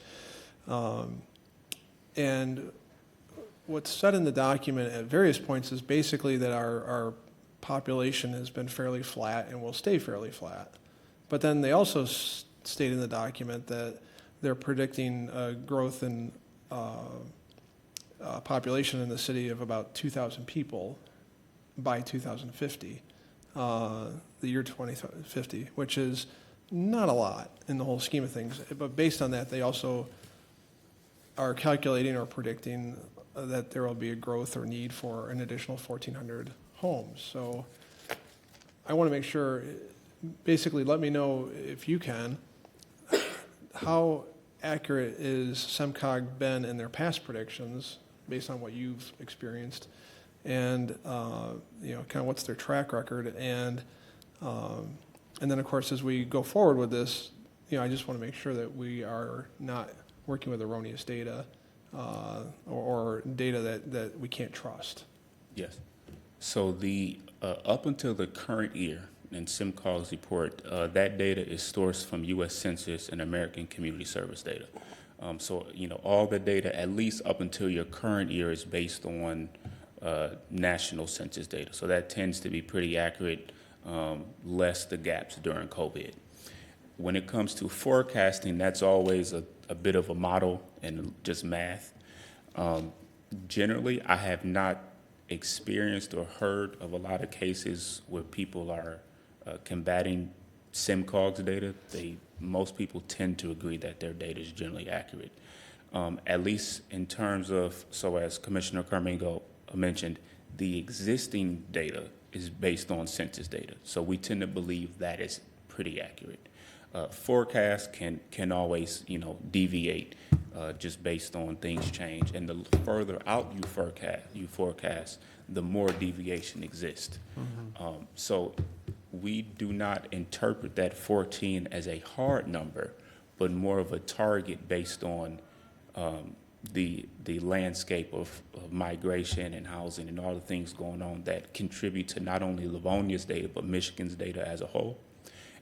And what's said in the document at various points is basically that our population has been fairly flat and will stay fairly flat. But then they also state in the document that they're predicting growth in population in the city of about 2,000 people by 2050, the year 2050, which is not a lot in the whole scheme of things. But based on that, they also are calculating or predicting that there will be a growth or need for an additional 1,400 homes. So I want to make sure, basically let me know if you can, how accurate is SEMCOG been in their past predictions based on what you've experienced, and kind of what's their track record, and then of course as we go forward with this, I just want to make sure that we are not working with erroneous data or data that we can't trust. Yes. So the up until the current year in SEMCOG's report, that data is sourced from U.S. Census and American Community Service data. So all the data, at least up until your current year, is based on national census data. So that tends to be pretty accurate, less the gaps during COVID. When it comes to forecasting, that's always a bit of a model and just math. Generally, I have not experienced or heard of a lot of cases where people are combating SEMCOG's data. Most people tend to agree that their data is generally accurate, at least in terms of, so as Commissioner Carmingo mentioned, the existing data is based on census data. So we tend to believe that is pretty accurate. Forecasts can always, deviate just based on things change. And the further out you forecast, the more deviation exists. Mm-hmm. So we do not interpret that 14 as a hard number, but more of a target based on the landscape of migration and housing and all the things going on that contribute to not only Livonia's data, but Michigan's data as a whole.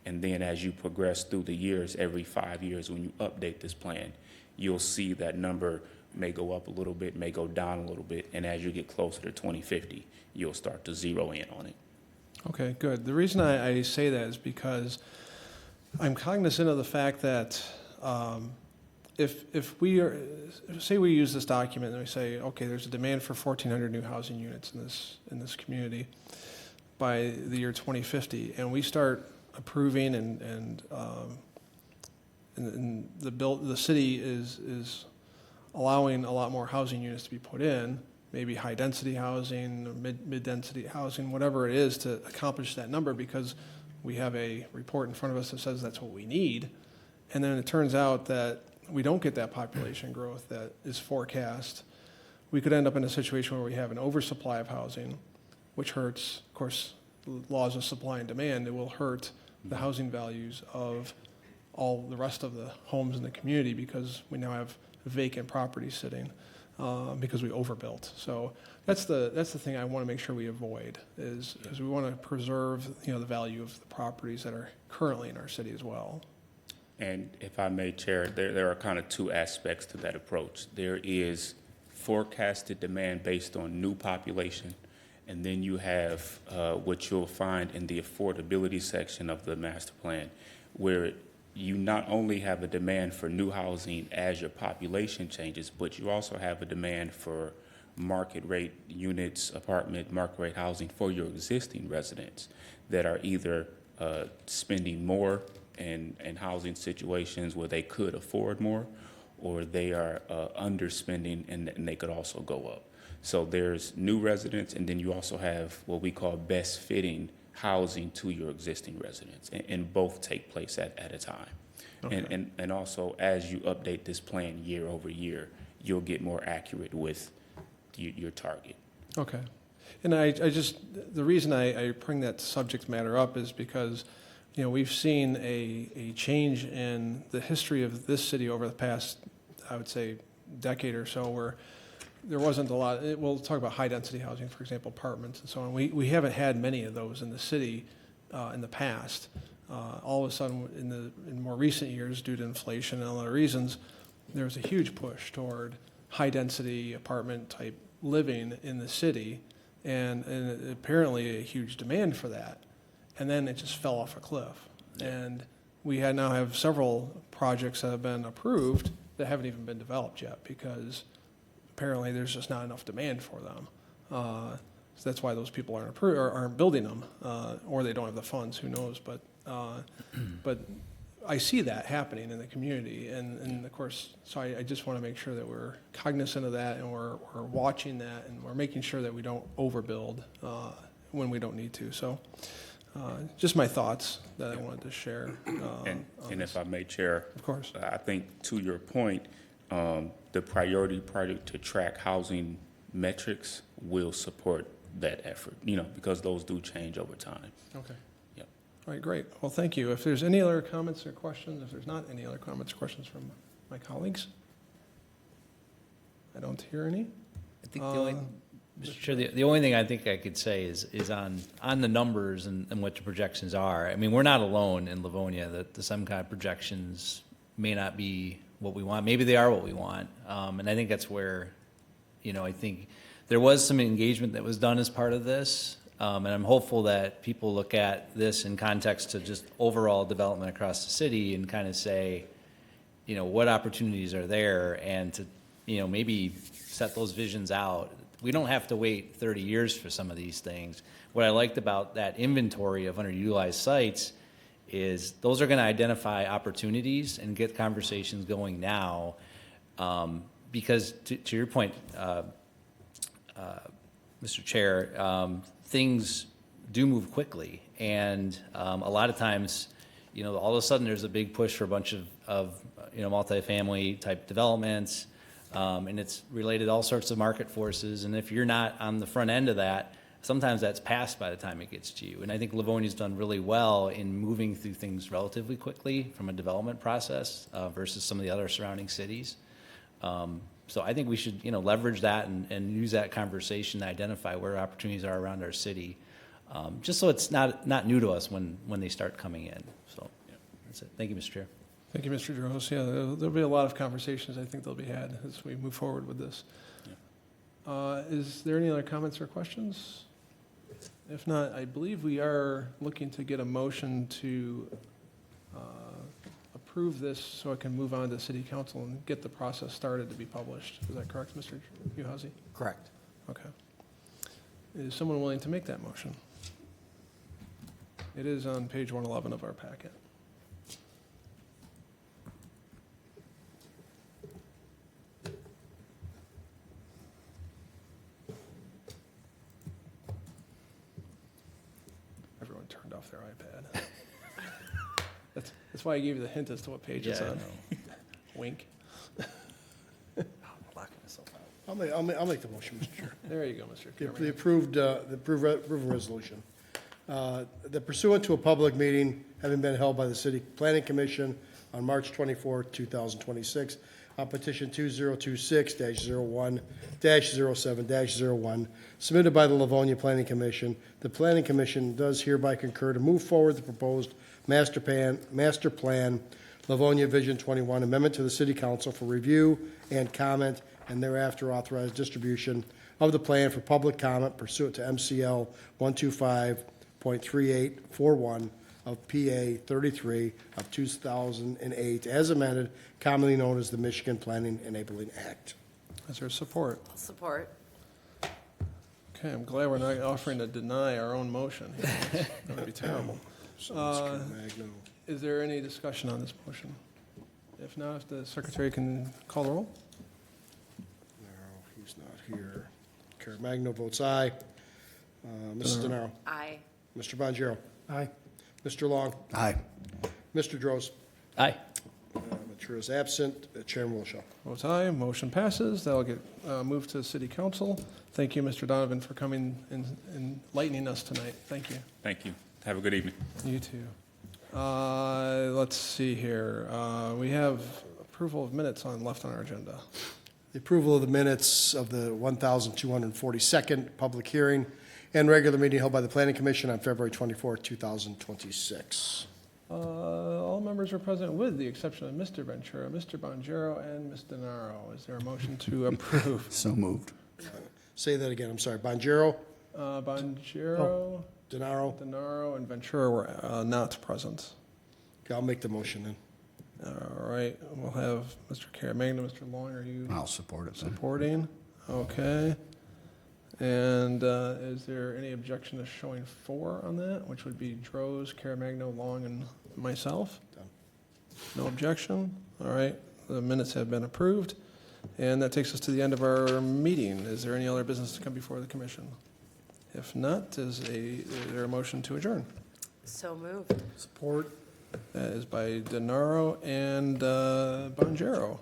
And then as you progress through the years, every 5 years, when you update this plan, you'll see that number may go up a little bit, may go down a little bit, and as you get closer to 2050, you'll start to zero in on it. Okay, good. The reason I say that is because I'm cognizant of the fact that if we are, say we use this document and we say, okay, there's a demand for 1,400 new housing units in this community by the year 2050, and we start approving and and the city is allowing a lot more housing units to be put in, maybe high-density housing, or mid-density housing, whatever it is to accomplish that number, because we have a report in front of us that says that's what we need. And then it turns out that we don't get that population growth that is forecast. We could end up in a situation where we have an oversupply of housing, which hurts, of course, laws of supply and demand. It will hurt the housing values of all the rest of the homes in the community, because we now have vacant property sitting because we overbuilt. So that's the thing I want to make sure we avoid is we want to preserve the value of the properties that are currently in our city as well. And if I may, Chair, there are kind of two aspects to that approach. There is forecasted demand based on new population, and then you have what you'll find in the affordability section of the master plan, where you not only have a demand for new housing as your population changes, but you also have a demand for market rate units, apartment, market rate housing for your existing residents that are either spending more in housing situations where they could afford more, or they are underspending and they could also go up. So there's new residents, and then you also have what we call best fitting housing to your existing residents, and both take place at a time. Okay. And also, as you update this plan year over year, you'll get more accurate with your target. Okay. And I just, the reason I bring that subject matter up is because, we've seen a change in the history of this city over the past, I would say, decade or so, where there wasn't a lot. We'll talk about high-density housing, for example, apartments and so on. We haven't had many of those in the city in the past. All of a sudden, in more recent years, due to inflation and other reasons, there was a huge push toward high-density apartment-type living in the city, and apparently a huge demand for that. And then it just fell off a cliff. And we now have several projects that have been approved that haven't even been developed yet, because apparently there's just not enough demand for them. So that's why those people aren't building them, or they don't have the funds, who knows. But I see that happening in the community, and of course, so I just want to make sure that we're cognizant of that, and we're watching that, and we're making sure that we don't overbuild when we don't need to. So just my thoughts that I wanted to share. And if I may, Chair, of course, I think to your point, the priority project to track housing metrics will support that effort, because those do change over time. Okay. Yep. All right, great. Well, thank you. If there's any other comments or questions, if there's not any other comments or questions from my colleagues, I don't hear any. I think Mr. Chair, the only thing I think I could say is on the numbers and what the projections are. I mean, we're not alone in Livonia that the some kind of projections may not be what we want. Maybe they are what we want. And I think that's where, I think there was some engagement that was done as part of this. And I'm hopeful that people look at this in context to just overall development across the city and kind of say, what opportunities are there, and to, maybe set those visions out. We don't have to wait 30 years for some of these things. What I liked about that inventory of underutilized sites is those are going to identify opportunities and get conversations going now, because to your point, Mr. Chair, things do move quickly, and a lot of times, all of a sudden there's a big push for a bunch of multifamily type developments, and it's related to all sorts of market forces, and if you're not on the front end of that, sometimes that's passed by the time it gets to you. And I think Livonia's done really well in moving through things relatively quickly from a development process versus some of the other surrounding cities. So I think we should, leverage that and use that conversation to identify where opportunities are around our city, just so it's not new to us when they start coming in. So that's it. Thank you, Mr. Chair. Thank you, Mr. Droz. Yeah, there'll be a lot of conversations I think they'll be had as we move forward with this. Yeah. Is there any other comments or questions? If not, I believe we are looking to get a motion to approve this so it can move on to City Council and get the process started to be published. Is that correct, Mr. Uhazy? Correct. Okay. Is someone willing to make that motion? It is on page 111 of our packet. turned off their iPad. That's why I gave you the hint as to what page it's Yeah, I on. know. Wink. Locking myself out. I'll make the motion, Mr. Chair. There you go, Mr. The Chairman. approved resolution. That pursuant to a public meeting having been held by the City Planning Commission on March 24, 2026, on petition 2026-01-07-01, submitted by the Livonia Planning Commission, the Planning Commission does hereby concur to move forward the proposed master plan Livonia Vision 21 amendment to the City Council for review and comment, and thereafter authorize distribution of the plan for public comment pursuant to MCL 125.3841 of PA 33 of 2008, as amended, commonly known as the Michigan Planning Enabling Act. Is there support? I'll support. Okay, I'm glad we're not offering to deny our own motion. That would be terrible. Is there any discussion on this motion? If not, if the secretary can call the roll? No, he's not here. Caremagno votes aye. Mrs. DeNaro. Aye. Mr. Bonjero. Aye. Mr. Long. Aye. Mr. Droz. Aye. Mature is absent. Chairman Wilshaw. Votes aye, motion passes. That'll get moved to the city council. Thank you, Mr. Donovan, for coming and enlightening us tonight. Thank you. Thank you. Have a good evening. You too. Let's see here. We have approval of minutes left on our agenda. The approval of the minutes of the 1,242nd public hearing and regular meeting held by the Planning Commission on February 24, 2026. All members are present with the exception of Mr. Ventura, Mr. Bonjero, and Ms. DeNaro. Is there a motion to approve? So moved. Say that again, I'm sorry. Bonjero, Bonjero, DeNaro. and Ventura were not present. Okay, I'll make the motion then. All right, we'll have Mr. Caremagna, Mr. Long, are you I'll support it. supporting? Okay. And is there any objection to showing 4 on that, which would be Droz, Caremagna, Long, and myself? Done. No objection? All right, the minutes have been approved. And that takes us to the end of our meeting. Is there any other business to come before the commission? If not, is there a motion to adjourn? So moved. Support. That is by DeNaro and Bonjero.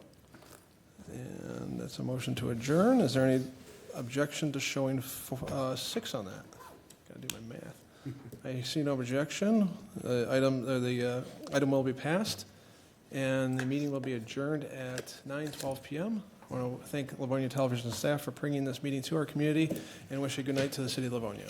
And that's a motion to adjourn. Is there any objection to showing 6 on that? Gotta do my math. I see no objection. The item will be passed, and the meeting will be adjourned at 9:12 p.m. I want to thank Livonia Television staff for bringing this meeting to our community and wish a good night to the city of Livonia.